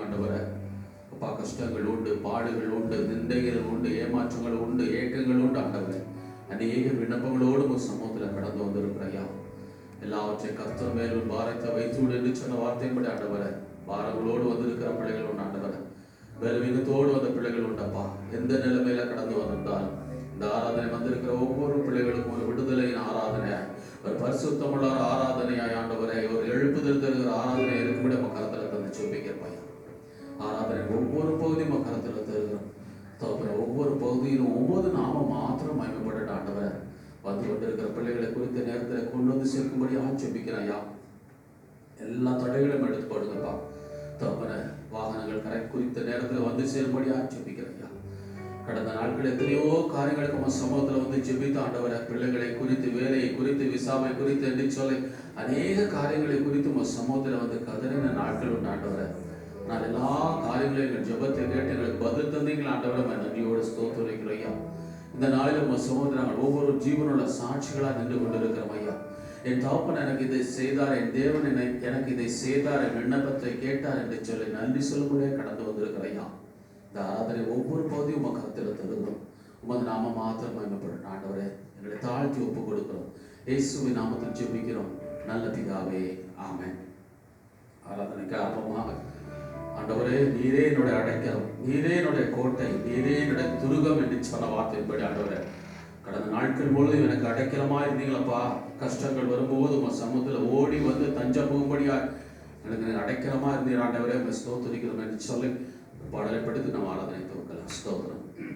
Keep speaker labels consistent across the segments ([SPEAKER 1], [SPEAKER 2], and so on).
[SPEAKER 1] ஆண்டவரே, அப்பா, கஷ்டங்கள் உண்டு, பாடுகள் உண்டு, நிந்தைகள் உண்டு, ஏமாற்றங்கள் உண்டு, ஏக்கங்கள் உண்டு. ஆண்டவரே, அநேக விண்ணப்பங்களோடு உங்கள் சமூகத்தில் கடந்து வந்திருக்கிறையா. எல்லாவற்றையும் கர்த்தர் மேல் ஒரு பாரத்தை வைத்து விடு என்று சொன்ன வார்த்தைப்படி ஆண்டவரே, பாரங்களோடு வந்திருக்கிற பிள்ளைகள் உண்டு. ஆண்டவரே, பலவீனத்தோடு வந்த பிள்ளைகள் உண்டப்பா. எந்த நிலைமையில கடந்து வந்திருந்தாலும் இந்த ஆராதனை வந்திருக்கிற ஒவ்வொரு பிள்ளைகளுக்கும் ஒரு விடுதலையின் ஆராதனையாய், ஒரு பரிசுத்தமுள்ள ஆராதனையாய் ஆண்டவரே, ஒரு எழுப்புதல் தருகிற ஆராதனை இருக்கும்படி நம்ம கருத்தில் தந்து சொல்லிக்கிறப்பாய். ஆராதனை ஒவ்வொரு பகுதியும் நம்ம கருத்தில் தருகிறோம். ஒவ்வொரு பகுதியிலும் ஒவ்வொரு நாம மாத்திரம் மயமப்பட்ட ஆண்டவரை வந்து கொண்டிருக்கிற பிள்ளைகளை குறித்த நேரத்தில் கொண்டு வந்து சேர்க்கும்படி ஆட்சேபிக்கிறாயா. எல்லா தடைகளையும் எடுத்து போடுங்கப்பா. தகப்பன வாகனங்கள் கரெக்ட் குறித்த நேரத்தில் வந்து சேரும்படி ஆட்சேபிக்கிறாயா. கடந்த நாட்கள் எத்தனையோ காரியங்களுக்கு நம்ம சமூகத்தில் வந்து ஜெபித்த ஆண்டவரை, பிள்ளைகளை குறித்து, வேலையை குறித்து, விசாவை குறித்து என்று சொல்லி அநேக காரியங்களை குறித்து நம்ம சமூகத்தில் வந்து கதறின நாட்கள் உண்டு. ஆண்டவரை, நான் எல்லா காரியங்களையும் எங்கள் ஜெபத்தை கேட்டு எங்களுக்கு பதில் தந்தீங்களா ஆண்டவரை, நன்றியோடு ஸ்தோத்திரிக்கிறோம் ஐயா. இந்த நாளில் உங்கள் சமூகத்தில் நாங்கள் ஒவ்வொரு ஜீவனுள்ள சாட்சிகளாக நின்று கொண்டிருக்கிறோம் ஐயா. என் தகப்பன் எனக்கு இதை செய்தார், என் தேவன் எனக்கு இதை செய்தார், என் விண்ணப்பத்தை கேட்டார் என்று சொல்லி நன்றி சொல்லும்படியே கடந்து வந்திருக்கிறோம் ஐயா. இந்த ஆராதனை ஒவ்வொரு பகுதியும் உங்கள் கருத்தில் தருகிறோம். உமது நாம மாத்திரம் மகிமைப்படும் ஆண்டவரே, எங்களை தாழ்த்தி ஒப்புக் கொடுக்கிறோம். இயேசுவின் நாமத்தில் ஜெபிக்கிறோம் நல்ல பிதாவே, ஆமென். ஆராதனைக்கு ஆரம்பமாக ஆண்டவரே, நீரே என்னுடைய அடைக்கலம், நீரே என்னுடைய கோட்டை, நீரே என்னுடைய துருகம் என்று சொன்ன வார்த்தையின்படி ஆண்டவரே, கடந்த நாட்கள் முழுவதும் எனக்கு அடைக்கலமா இருந்தீங்களப்பா. கஷ்டங்கள் வரும்போது உங்கள் சமூகத்தில் ஓடி வந்து தஞ்சம் போகும்படியா எனக்கு அடைக்கலமா இருந்தீங்க ஆண்டவரே, உங்களை ஸ்தோத்திரிக்கிறோம் என்று சொல்லி பாடலை படித்து நம்ம ஆராதனை துவக்கலாம். ஸ்தோத்திரம்.
[SPEAKER 2] ஆண்டவரே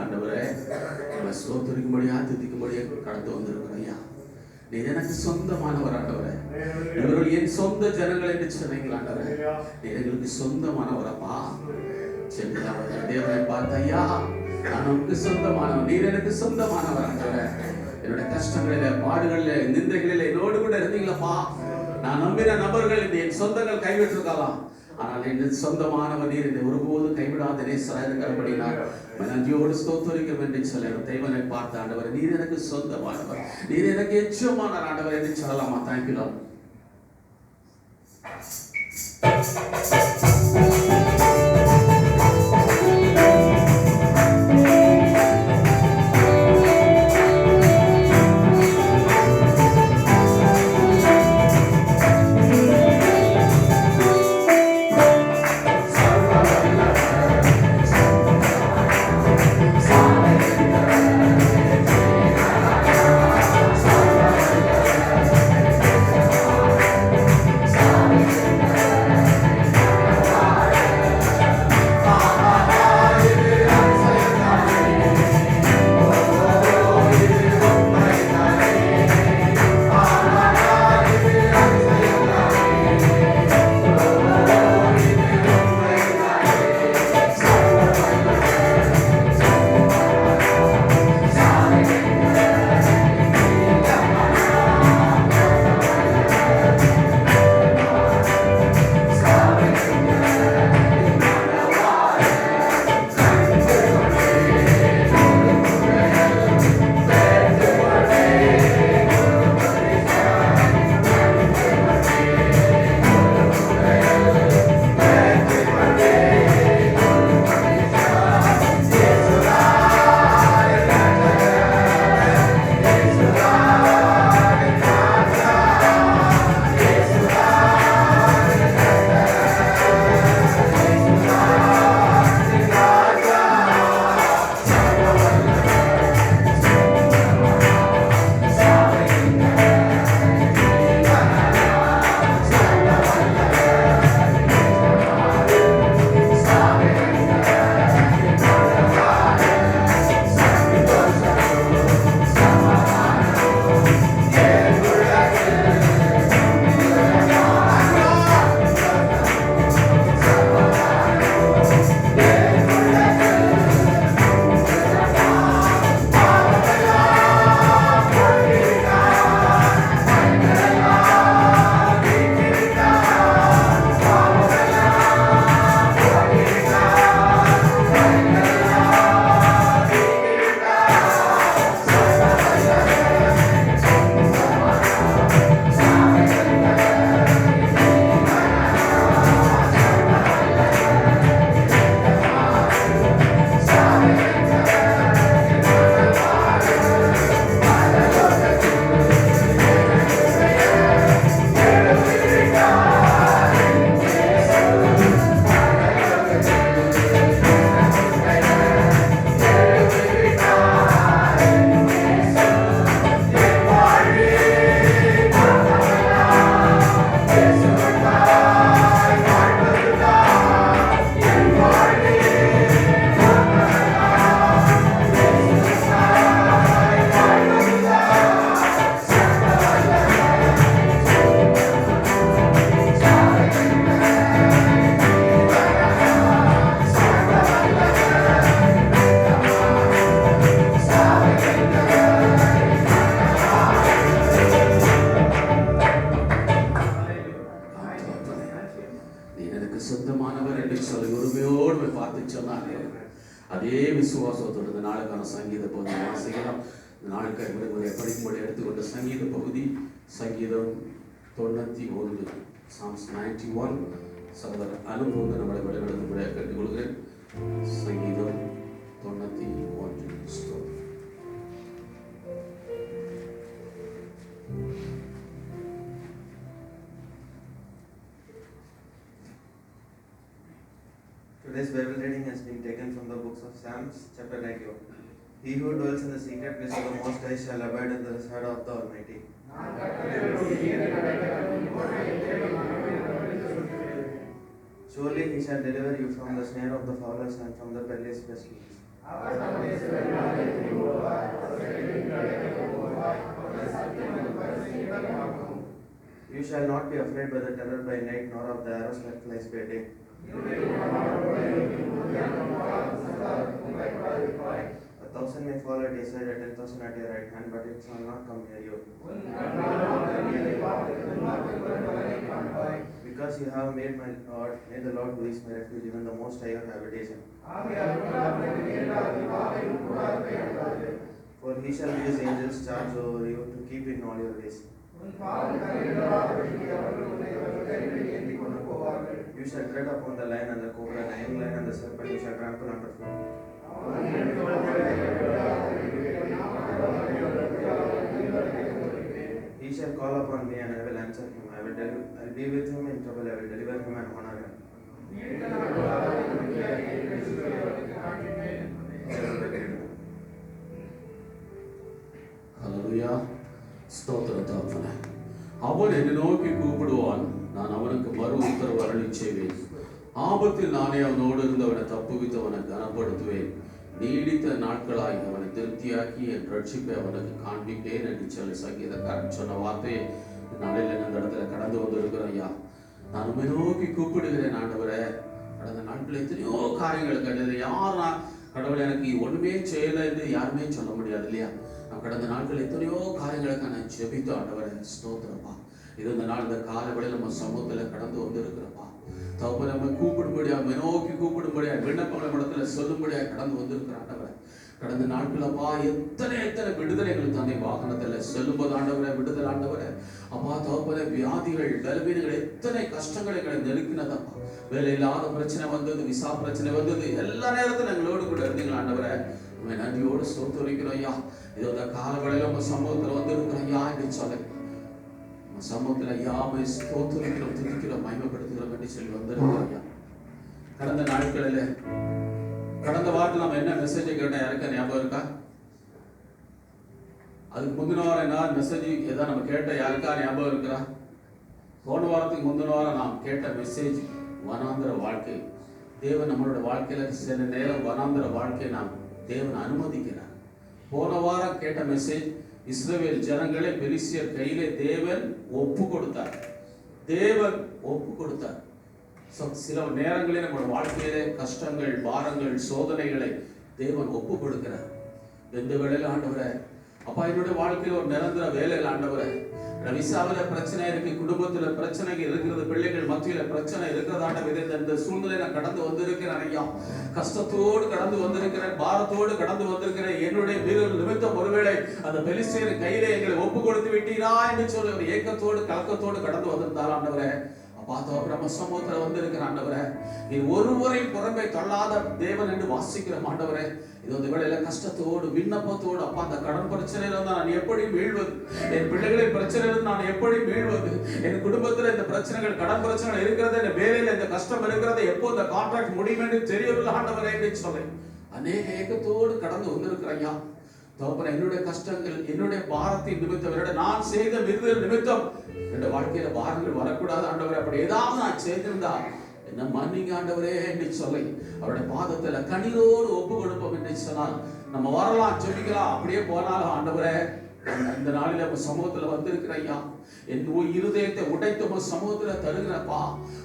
[SPEAKER 1] ஆண்டவரே ஸ்தோத்திரிக்கும்படியா துதிக்கும்படியா கடந்து வந்திருக்கிறோம் ஐயா. நீர் எனக்கு சொந்தமானவர் ஆண்டவரே. இவர்கள் என் சொந்த ஜனங்கள் என்று சொன்னீங்கள் ஆண்டவரே. நீர் எங்களுக்கு சொந்தமானவரப்பா. சென்றாவது தேவனை பார்த்த ஐயா, நான் உனக்கு சொந்தமானவர், நீர் எனக்கு சொந்தமானவர் ஆண்டவரே. என்னுடைய கஷ்டங்களில, பாடுகளில, நிந்தைகளில என்னோடு கூட இருந்தீங்களப்பா. நான் நம்பின நபர்கள் என் சொந்தங்கள் கைவிட்டிருக்கலாம், ஆனால் என் சொந்தமானவர் நீர் என்னை ஒருபோதும் கைவிடாத நேசராயிருக்கிறபடினால் நன்றியோடு ஸ்தோத்திரிக்கும் என்று சொல்ல தேவனை பார்த்த ஆண்டவர், நீர் எனக்கு சொந்தமானவர், நீர் எனக்கு எச்சமான ஆண்டவர் என்று சொல்லலாமா? தேங்க்யூ. அதே விசுவாசத்தோடு இந்த நாளுக்கான சங்கீத பகுதி வாசிக்கலாம். இந்த நாளுக்கு விடுமுறை படிக்கும்போது எடுத்துக்கொண்ட சங்கீத பகுதி சங்கீதம் 91, Psalms 91. சகோதரர் அனுபவம் நம்மளை வழிநடத்தும்படியாக கேட்டுக்கொள்கிறேன். சங்கீதம் 91.
[SPEAKER 2] Today's Bible reading has been taken from the books of Psalms, chapter 91. He who dwells in the secret place of the Most High shall abide in the shadow of the Almighty. Surely he shall deliver you from the snare of the fowlers and from the perilous pestilence. You shall not be afraid by the terror by night, nor of the arrows that flies by day. 1,000 may fall at your side, and 10,000 at your right hand, but it shall not come near you. Because you have made the Lord who is my refuge, even the Most High your habitation. For he shall give his angels charge over you to keep in all your ways. You shall tread upon the lion and the cobra, the young lion and the serpent, you shall trample underfoot. He shall call upon me and I will answer him. I will be with him in trouble. I will deliver him and honor him.
[SPEAKER 1] ஹல்லேலூயா. ஸ்தோத்திரம் தகப்பனே. அவன் என்னை நோக்கி கூப்பிடுவான், நான் அவனுக்கு மறு உத்தரவு அருளிச் செய்வேன். ஆபத்தில் நானே அவனோடு இருந்து அவனை தப்புவித்து அவனை கனப்படுத்துவேன். நீடித்த நாட்களாய் அவனை திருப்தியாக்கி என் ரட்சிப்பை அவனுக்கு காண்பிப்பேன் என்று சொல்லி சங்கீதக்காரன் சொன்ன வார்த்தையை நாளையில் இந்த இடத்துல கடந்து வந்திருக்கிறோம். ஐயா, நான் உண்மை நோக்கி கூப்பிடுகிறேன் ஆண்டவரே. கடந்த நாட்கள் எத்தனையோ காரியங்கள் கண்டது. யார் நான் கடவுளை எனக்கு ஒன்றுமே செய்யலை என்று யாருமே சொல்ல முடியாது இல்லையா? நான் கடந்த நாட்கள் எத்தனையோ காரியங்களுக்கு நான் ஜெபித்து ஆண்டவரே ஸ்தோத்திரப்பா. இது இந்த நாள் இந்த காலவெளியில் நம்ம சமூகத்தில் கடந்து வந்திருக்கிறப்பா. தகப்பனை நம்ம கூப்பிடும்படியா, நோக்கி கூப்பிடும்படியா, விண்ணப்பங்களை இடத்துல சொல்லும்படியா கடந்து வந்திருக்கிற ஆண்டவரை. கடந்த நாட்களப்பா எத்தனை விடுதலைகள் தானே வாகனத்தில் செல்லும்போது ஆண்டவரை விடுதலை ஆண்டவரை. அப்பா தகப்பனை வியாதிகள் பலவீனங்கள் எத்தனை கஷ்டங்களை எங்களை நெருக்கினதப்பா. வேலை இல்லாத பிரச்சனை வந்தது, விசா பிரச்சனை வந்தது, எல்லா நேரத்திலும் எங்களோடு கூட இருந்தீங்களா ஆண்டவரை. உண்மை நன்றியோடு ஸ்தோத்திரிக்கிறோம் ஐயா. இது அந்த காலவெளியில் நம்ம சமூகத்தில் வந்திருக்கிறோம் ஐயா என்று சொல்ல சமூகத்தில் ஐயாவை ஸ்தோத்திரிக்கிறோம், துதிக்கிறோம், மகிமைப்படுத்துகிறோம் என்று சொல்லி வந்திருக்கிறோம் ஐயா. கடந்த நாட்களில் கடந்த வாரத்தில் நம்ம என்ன மெசேஜை கேட்டோம் யாருக்கா ஞாபகம் இருக்கா? அதுக்கு முந்தின வாரம் என்ன மெசேஜ் ஏதாவது நம்ம கேட்ட யாருக்கா ஞாபகம் இருக்கிறா? போன வாரத்துக்கு முந்தின வாரம் நாம் கேட்ட மெசேஜ் வனாந்திர வாழ்க்கை. தேவன் நம்மளோட வாழ்க்கையில சில நேரம் வனாந்திர வாழ்க்கையை நாம் தேவன் அனுமதிக்கிறார். போன வாரம் கேட்ட மெசேஜ் இஸ்ரவேல் ஜனங்களை பெலிஸ்தியர் கையிலே தேவன் ஒப்பு கொடுத்தார். தேவன் ஒப்பு கொடுத்தார். சில நேரங்களில் நம்மளோட வாழ்க்கையிலே கஷ்டங்கள், பாரங்கள், சோதனைகளை தேவன் ஒப்பு கொடுக்கிறார். எந்த வேளையில ஆண்டவரை அப்பா என்னுடைய வாழ்க்கையில் ஒரு நிரந்தர வேலையில் ஆண்டவரை விசாவில பிரச்சனை இருக்கு, குடும்பத்துல பிரச்சனை இருக்கிறது, பிள்ளைகள் மத்தியில பிரச்சனை இருக்கிறதாண்ட இந்த சூழ்நிலை நான் கடந்து வந்திருக்கிறேன் ஐயா. கஷ்டத்தோடு கடந்து வந்திருக்கிறேன், பாரத்தோடு கடந்து வந்திருக்கிறேன். என்னுடைய வீரர்கள் நிமித்தம் ஒருவேளை அந்த பெலிஸ்தியர் கையில எங்களை ஒப்பு கொடுத்து விட்டீரா என்று சொல்லி ஒரு ஏக்கத்தோடு கலக்கத்தோடு கடந்து வந்திருந்தார் ஆண்டவரே. பார்த்தோம் நம்ம சமூகத்தில் வந்திருக்கிற ஆண்டவரே, நீ ஒருவரை புறம்பை தள்ளாத தேவன் என்று வாசிக்கிற ஆண்டவரே. இது வந்து வேளையில கஷ்டத்தோடு விண்ணப்பத்தோடு அப்பா அந்த கடன் பிரச்சனையில இருந்து நான் எப்படி மீள்வது, என் பிள்ளைகளின் பிரச்சனையிலிருந்து நான் எப்படி மீள்வது, என் குடும்பத்துல இந்த பிரச்சனைகள் கடன் பிரச்சனைகள் இருக்கிறது, என் வேலையில இந்த கஷ்டம் இருக்கிறது, எப்போ இந்த கான்ட்ராக்ட் முடியும் என்று தெரியவில்லை ஆண்டவரே என்று சொல்லி அநேக ஏக்கத்தோடு கடந்து வந்திருக்கிற ஐயா. தகப்பனே, என்னுடைய கஷ்டங்கள், என்னுடைய பாரத்தின் நிமித்தம், நான் செய்த மிருதல் நிமித்தம் என்னுடைய வாழ்க்கையில பாரங்கள் வரக்கூடாது ஆண்டவரே. அப்படி ஏதாவது நான் செய்திருந்தா என்ன மன்னிங்க ஆண்டவரே என்று சொல்லி அவருடைய பாதத்துல கண்ணீரோடு ஒப்பு கொடுப்போம் என்று சொன்னால் நம்ம வரலாம், ஜெபிக்கலாம். அப்படியே போனாலும் ஆண்டவரே இந்த நாளில நம்ம சமூகத்துல வந்திருக்கிற ஐயா, என் இருதயத்தை உடைத்து சமூகத்துல தருகிறப்பா,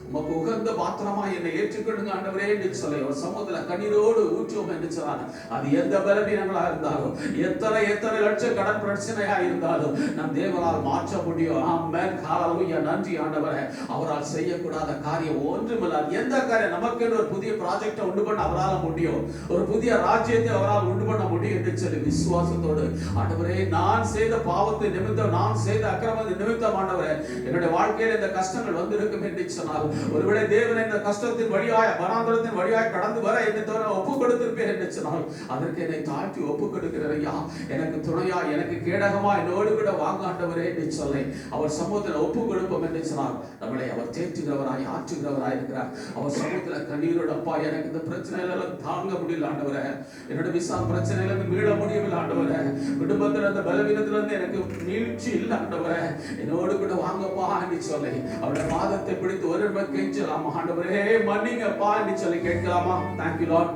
[SPEAKER 1] உமக்கு உகந்த பாத்திரமா என்னை ஏற்றுக்கொள்ளுங்க ஆண்டவரே என்று சொல்லி ஒரு சமூகத்துல கண்ணீரோடு ஊற்றுவோம் என்று சொன்னாங்க. அது எந்த பலவீனங்களா இருந்தாலும், எத்தனை லட்சம் கடன் பிரச்சனையா இருந்தாலும் நம் தேவனால் மாற்ற முடியும். ஆமென், ஹல்லேலூயா. நன்றி ஆண்டவரே. அவரால் செய்யக்கூடாத காரியம் ஒன்றுமில்லை. எந்த காரியம் நமக்கு ஒரு புதிய ப்ராஜெக்டை உண்டு பண்ண அவரால் முடியும், ஒரு புதிய ராஜ்யத்தை அவரால் உண்டு பண்ண முடியும் என்று சொல்லி விசுவாசத்தோடு ஆண்டவரே, நான் செய்த பாவத்தை நிமித்தம், நான் செய்த அக்கிரமத்தை நிமித்தம் ஆண்டவரே என்னுடைய வாழ்க்கையில் இந்த கஷ்டங்கள் வந்திருக்கும் என்று சொன்னால், ஒருவேளை தேவன் இந்த கஷ்டத்தின் வழியாய் வனாந்தரத்தின் வழியாய் கடந்து வர என்னை ஒப்பு கொடுத்திருப்பேன் என்று சொன்னால் அதற்கு என்னை தாழ்த்தி ஒப்பு கொடுக்கிறேன் ஐயா. எனக்கு துணையா, எனக்கு கேடகமா என்னோடு கூட வாங்க ஆண்டவரே என்று சொல்லி அவர் சமூகத்தில் ஒப்பு கொடுப்போம் என்று சொன்னால் நம்மளை அவர் தேற்றுகிறவராய் ஆற்றுகிறவராய் இருக்கிறார். அவர் சமூகத்தில் கண்ணீரோட அப்பா, எனக்கு இந்த பிரச்சனையில தாங்க முடியல ஆண்டவரே, என்னோட விசா பிரச்சனையில இருந்து மீள முடியவில்லை ஆண்டவரே, குடும்பத்தில் அந்த பலவீனத்திலிருந்து எனக்கு மீழ்ச்சி இல்லை ஆண்டவரே, என்னோடு கூட வாங்கப்பா என்று சொல்லி அவருடைய பாதத்தை பிடித்து ஒரு கெஞ்சலாமா ஆண்டவரே, மன்னிங்கப்பா என்று சொல்லி கேட்கலாமா? Thank you Lord.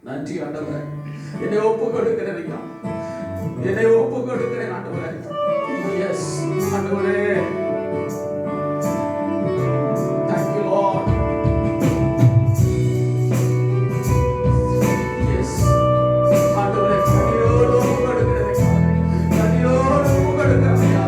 [SPEAKER 1] நன்றி ஆண்டவரே. என்னை ஒப்பு கொடுக்கிறேன் ஐயா, என்னை ஒப்பு கொடுக்கிறேன் ஆண்டவரே. எஸ் ஆண்டவரே, thank you Lord. Yes ஆண்டவரே, கண்ணீரோடு ஒப்பு கொடுக்கிறேன் ஐயா, கண்ணீரோடு ஒப்பு கொடுக்கிறேன் ஐயா.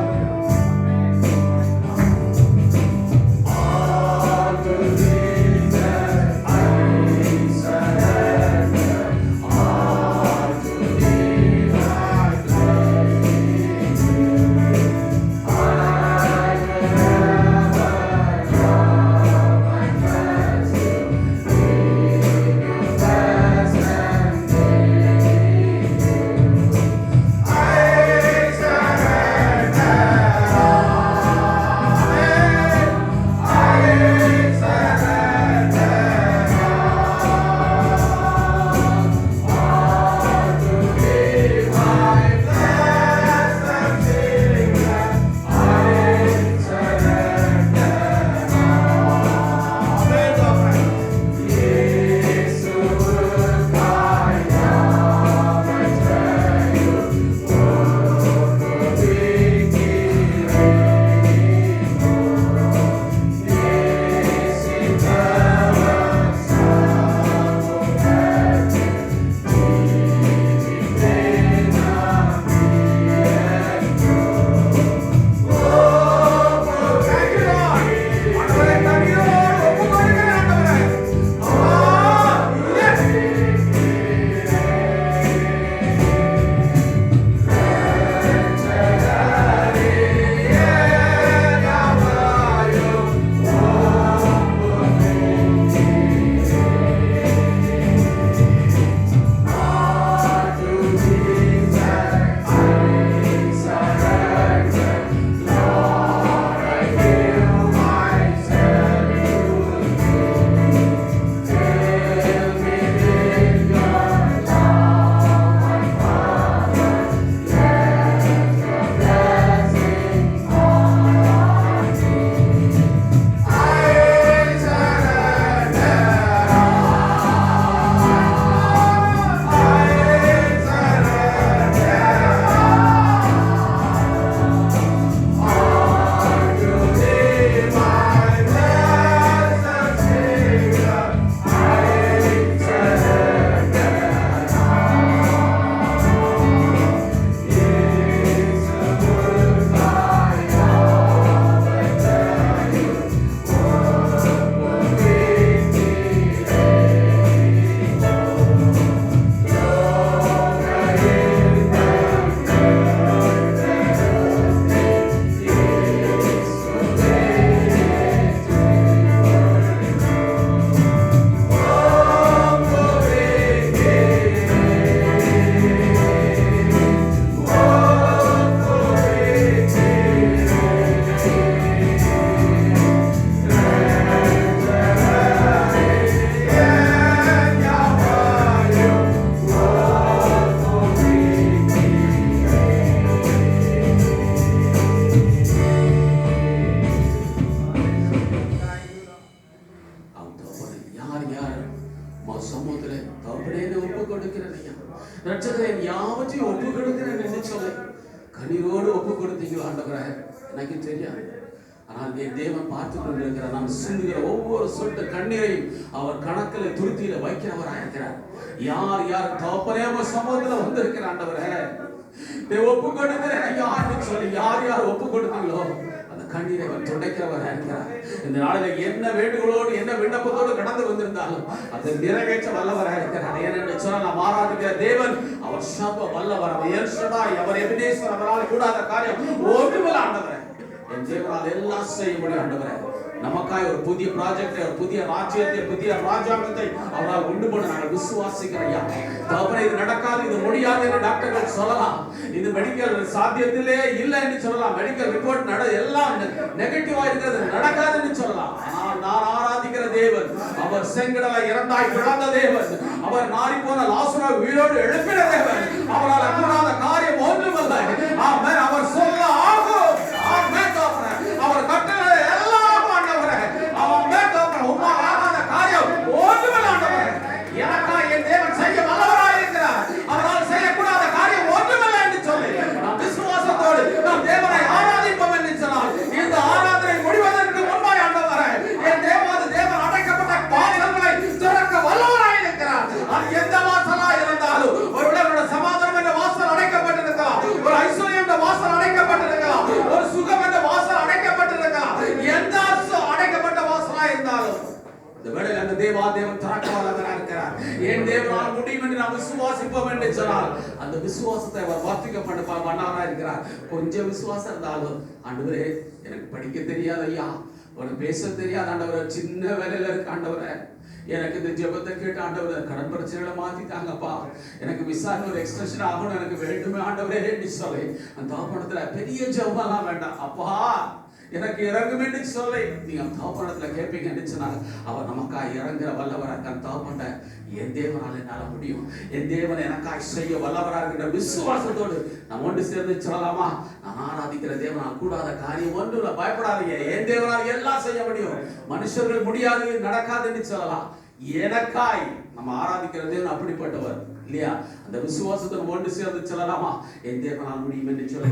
[SPEAKER 1] கண்ணீரோடு ஒப்பு கொடுத்தீங்களோ ஆண்டவரே எனக்கு தெரியாது. ஆனால் என் தேவன் பார்த்து கொண்டிருக்கிறார். நாம் சிந்துகிற ஒவ்வொரு சொட்டு கண்ணீரையும் அவர் கணக்கில் துருத்தியில வைக்கிறவராக இருக்கிறார். யார் யார் தகப்பனே உங்க சமூகத்தில் வந்திருக்கிற ஆண்டவரே ஒப்பு கொடுக்கிறேன் யாருன்னு சொல்லி யார் யார் ஒப்பு கொடுத்தீங்களோ அந்த கண்ணீரை அவர் துடைக்கிறவராக இருக்கிறார். இந்த நாளில் என்ன வேண்டுகளோடு என்ன விண்ணப்பத்தோடு கடந்து வந்திருந்தாலும் அதை நிறைவேற்ற வல்லவராக இருக்கிறார். ஏனென்று சொன்னால் நாம் ஆராதிக்கிற தேவன் அவர் சர்வ வல்லவர். அவர் எல்ஷடாய், அவர் எபினேசர். அவரால் கூடாத காரியம் ஒன்றுமில்லை ஆண்டவரே. என் தேவனால் எல்லாம் செய்ய முடியும் ஆண்டவரே. நமக்காய் ஒரு புதிய ப்ராஜெக்டை, ஒரு புதிய ராஜ்யத்தை, புதிய ராஜாங்கத்தை அவரால் உண்டு பண்ண நாங்கள் விசுவாசிக்கிறோம். தவிர இது நடக்காது, இது முடியாது என்று டாக்டர்கள் சொல்லலாம். இது மெடிக்கல் சாத்தியத்திலே இல்லை என்று சொல்லலாம். மெடிக்கல் ரிப்போர்ட் எல்லாம் நெகட்டிவா இருக்கிறது, நடக்காது என்று சொல்லலாம். ஆனால் நான் ஆராதிக்கிற தேவன் அவர் செங்கடலை இரண்டாய் பிளந்த தேவன். அவர் நாரி போன லாசரை உயிரோடு எழுப்பின தேவன். அவரால் கூடாத காரியம் ஒன்றுமில்லை. ஆமென். அவர் சொல்ல ஆகும். ஆமென். அவர் கட்டளை எல்லாம் ஆண்டவரே. அவன் மேற்கொண்ட உம்மா ஆகாத காரியம் ஒன்றுமில்லை ஆண்டவரே. எனக்கா என் தேவன் செய்ய தேவன் திறக்க வல்லவராக இருக்கிறார். என் தேவனால் முடியும் என்று நாம் விசுவாசிப்போம் என்று சொன்னால் அந்த விசுவாசத்தை அவர் வர்த்திக்க பண்ணவராக இருக்கிறார். கொஞ்சம் விசுவாசம் இருந்தாலும், ஆண்டவரே எனக்கு படிக்க தெரியாது ஐயா, உனக்கு பேச தெரியாது ஆண்டவரே, சின்ன வேலையில இருக்க ஆண்டவரே, எனக்கு இந்த ஜெபத்தை கேட்டு ஆண்டவரே கடன் பிரச்சனைகளை மாத்திட்டாங்கப்பா, எனக்கு விசா ஒரு எக்ஸ்டென்ஷன் ஆகணும், எனக்கு வேண்டுமே ஆண்டவரே என்று சொல்லி அந்த தாப்பனத்துல பெரிய ஜெபம்லாம் வேண்டாம், அப்பா எனக்கு இறங்கும் என்று சொல்லி நீங்க தாப்பனத்துல கேட்பீங்கன்னு சொன்னாங்க. அவர் நமக்காய் இறங்குற வல்லவராக இருக்கான். தாப்பன என் தேவனால் என்னால முடியும், என் தேவன் எனக்காய் செய்ய வல்லவராக இருக்கிற விசுவாசத்தோடு நம்ம ஒன்று சேர்ந்து சொல்லலாமா? நான் ஆராதிக்கிற தேவனால் கூடாத காரியம் ஒன்றும் இல்லை, பயப்படாதீங்க, என் தேவனால் எல்லாம் செய்ய முடியும், மனுஷர்கள் முடியாது நடக்காதுன்னு சொல்லலாம். எனக்காய் நம்ம ஆராதிக்கிற தேவன் அப்படிப்பட்டவர் இல்லையா? அந்த விசுவாசத்தை ஒன்று சேர்ந்து சொல்லலாமா? என் தேவனால் முடியும் என்று சொல்லி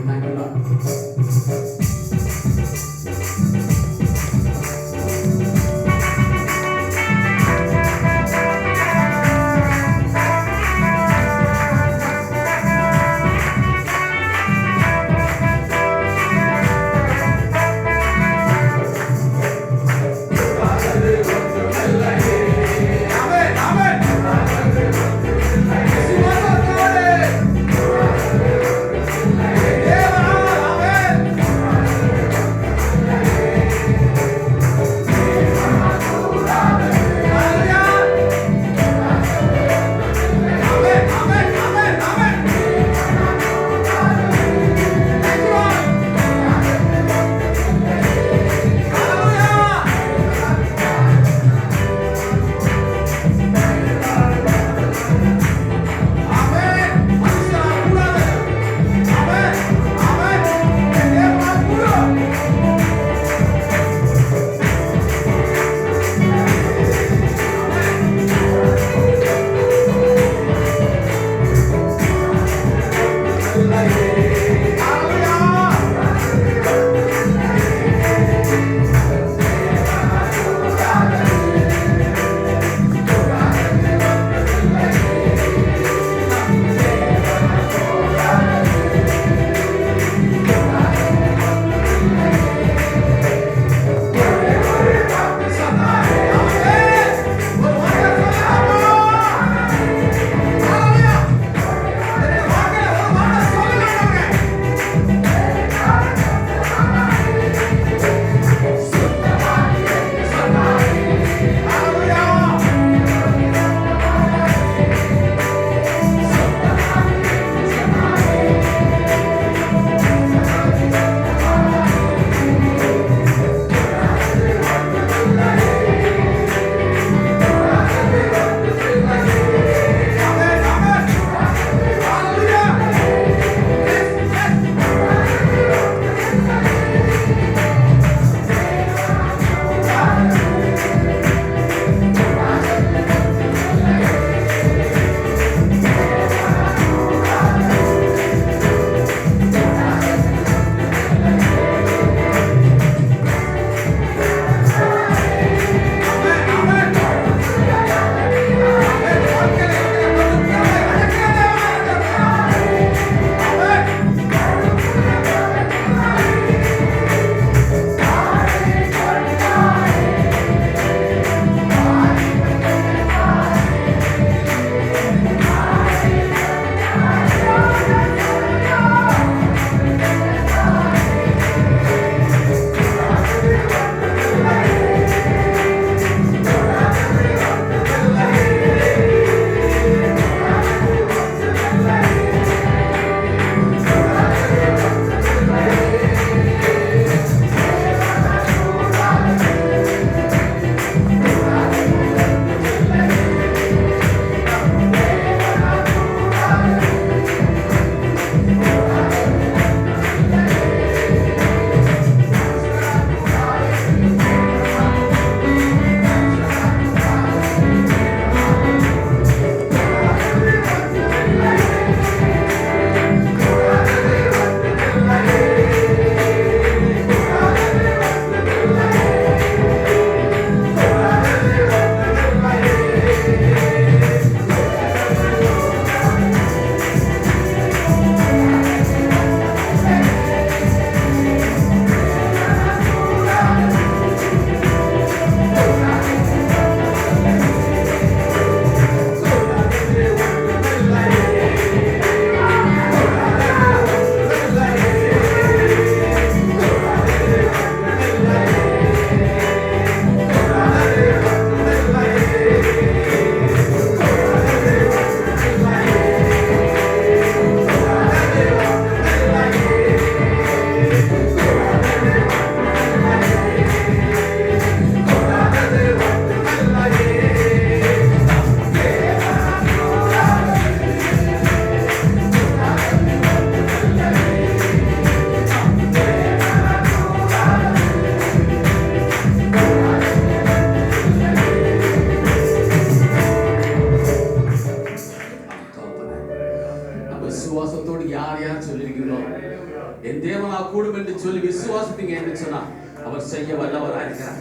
[SPEAKER 1] விசுவாசிப்பீங்க என்று சொன்னா அவர் செய்ய வல்லவராக இருக்கிறார்.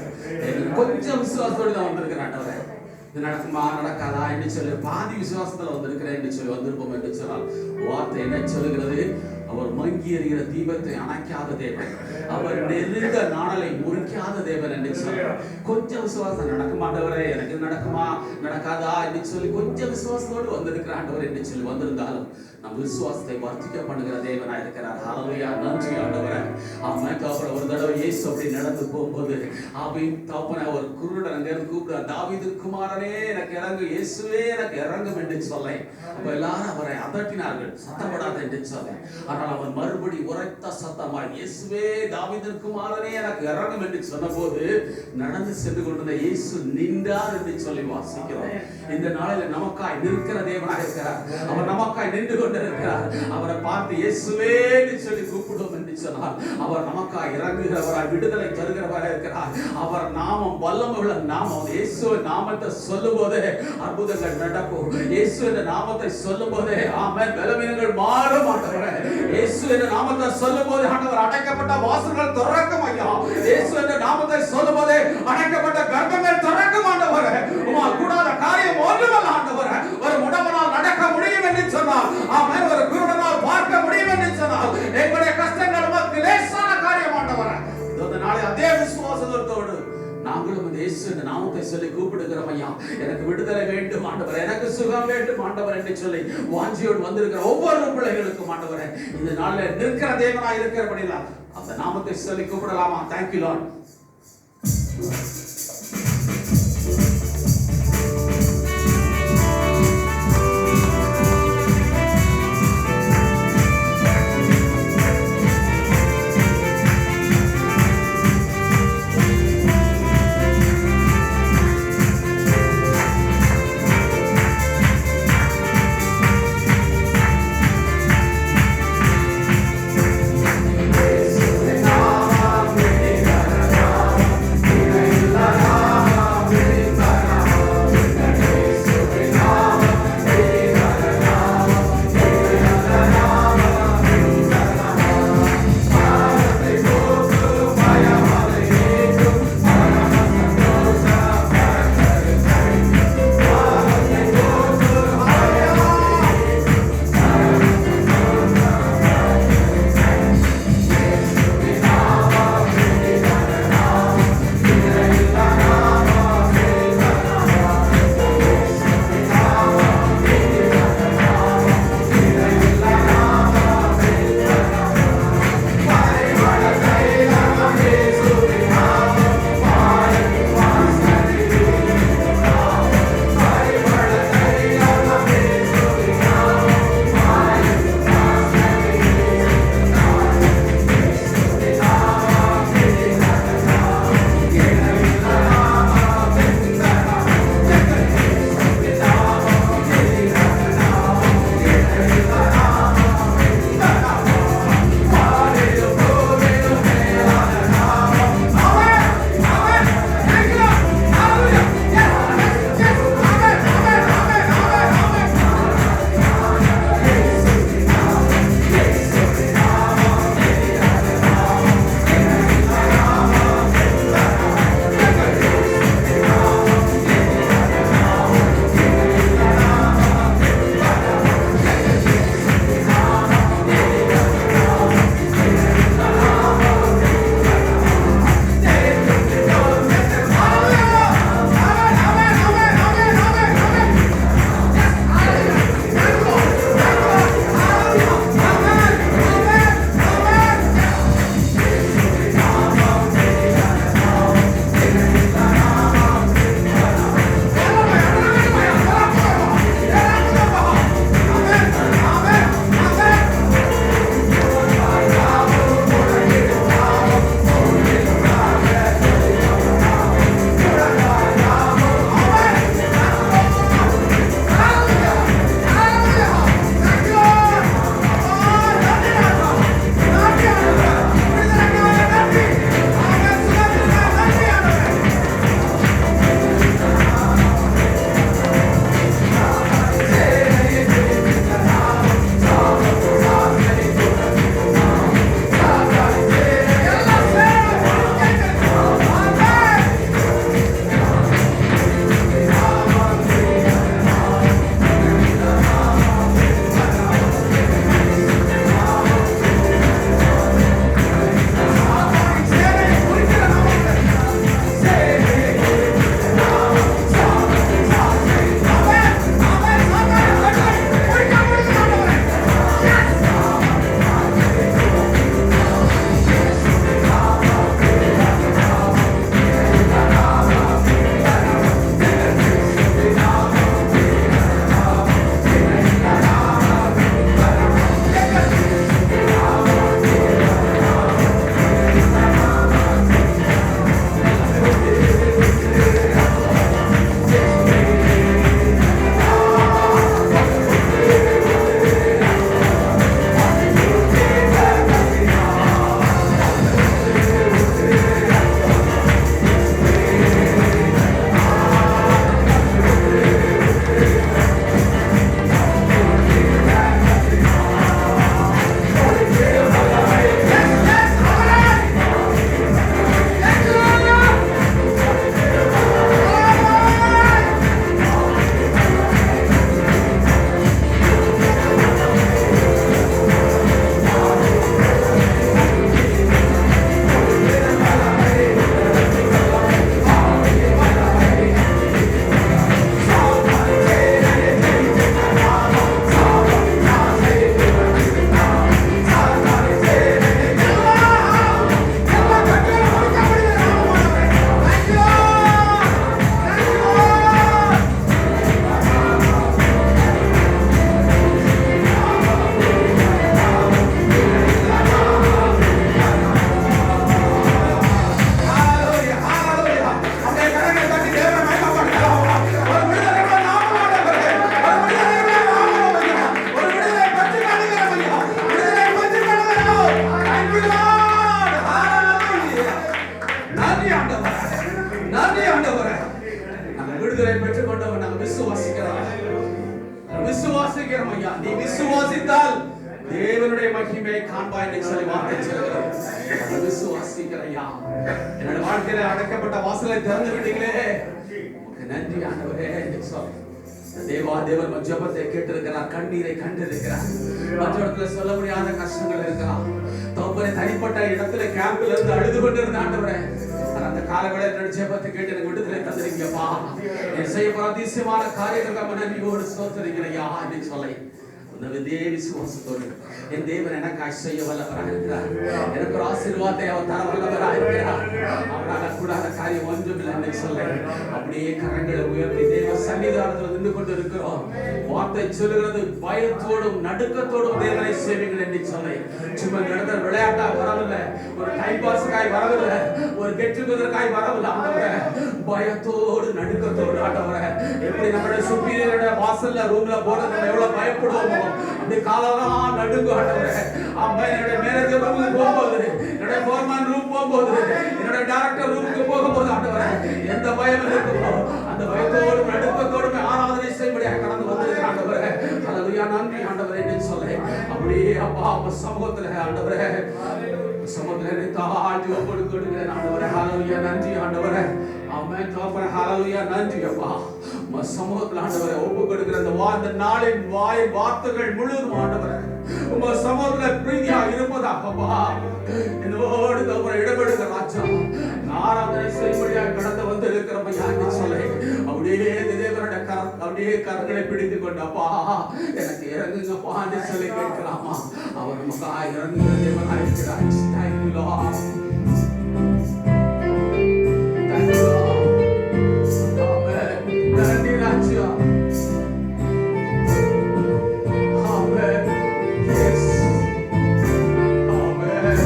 [SPEAKER 1] கொஞ்சம் விசுவாசத்தோடு தான் வந்திருக்கிறேன் ஆண்டவரே, இது நடக்குமா நடக்காதா என்று சொல்லி பாதி விசுவாசத்துல வந்திருக்கிறேன் என்று சொல்லி வந்திருப்போம் என்று சொன்னால் வார்த்தை என்ன சொல்லுகிறது? அவர் மங்கி எறிகிற தீபத்தை அணைக்காத தேவன், அவர் நெருங்க நாணலை முறிக்காத தேவன் என்று சொல்றார். கொஞ்சம் விசுவாசம் நடக்குமாண்டவரே, எனக்கு நடக்குமா நடக்காதா என்று சொல்லி கொஞ்சம் விசுவாசத்தோடு வந்திருக்கிற ஆண்டவர் என்று சொல்லி வந்திருந்தாலும் நம் விசுவாசத்தை வர்த்திக்க பண்ணுகிற தேவனா இருக்கிறார். ஹல்லேலூயா, நன்றி ஆண்டவரே. ஆமென். அப்புறம் ஒரு தடவை இயேசு அப்படி நடந்து போகும்போது தகப்பனே ஒரு குருடன் அங்க இருந்து கூப்பிடுறார், தாவீது குமாரனே எனக்கு இறங்கு, இயேசுவே எனக்கு இறங்கும் என்று சொல்ல அப்ப எல்லாரும் அவரை அதட்டினார்கள், சத்தப்படாத என்று சொல்ல. ஆனால் அவர் மறுபடி உரைத்த சத்தமா இயேசுவே தாவீது குமாரனே எனக்கு இறங்கும் என்று சொன்ன போது நடந்து சென்று கொண்டிருந்த இயேசு நின்றார் என்று சொல்லி வாசிக்கிறோம். இந்த நாளில் நமக்காய் நிற்கிற தேவனாக இருக்கிறார். அவர் நமக்காய் நின்று கொண்டிருக்கிறார். அவரை பார்த்து இயேசுவே என்று சொல்லி கூப்பிடுவோம் என்று சொன்னால் அவர் நமக்காய் இறங்குகிறவராய் விடுதலை தருகிறவராக இருக்கிறார். அவர் நாமம் வல்லமையுள்ள நாமம். இயேசு நாமத்தை சொல்லும் போதே அற்புதங்கள் நடக்கும். இயேசு என்ற நாமத்தை சொல்லும் போதே ஆமென் பலவீனங்கள் மாறும் ஆண்டவரே. இயேசு என்ற நாமத்தை சொல்லும் போது ஆண்டவர் அடைக்கப்பட்ட வாசல்கள் திறக்கும் ஐயா. இயேசு என்ற நாமத்தை சொல்லும் போதே அடைக்கப்பட்ட கர்ப்பங்கள் திறக்கும் ஆண்டவரே. உம்மால் கூடாத காரியம் ஒன்றுமல்ல ஆண்டவரே. ஒரு முடவனால் நடக்க முடியும் என்று சொன்னார். ஆமென். ஒரு குருடனால் பார்க்க முடியும் என்று சொன்னார். எங்களுடைய கஷ்டங்கள் நமக்கு லேசான காரியம் ஆண்டவரே. இந்த நாளை அதே விசுவாசத்தோடு நாங்களும் இந்த இயேசு என்ற நாமத்தை சொல்லி கூப்பிடுகிறோம் ஐயா. எனக்கு விடுதலை வேண்டும் ஆண்டவரே, எனக்கு சுகம் வேண்டும் ஆண்டவர் என்று சொல்லி வாஞ்சியோடு வந்திருக்கிற ஒவ்வொரு பிள்ளைகளுக்கும் ஆண்டவரே இந்த நாளில் நிற்கிற தேவனாய் இருக்கிறபடியா அந்த நாமத்தை சொல்லி கூப்பிடலாமா? Thank you Lord.
[SPEAKER 3] La
[SPEAKER 1] நன்றி ஆண்டவரே, நன்றி ஆண்டவரே. நாங்கள் விடுதலை பெற்றுக் கொண்டவன், நாங்கள் விசுவாசிக்கிறோம், விசுவாசிக்கிறோம் ஐயா. நீ விசுவாசித்தால் தேவனுடைய மகிமையை காண்பாய் என்று சொல்லி வார்த்தை சொல்லுகிறது. விசுவாசிக்கிற ஐயா, என்னோட வாழ்க்கையில அடைக்கப்பட்ட வாசலை திறந்து விட்டீங்களே, உங்களுக்கு நன்றி ஆண்டவரே என்று சொல்லி தேவன் ஜெபத்தை கேட்டிருக்கிறார், கண்ணீரை கண்டிருக்கிறார். மற்ற இடத்துல சொல்ல முடியாத கஷ்டங்கள் இருக்கலாம். தோப்பரை தனிப்பட்ட இடத்துல கேம்ப்ல இருந்து அழுது கொண்டிருந்த ஆண்டவரே, அந்த காலவேளையில் ஜெபத்தை கேட்டு எனக்கு விடுதலை தந்திருக்கீங்கப்பா. என் செய்ய போற அதிசயமான காரியங்களுக்கு நன்றியோடு ஸ்தோத்திரிக்கிறேன் என்று சொல்லி இதே விசுவாசத்தோடு என் தேவன் எனக்காய் செய்ய வல்லவராக இருக்கிறார். எனக்கு ஒரு ஆசீர்வாதத்தை அவர் தர வல்லவராக இருக்கிறார். அவரால் கூடாத காரியம் ஒன்றுமில்லை என்று சொல்ல அப்படியே கரங்களை உயர்த்தி தேவ சன்னிதானத்தில் நின்று கொண்டு இருக்கிறோம். வார்த்தை சொல்லுகிறது, பயத்தோடும் நடுக்கத்தோடும் தேவனை சேவிங்கள் என்று சொல்ல. சும்மா நடந்த விளையாட்டாக வரவில்லை, ஒரு டைம் பாஸுக்காய் வரவில்லை, ஒரு கெட்டுவதற்காய் வரவில்லை ஆண்டவரே. பயத்தோடு நடுக்கத்தோடு ஆண்டவரே, எப்படி நம்மளுடைய சுப்பீரியரோட வாசல்ல ரூம்ல போறது நம்ம எவ்வளவு பயப்படுவோமோ அப்படி காலெல்லாம் நடுங்கும் ஆண்டவரே. அம்மா என்னுடைய மேனேஜர் ரூமுக்கு போகும்போது, என்னுடைய ஃபோர்மேன் ரூம் போகும்போது, என்னுடைய டைரக்டர் ரூமுக்கு போகும்போது ஆண்டவரே, எந்த பயம் இருக்குமோ அந்த பயத்தோடு நடுக்கத்தோடு ஆராதனை செய்யும்படியாக கடந்து வந்திருக்கிற ஆண்டவரே. ஹல்லேலூயா, நன்றி ஆண்டவரே என்று சொல்ல அப்படியே அப்பா உங்க சமூகத்துல ஆண்டவரே, சமூகத்துல தாழ்த்தி ஒப்புடு கொடுக்கிறேன் ஆண்டவரே. ஹல்லேலூயா, நன்றி ஆண்டவரே. ஆமென் தோப்பரே, ஹல்லேலூயா, நன்றி அப்பா. உங்க சமூகத்துல ஆண்டவரே ஒப்பு கொடுக்கிற அந்த நாளின் வார்த்தைகள் முழுவதும் ஆண்டவரே உங்க சமூகத்துல பிரீதியா இருப்பதாகப்பா. என்னோடு தோப்பரை இடம்பெடுங்க ராஜா. ஆராதனை செய்யும்படியாக கடந்து வந்து இருக்கிறப்ப யாருன்னு சொல்ல அப்படியே தேவனுடைய அப்படியே கரங்களை பிடித்து கொண்டப்பா எனக்கு இறங்குங்கப்பா என்று சொல்லி கேட்கலாமா? அவர் நமக்கு இறங்குகிற தேவனாய் இருக்கிறார். Thank you Lord. Thank you Lord. Amen. நன்றி ராஜா. Amen. Yes. Amen.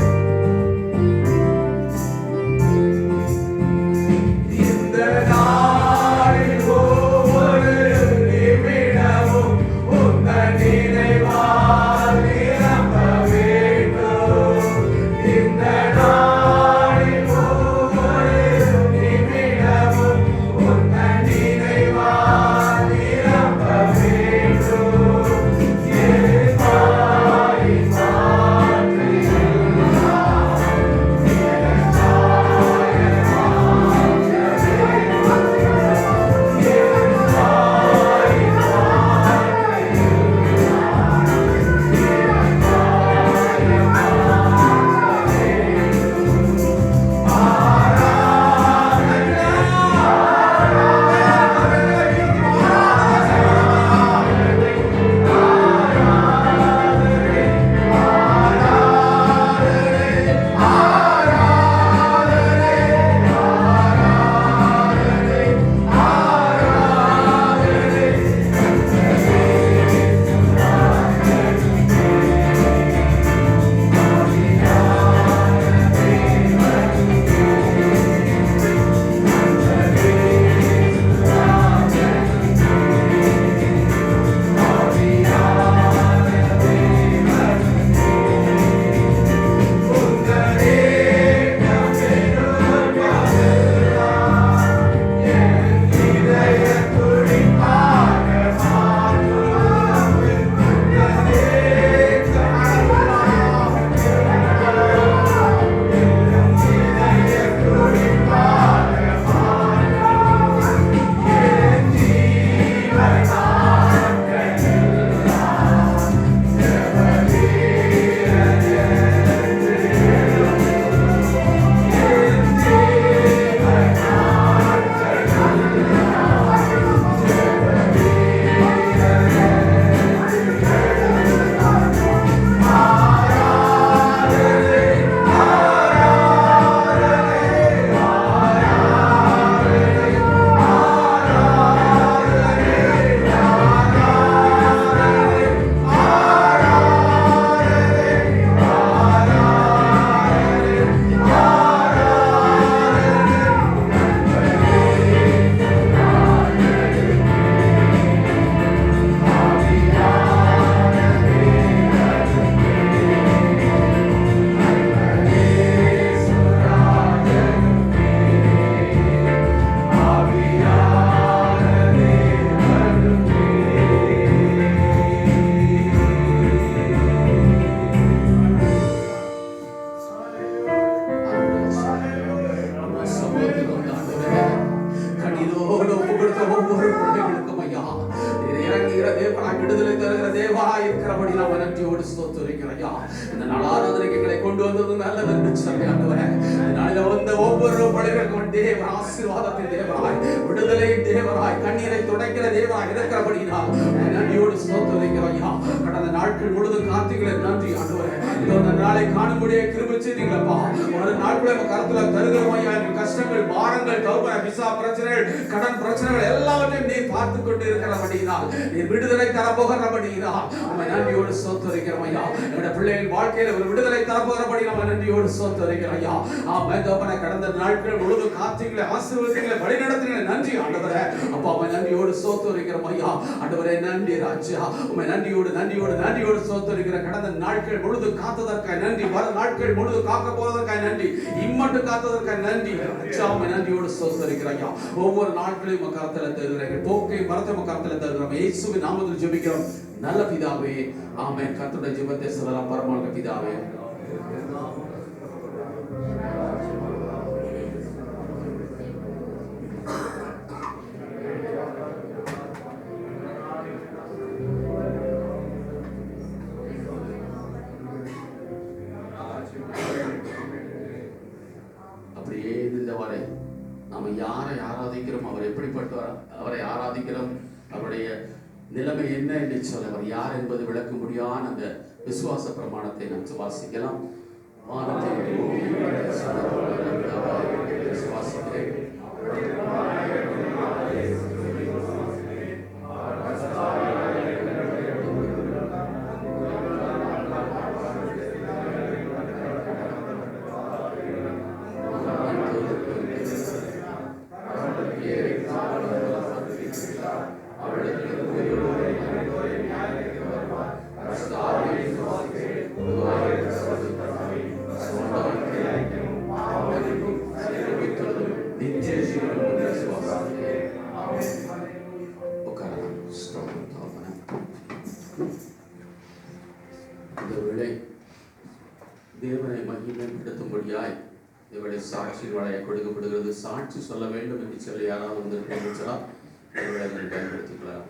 [SPEAKER 1] இந்த நாளில் ஒவ்வொரு நிமிடமும் உந்தன் நினைவால் நிரம்ப வேண்டும். இந்த நாள் இறங்குகிற தேவனாய், விடுதலை தருகிற தேவனாய் இருக்கிறபடி நாம நன்றியோடு ஸ்தோத்திரிக்கிறோம் ஐயா. இந்த நாள் ஆராதனைக்கு எங்களை கொண்டு வந்தது நல்லது என்று சொல்லி ஆண்டவரே, நாளில் வந்த ஒவ்வொரு பலிகளுக்கும் தேவன் ஆசீர்வாதத்தின் தேவனாய், விடுதலையின் தேவனாய், கண்ணீரை துடைக்கிற தேவனாய் இருக்கிறபடினால் நன்றியோடு ஸ்தோத்திரிக்கிறோம் ஐயா. கடந்த நாட்கள் முழுதும் காத்தீங்களே, நன்றி ஆண்டவரே. இந்த நாளை காணும்படியே கிருபை செய்தீங்களப்பா. ஒரு நாட்களை கருத்துல தருகிறோம் ஐயா. எங்கள் கஷ்டங்கள், பாரங்கள், தௌப விசா பிரச்சனைகள், கடன் பிரச்சனைகள் எல்லாவற்றையும் நீ பார்த்து கொண்டு இருக்கிறபடினால், நீ விடுதலை தரப்போகிறபடினால் நம்ம நன்றியோடு ஸ்தோத்திரிக்கிறோம் ஐயா. என்னோட பிள்ளைகள் வாழ்க்கையில ஒரு விடுதலை தரப்போகிறபடி நம்ம நன்றியோடு ஸ்தோத்திரிக்கிறோம் ஐயா. ஆமென். கடந்த நாட்கள் முழுதும் காத்தீங்களே, ஆசீர்வதிங்களே, வழி நடத்துங்களே, நன்றி ஆண்டவரே. அப்பா உம்மை நன்றியோடு ஸ்தோத்திரிக்கிறோம் ஐயா. ஆண்டவரே நன்றி ராஜா. உம்மை நன்றியோடு நன்றியோடு நன்றியோடு ஸ்தோத்திரிக்கிற. கடந்த நாட்கள் முழுதும் காத்ததற்காக நன்றி, வரும் நாட்கள் முழுதும் காக்க போவதற்காக நன்றி, இம்மட்டும் காத்ததற்காக நன்றி ராஜா. உம்மை நன்றியோடு ஸ்தோத்திரிக்கிறோம் ஐயா. ஒவ்வொரு நாட்களையும் கருத்துல தருகிறேன், போக்கை மரத்தை கருத்துல தருகிறோம். இயேசுவின் நாமத்தில் ஜெபிக்கிறோம் நல்ல பிதாவே, ஆமென். கர்த்தருடைய ஜெபத்தை சொல்லலாம். பரமோன்னத பிதாவே, அப்படியே இருந்தவரை நாம யாரை ஆராதிக்கிறோம், அவர் எப்படிப்பட்டவர், அவரை ஆராதிக்கிறோம், அவருடைய நிலைமை என்ன என்று சொல்ல, அவர் யார் என்பது விளக்க முடியாத அந்த விசுவாச பிரமாணத்தை நாம் வாசிக்கலாம். விசுவாசிக்கிறேன். தேவனை மகிமைப்படுத்தும்படியாய் இவருடைய சாட்சியின் வளைய கொடுக்கப்படுகிறது. சாட்சி சொல்ல வேண்டும் என்று சொல்லி யாராவது வந்திருக்கலாம், பயன்படுத்திக்கலாம்.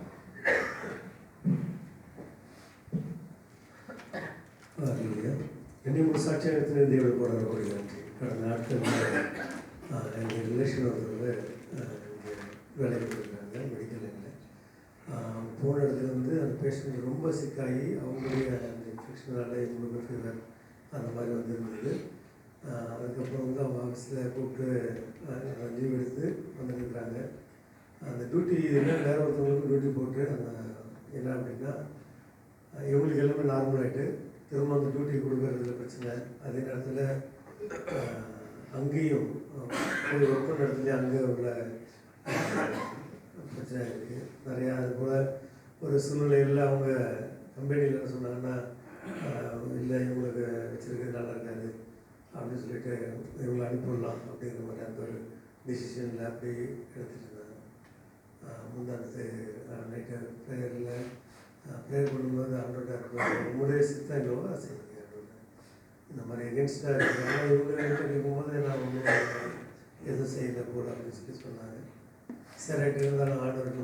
[SPEAKER 3] என்னை சாட்சியாக எடுத்து தேவனை போட நன்றி. கடந்த நாட்கள் எங்கள் ரிலேஷன் ஒருத்தர் வேலைக்கு போயிருக்காங்க மெடிக்கலில். போன இடத்துல வந்து அந்த பேஷண்ட் ரொம்ப சிக்காகி அவங்களுடைய அந்த இன்ஃபெக்ஷனால் இவங்களுக்கு ஃபீவர் அந்த மாதிரி வந்துருந்தது. அதுக்கப்புறம் வந்து அவங்க ஆஃபீஸில் கூப்பிட்டு லீவ் எடுத்து வந்துருக்குறாங்க. அந்த டியூட்டி வேறு ஒருத்தவங்களுக்கு டியூட்டி போட்டு அந்த என்ன அப்படின்னா இவங்களுக்கு எல்லாமே நார்மல் ஆகிட்டு திரும்ப அந்த டியூட்டி கொடுக்கறதுல பிரச்சனை. அதே நேரத்தில் அங்கேயும் போய் ஒர்க் பண்ணுற இடத்துலையும் அங்கே உள்ள பிரச்சனை இருக்குது நிறையா. அது போல் ஒரு சூழ்நிலையில் அவங்க கம்பெனியில் என்ன சொன்னாங்கன்னா, இல்லை இவங்களுக்கு வச்சுருக்கிறது நல்லா இருக்காது அப்படின்னு சொல்லிட்டு இவங்களை அனுப்பிடலாம் அப்படிங்கிற மாதிரி அந்த ஒரு டிசிஷனில் அப்படி எடுத்துகிட்டு இருந்தாங்க. முந்தானத்து நைட்டு ப்ரேயர் பண்ணும்போது ஆண்டோட உங்களுடைய சித்தம் என்னவோ அதை செய்யுங்க இந்த மாதிரி எகென்ஸ்டாக இருக்குது. ஆனால் இவங்க கேட்கும்போது நான் ஒன்றும் எதுவும் செய்யலை போல அப்படின்னு சொல்லி சொன்னாங்க. சரி இருந்தாலும் ஆண்டவர்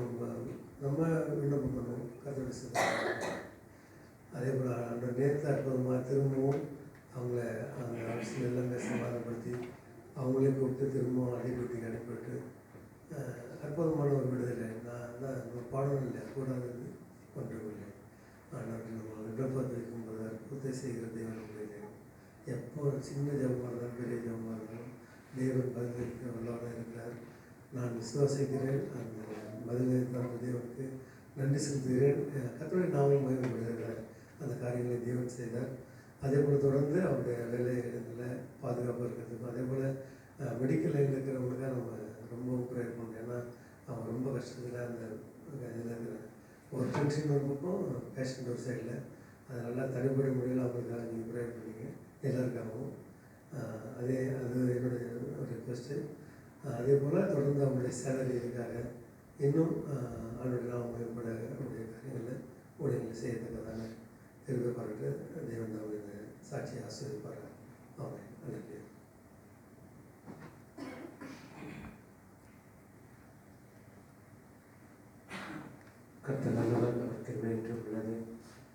[SPEAKER 3] நம்ம விண்ணப்பம் பண்ணுவோம் கர்த்தருடைய சித்தம். அதே போல் ஆண்டவர் நேற்று அற்புதமாக திரும்பவும் அவங்கள அந்த ஆஃபீஸில் எல்லாமே சமாதானப்படுத்தி அவங்களே கூப்பிட்டு திரும்பவும் அதே டியூட்டிக்கு அனுப்பிவிட்டு அற்புதமான ஒரு விடுதலை. நான் தான் பாடணும் இல்லை கூடாது ஒன்றும் இல்லை. ஆனால் நம்ம விண்ணப்பத்தை வைக்கும்போது அற்புதத்தை செய்கிற தேவன் உண்மையிலே எப்போ சின்ன ஜபமாக இருந்தாலும் பெரிய ஜபமாக இருந்தாலும் தேவன் பதிலளிக்க வல்லவராக இருக்கிறார். நான் விசுவாசிக்கிறேன். அந்த பதிலை தந்த தேவனுக்கு நன்றி செலுத்துகிறேன். கர்த்தருடைய நாமம் மகிமைப்படுகிறார். அந்த காரியங்களை தேவன் செய்தார். அதே போல் தொடர்ந்து அவருடைய வேலை இடங்களில் பாதுகாப்பாக இருக்கிறதுக்கும் அதே போல் மெடிக்கல் லைனில் இருக்கிறவங்களுக்காக நம்ம ரொம்பவும் ப்ரேயர் பண்ணோம். ஏன்னா அவங்க ரொம்ப கஷ்டத்தில் அந்த இதில் இருக்கிற ஒரு டென்ஷன் ஒரு பக்கம் பேஷண்ட் ஒரு சைடில் அதனால் தனிப்பட்ட முறையில் அவங்களுக்காக நீங்கள் ப்ரேயர் பண்ணிங்க எல்லாருக்காகவும். அது என்னுடைய ஒரு ரெக்வெஸ்ட்டு. அதே போல் தொடர்ந்து அவங்களுடைய சேலரி இதுக்காக இன்னும் அவருடைய நாம் மேம்பட அவருடைய காரியங்களில் ஊழியர்களை செய்யத்தக்கதான திரும்ப பாருட்டு தேவன் அவருடைய சாட்சியை ஆசீர்வதிப்பார். ஆமாம், நன்றி.
[SPEAKER 4] கர்த்தர் நல்லவர், அவர் கிருபை என்றும் உள்ளது.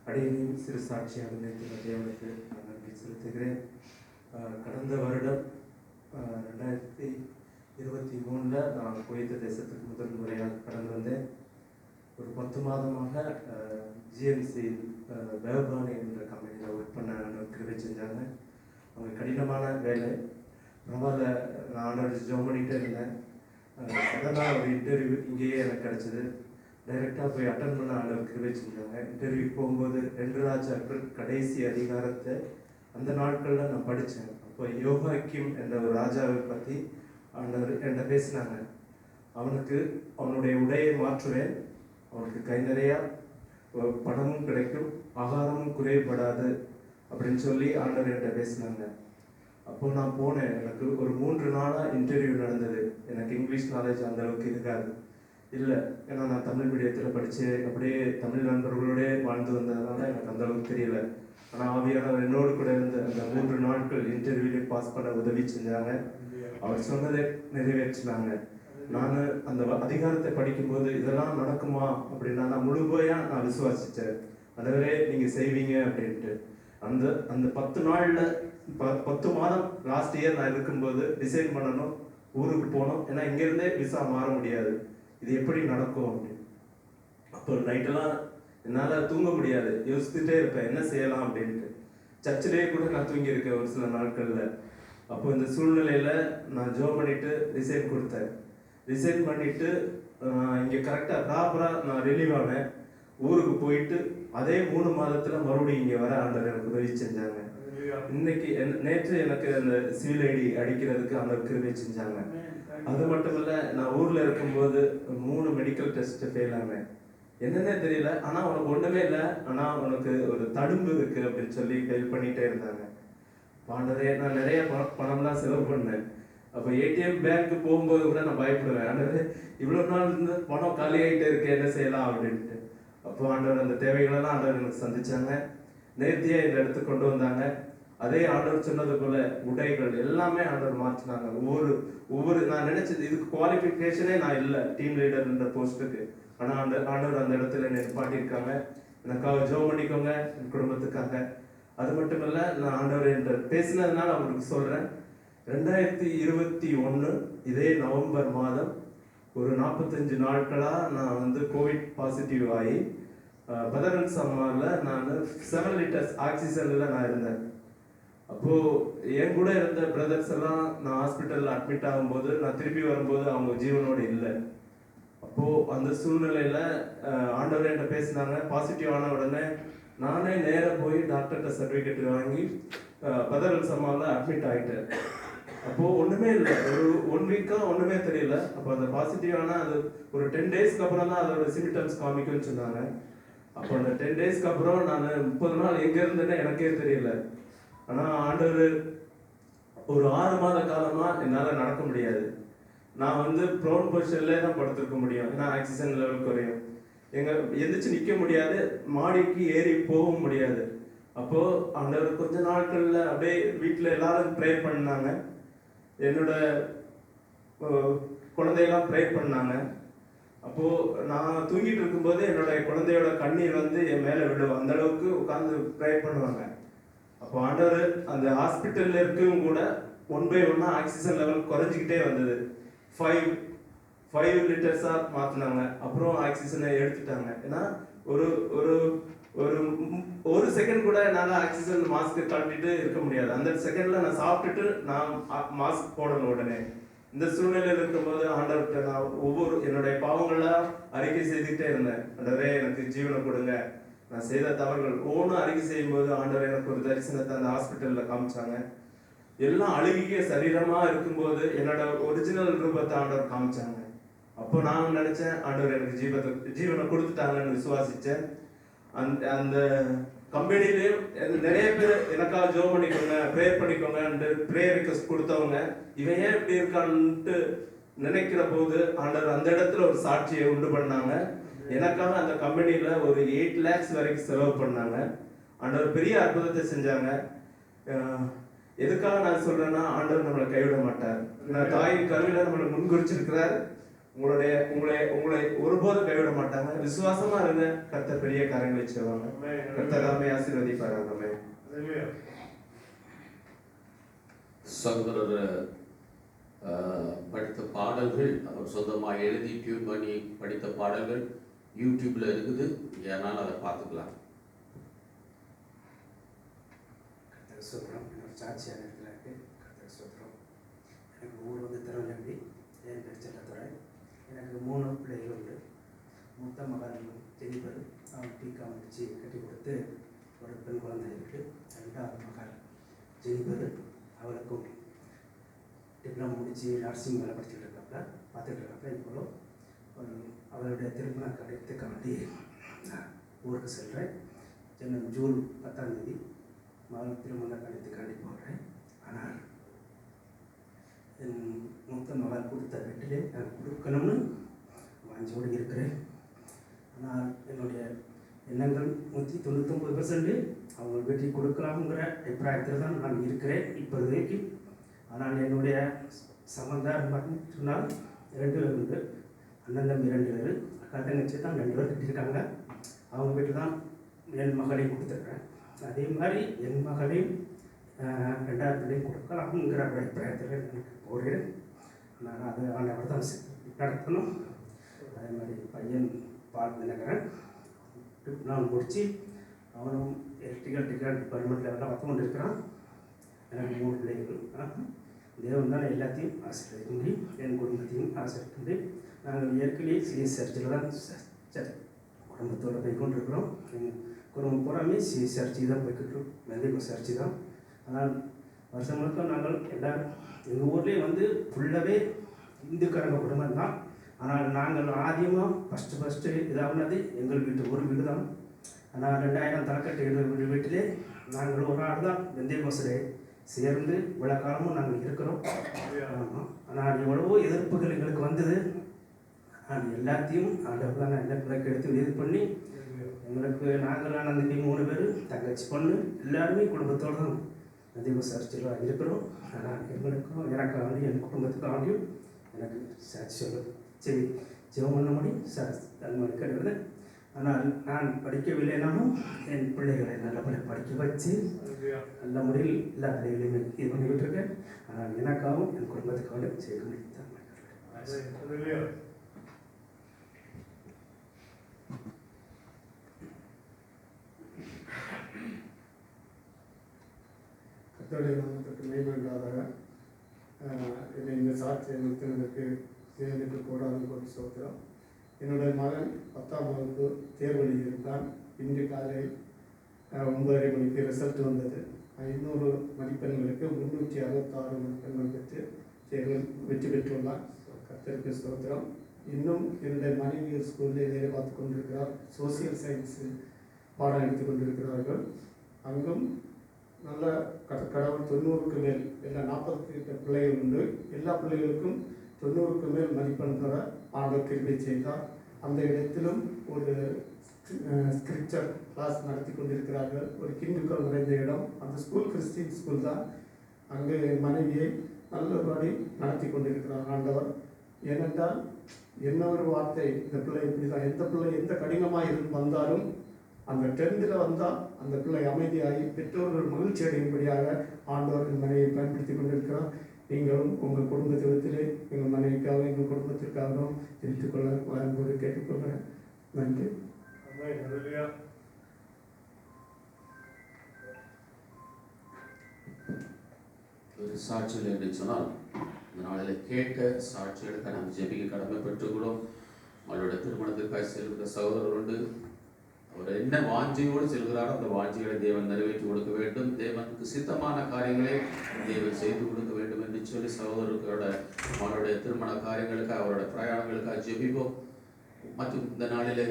[SPEAKER 4] அடியேனையும் சிறு சாட்சியாக நினைத்து தேவனுக்கு நான் நன்றி செலுத்துகிறேன். கடந்த வருடம் 2023 நான் குவைத் தேசத்துக்கு முதல் முறையாக கடந்து வந்தேன். ஒரு 10 மாதமாக ஜிஎம்சி பேபானி என்ற கம்பெனியில் ஒர்க் பண்ண கிருபை செஞ்சாங்க. அவங்க கடினமான வேலை. பரவாயில்ல, நான் ஜாப் பண்ணிகிட்டே இருந்தேன். சடனாக ஒரு இன்டர்வியூ இங்கேயே எனக்கு கிடச்சிது. டைரெக்டாக போய் அட்டன் பண்ண ஆண்டவர் கிருபை செஞ்சாங்க. இன்டர்வியூக்கு போகும்போது 2 ராஜாக்கள் கடைசி அதிகாரத்தை அந்த நாட்களில் நான் படித்தேன். அப்போ யோகாக்கிம் என்ற ஒரு ராஜாவை பற்றி ஆண்டவர் என்கிட்ட பேசினாங்க. அவனுக்கு அவனுடைய உடையை மாற்றுவேன், அவனுக்கு கை நிறையா பணமும் கிடைக்கும், ஆகாரமும் குறைபடாது அப்படின்னு சொல்லி ஆண்டவர் என்கிட்ட பேசினாங்க. அப்போ நான் போனேன். எனக்கு ஒரு 3 நாளாக இன்டர்வியூ நடந்தது. எனக்கு இங்கிலீஷ் நாலேஜ் அந்த அளவுக்கு இருக்காது இல்லை, ஏன்னா நான் தமிழ் மீடியத்தில் படித்து அப்படியே தமிழ் நண்பர்களோடே வாழ்ந்து வந்ததுனால எனக்கு அந்த அளவுக்கு தெரியல. ஆனால் ஆவியானவர் என்னோடு கூட இருந்து அந்த 3 நாட்கள் இன்டர்வியூலே பாஸ் பண்ண உதவி செஞ்சாங்க. அவர் சொன்னதை நிறைவேற்றினாங்க. நான் அந்த அதிகாரத்தை படிக்கும்போது இதெல்லாம் நடக்குமா அப்படின்னா நான் முழுமையாக நான் விசுவாசித்தேன். அதுவரை நீங்கள் செய்வீங்க அப்படின்ட்டு. அந்த 10 நாளில் 10 மாதம் லாஸ்ட் இயர் நான் இருக்கும்போது டிசைன் பண்ணணும், ஊருக்கு போகணும். ஏன்னா இங்கேருந்தே விசா மாற முடியாது. இது எப்படி நடக்கும் அப்படின்னு. அப்போ நைட்டெல்லாம் என்னால் தூங்க முடியாது, யோசிச்சுட்டே இருப்பேன் என்ன செய்யலாம் அப்படின்ட்டு. சர்ச்சிலேயே கூட நான் தூங்கியிருக்கேன் ஒரு சில நாட்களில். அப்போ இந்த சூழ்நிலையில் நான் ஜோ பண்ணிவிட்டு ரிசைன் கொடுத்தேன். ரிசைன் பண்ணிவிட்டு இங்கே கரெக்டாக ப்ராப்பராக நான் ரிலீவ் ஆனேன். ஊருக்கு போயிட்டு அதே 3 மாதத்தில் மறுபடியும் இங்கே வர ஆண்டவர் எனக்கு உதவி செஞ்சாங்க. இன்னைக்கு நேற்று எனக்கு அந்த சிவில் ஐடி அடிக்கிறதுக்கு அந்த கிருபை செஞ்சாங்க. அது மட்டும் இல்லை, நான் ஊரில் இருக்கும்போது 3 மெடிக்கல் டெஸ்ட்டு ஃபெயில் ஆனேன். என்னன்னே தெரியல, ஆனால் உனக்கு ஒன்றுமே இல்லை, ஆனால் உனக்கு ஒரு தடும்பு இருக்குது அப்படின்னு சொல்லி ஹெல்ப் பண்ணிகிட்டே இருந்தாங்க. நான் நிறைய பணம்லாம் செலவு பண்ணேன். அப்போ ஏடிஎம் பேங்க்கு போகும்போது கூட நான் பயப்படுவேன். ஆண்டவர் இவ்வளோ நாள் இருந்து பணம் காலியாகிட்டே இருக்கு, என்ன செய்யலாம் அப்படின்ட்டு. அப்போ ஆண்டவர் அந்த தேவைகளெல்லாம் ஆண்டவர் எனக்கு சந்திச்சாங்க. நேர்த்தியாக இந்த இடத்துக்கு கொண்டு வந்தாங்க. அதே ஆண்டவர் சொன்னது போல உடைகள் எல்லாமே ஆண்டவர் மாற்றினாங்க. ஒவ்வொரு நான் நினைச்சது இதுக்கு குவாலிஃபிகேஷனே நான் இல்லை டீம் லீடர்ன்ற போஸ்ட்டுக்கு. ஆனால் ஆண்டவர் அந்த இடத்துல நிற்பாட்டியிருக்காங்க. எனக்காக ஜோ பண்ணிக்கோங்க, என் குடும்பத்துக்காக. அது மட்டும் இல்லை, நான் ஆண்டவர் என்ற பேசினதுனால அவங்களுக்கு சொல்கிறேன். 2021 இதே நவம்பர் மாதம் ஒரு 45 நாட்களாக நான் கோவிட் பாசிட்டிவ் ஆகி பதரன் சம்மாவில் நான் 7 லிட்டர்ஸ் ஆக்சிஜனில் நான் இருந்தேன். அப்போது என் கூட இருந்த பிரதர்ஸ் எல்லாம் நான் ஹாஸ்பிட்டலில் அட்மிட் ஆகும்போது நான் திருப்பி வரும்போது அவங்க ஜீவனோடு இல்லை. அப்போது அந்த சூழ்நிலையில் ஆண்டவர் என்கிட்ட பேசினாங்க. பாசிட்டிவ் ஆன உடனே நானே நேராக போய் டாக்டர்கிட்ட சர்டிஃபிகேட் வாங்கி பதரன் சம்மாவில் அட்மிட் ஆகிட்டேன். அப்போது ஒன்றுமே இல்லை, ஒரு 1 வீக்காக ஒன்றுமே தெரியல. அப்போ அந்த பாசிட்டிவான அது ஒரு 10 டேஸ்க்கு அப்புறம் தான் அதோட சிம்டம்ஸ் காமிக்கும்னு சொன்னாங்க. அப்போ அந்த 10 டேஸ்க்கு அப்புறம் நான் 30 நாள் எங்கே இருந்தேன்னு எனக்கே தெரியல. ஆனால் ஆண்டவர் ஒரு 6 மாத காலமாக என்னால் நடக்க முடியாது. நான் ப்ரோன் பொசிஷன்லேயே தான் படுத்திருக்க முடியும், ஏன்னா ஆக்சிஜன் லெவல் குறையும். எந்திரிச்சு நிற்க முடியாது, மாடிக்கு ஏறி போகவும் முடியாது. அப்போது ஆண்டவர் கொஞ்ச நாட்களில் அப்படியே வீட்டில் எல்லாரும் ப்ரேயர் பண்ணாங்க. என்னோட குழந்தையெல்லாம் ப்ரேயர் பண்ணாங்க. அப்போது நான் தூங்கிட்டு இருக்கும்போது என்னோட குழந்தையோட கண்ணீர் என் மேலே விடும், அந்த அளவுக்கு உட்காந்து ப்ரேயர் பண்ணுவாங்க. அப்போ ஆண்டவர் அந்த ஹாஸ்பிட்டலில் இருக்கவும் கூட 1 by 1 ஆக்சிஜன் லெவல் குறைஞ்சிக்கிட்டே வந்தது. 5 லிட்டர்ஸாக மாற்றினாங்க. அப்புறம் ஆக்சிஜனை எடுத்துட்டாங்க. ஏன்னா ஒரு ஒரு ஒரு செகண்ட் கூட என்னால் ஆக்சிஜன் மாஸ்க்கு கழட்டிட்டு இருக்க முடியாது. அந்த செகண்டில் நான் சாப்பிட்டுட்டு நான் மாஸ்க் போடணும் உடனே. இந்த சூழ்நிலையில் இருக்கும்போது ஆண்டவர்கிட்ட நான் என்னுடைய பாவங்களாக அறிக்கை செய்துக்கிட்டே இருந்தேன். ஆண்டவரே எனக்கு ஜீவனை கொடுங்க, நான் செய்த தவறுகள் ஒவ்வொன்றும் அறிக்கை செய்யும்போது ஆண்டவர் எனக்கு ஒரு தரிசனத்தை அந்த ஹாஸ்பிட்டலில் காமிச்சாங்க. எல்லாம் அழுகிய சரீரமாக இருக்கும்போது என்னோட ஒரிஜினல் ரூபத்தை ஆண்டவர் காமிச்சாங்க. அப்போ நான் நினச்சேன் ஆண்டவர் எனக்கு ஜீவனை கொடுத்துட்டாங்கன்னு விசுவாசித்தேன். அந்த கம்பெனிலேயும் நிறைய பேர் எனக்காக ஜோ பண்ணிக்கோங்க, ப்ரேயர் பண்ணிக்கோங்கன்ட்டு ப்ரேயர் ரிக்வெஸ்ட் கொடுத்தவங்க இவன் ஏன் இப்படி இருக்கான்ட்டு நினைக்கிற போது ஆண்டவர் அந்த இடத்துல ஒரு சாட்சியை உண்டு பண்ணாங்க. எனக்காக அந்த கம்பெனியில் ஒரு 8 lakhs வரைக்கும் செலவு பண்ணாங்க. ஆண்டவர் பெரிய அற்புதத்தை செஞ்சாங்க. எதுக்காக நான் சொல்கிறேன்னா, ஆண்டவர் நம்மளை கைவிட மாட்டார். நான் தாயின் கருவில நம்மளை முன்குறிச்சிருக்கிறார். உங்களை உங்களை ஒருபோதும் கைவிட மாட்டாங்க. விசுவாசமா இருங்க, கர்த்தர் பெரிய காரியங்களை செய்வாங்க. கர்த்தர் தாமே ஆசீர்வதிப்பாராமே.
[SPEAKER 1] சகோதரர் படித்த பாடல்கள் அவர் சொந்தமாக எழுதி டியூன் பண்ணி படித்த பாடல்கள் யூடியூப்ல இருக்குது, ஏனால் அதை பார்த்துக்கலாம்.
[SPEAKER 5] கர்த்தர் சொல்கிறோம். என்னோட சாட்சியாக இடத்துல இருக்குது. கர்த்தர் சொல்கிறோம். எனக்கு ஊர் வந்து திருநெல்வேலி, என் பேர் செல்லத்துறை. எனக்கு 3 பிள்ளைகள் உண்டு. மூத்த மகன் ஜெனிபர், அவன் டீக்கா முடிச்சு கட்டி கொடுத்து ஒரு பெண் குழந்தை இருக்குது. 2வது மகள் ஜெனிபர், அவளுக்கும் டிப்ளமோ முடித்து நர்சிங் வேலை படிச்சுட்டு இருக்காப்புல, பார்த்துட்டு இருக்காப்புல. இப்போ அவளுடைய திருமண கடிதத்துக்காண்டி ஊருக்கு செல்கிறேன். ஜூன் 10ஆம் தேதி மகள் திருமண கடிதத்துக்காண்டி போகிறேன். ஆனால் என் மூத்த மகள் கொடுத்த வீட்டிலே நான் கொடுக்கணும்னு வாஞ்சோடு இருக்கிறேன். ஆனால் என்னுடைய எண்ணங்கள் 199% அவங்க வீட்டை கொடுக்கலாம்ங்கிற அபிப்பிராயத்தில் தான் நான் இருக்கிறேன் இப்போதைக்கு. ஆனால் என்னுடைய சம்பந்தம் சொன்னால் 2 பேர் உண்டு. அண்ணன் தம்பி 2 பேர், அக்கா தங்கச்சி தான் 2 பேர் கட்டியிருக்காங்க. அவங்க வீட்டில் தான் என் மகளையும் கொடுத்துருக்குறேன். அதே மாதிரி என் மகளையும் 2வது பிள்ளையும் கொடுக்கலாம்ங்கிற அபிப்பிராயத்தில் எனக்கு போகிறேன். நான் அது ஆண்டவர் தான் நடத்தணும். அதே மாதிரி பையன் பால் நினைக்கிறேன், நான் முடித்து அவனும் எலக்ட்ரிக்கல் டிபார்ட்மெண்ட்டில் எல்லாம் பார்த்து கொண்டு இருக்கிறான். எனக்கு 3 பிள்ளைகள். தேவன் தான் எல்லாத்தையும் ஆசீர்வதிக்க முடியும், என் குடும்பத்தையும் ஆசீர்வதிக்க முடியும். நாங்கள் ஏற்கனவே சிஎஸ் சர்ச்சில் தான் குடும்பத்தோடு போய் கொண்டு இருக்கிறோம். எங்கள் குடும்பம் பூராமே சிஎஸ் சர்ச்சி தான் போய்கிட்டு மெந்திகோ சர்ச்சி தான். ஆனால் வருஷம் முழுக்க நாங்கள் எல்லோரும் எங்கள் ஊர்லேயே வந்து ஃபுல்லாகவே இந்துக்காரங்க குடும்பம் தான். ஆனால் நாங்கள் ஆதியமாக ஃபஸ்ட்டு இதாகுனது எங்கள் வீட்டு ஒரு வீடு தான். ஆனால் 2000 தலைக்கட்டு வீட்டிலே நாங்கள் ஒரு ஆள் தான் மெந்திகோஸிலே சேர்ந்து இவ்வளோ காலமும் நாங்கள் இருக்கிறோம். ஆமாம். ஆனால் எவ்வளவோ எதிர்ப்புகள் எங்களுக்கு வந்தது. நான் எல்லாத்தையும் ஆண்டவர் தான் எல்லா பிள்ளைக்கு எடுத்து இது பண்ணி எங்களுக்கு நாங்கள் அண்ணன் 3 பேர், தங்கச்சி பொண்ணு எல்லாருமே குடும்பத்தோடு தான் அதிக சர்ச்சில் இருக்கிறோம். ஆனால் எங்களுக்கும் எனக்காண்டியும் என் குடும்பத்துக்காண்டியும் எனக்கு சாட்சி சொல்ல சரி ஜெபம் பண்ண முடியும் அது மாதிரி கிடையாது. ஆனால் நான் படிக்கவில்லைனாலும் என் பிள்ளைகளை நல்லபடியாக படிக்க வச்சு நல்ல முறையில் எல்லா பிள்ளைகளையுமே இது பண்ணிக்கிட்டு இருக்கேன். ஆனால் எனக்காகவும் என் குடும்பத்துக்காகவும் செய்ய முடியும்.
[SPEAKER 6] கர்த்தருடைய நாமத்திற்கு மேம்படாதாக என்னை இந்த சாட்சியை நிறுத்தினதற்கு தேவனுக்கு கோடான கோடி ஸ்தோத்திரம். என்னுடைய மகன் 10ஆம் வகுப்பு தேர்வு எழுதியிருந்தான். இன்று காலை 9:30 மணிக்கு ரிசல்ட் வந்தது. 500 மதிப்பெண்களுக்கு 366 மதிப்பெண்கள் பெற்று தேர்வில் வெற்றி பெற்றுள்ளார். கர்த்தருக்கு ஸ்தோத்திரம். இன்னும் என்னுடைய மனைவி ஸ்கூலில் வேலை பார்த்து கொண்டிருக்கிறார். சோசியல் சயின்ஸ் பாடம் எடுத்து கொண்டிருக்கிறார்கள். அங்கும் நல்ல கடவுள் 90க்கு மேல், எல்லா 48 பிள்ளைகள் உண்டு. எல்லா பிள்ளைகளுக்கும் 90க்கு மேல் மதிப்பெண் பெற ஆண்டவர் கிருபை செய்தார். அந்த இடத்திலும் ஒரு ஸ்கிரிப்சர் கிளாஸ் நடத்தி கொண்டிருக்கிறார்கள். ஒரு கிண்டுக்கள் நிறைந்த இடம். அந்த ஸ்கூல் கிறிஸ்டின் ஸ்கூல் தான். அங்கு மனைவியை நல்லபடி நடத்தி கொண்டிருக்கிறார் ஆண்டவர். ஏனென்றால் என்ன ஒரு வார்த்தை, இந்த பிள்ளை இப்படி தான், எந்த பிள்ளை எந்த கடினமாக வந்தாலும் அந்த 10th வந்தால் அந்த பிள்ளை அமைதியாகி பெற்றோர்கள் மகிழ்ச்சி அடையும்படியாக ஆண்டவர் மனைவியை பயன்படுத்தி கொண்டிருக்கிறார். நீங்களும் உங்கள் குடும்பத்திலே எங்கள் மனைவிக்காகவும் எங்கள் குடும்பத்திற்காகவும் தெரிவித்துக்கொள்ள வரும்போது கேட்டுக்கொள்கிறேன். நன்றி.
[SPEAKER 1] ஒரு சாட்சிகள் என்று சொன்னால் இந்த நாளில் கேட்ட சாட்சிகளுக்கு நாம் ஜெபிக்க கடமை பெற்றுக்கிறோம். அவருடைய திருமணத்திற்காக செல்கிற சகோதரர் உண்டு. அவர் என்ன வாஞ்சியோடு செல்கிறாரோ அந்த வாஞ்சிகளை தேவன் நிறைவேற்றி கொடுக்க வேண்டும். தேவனுக்கு சித்தமான காரியங்களை தேவன் செய்து கொடுக்க வேண்டும் என்று சொல்லி சகோதரர்களோட அவருடைய திருமண காரியங்களுக்காக அவருடைய பிரயாணங்களுக்காக ஜெபிப்போம். மற்றும் இந்த நாளில்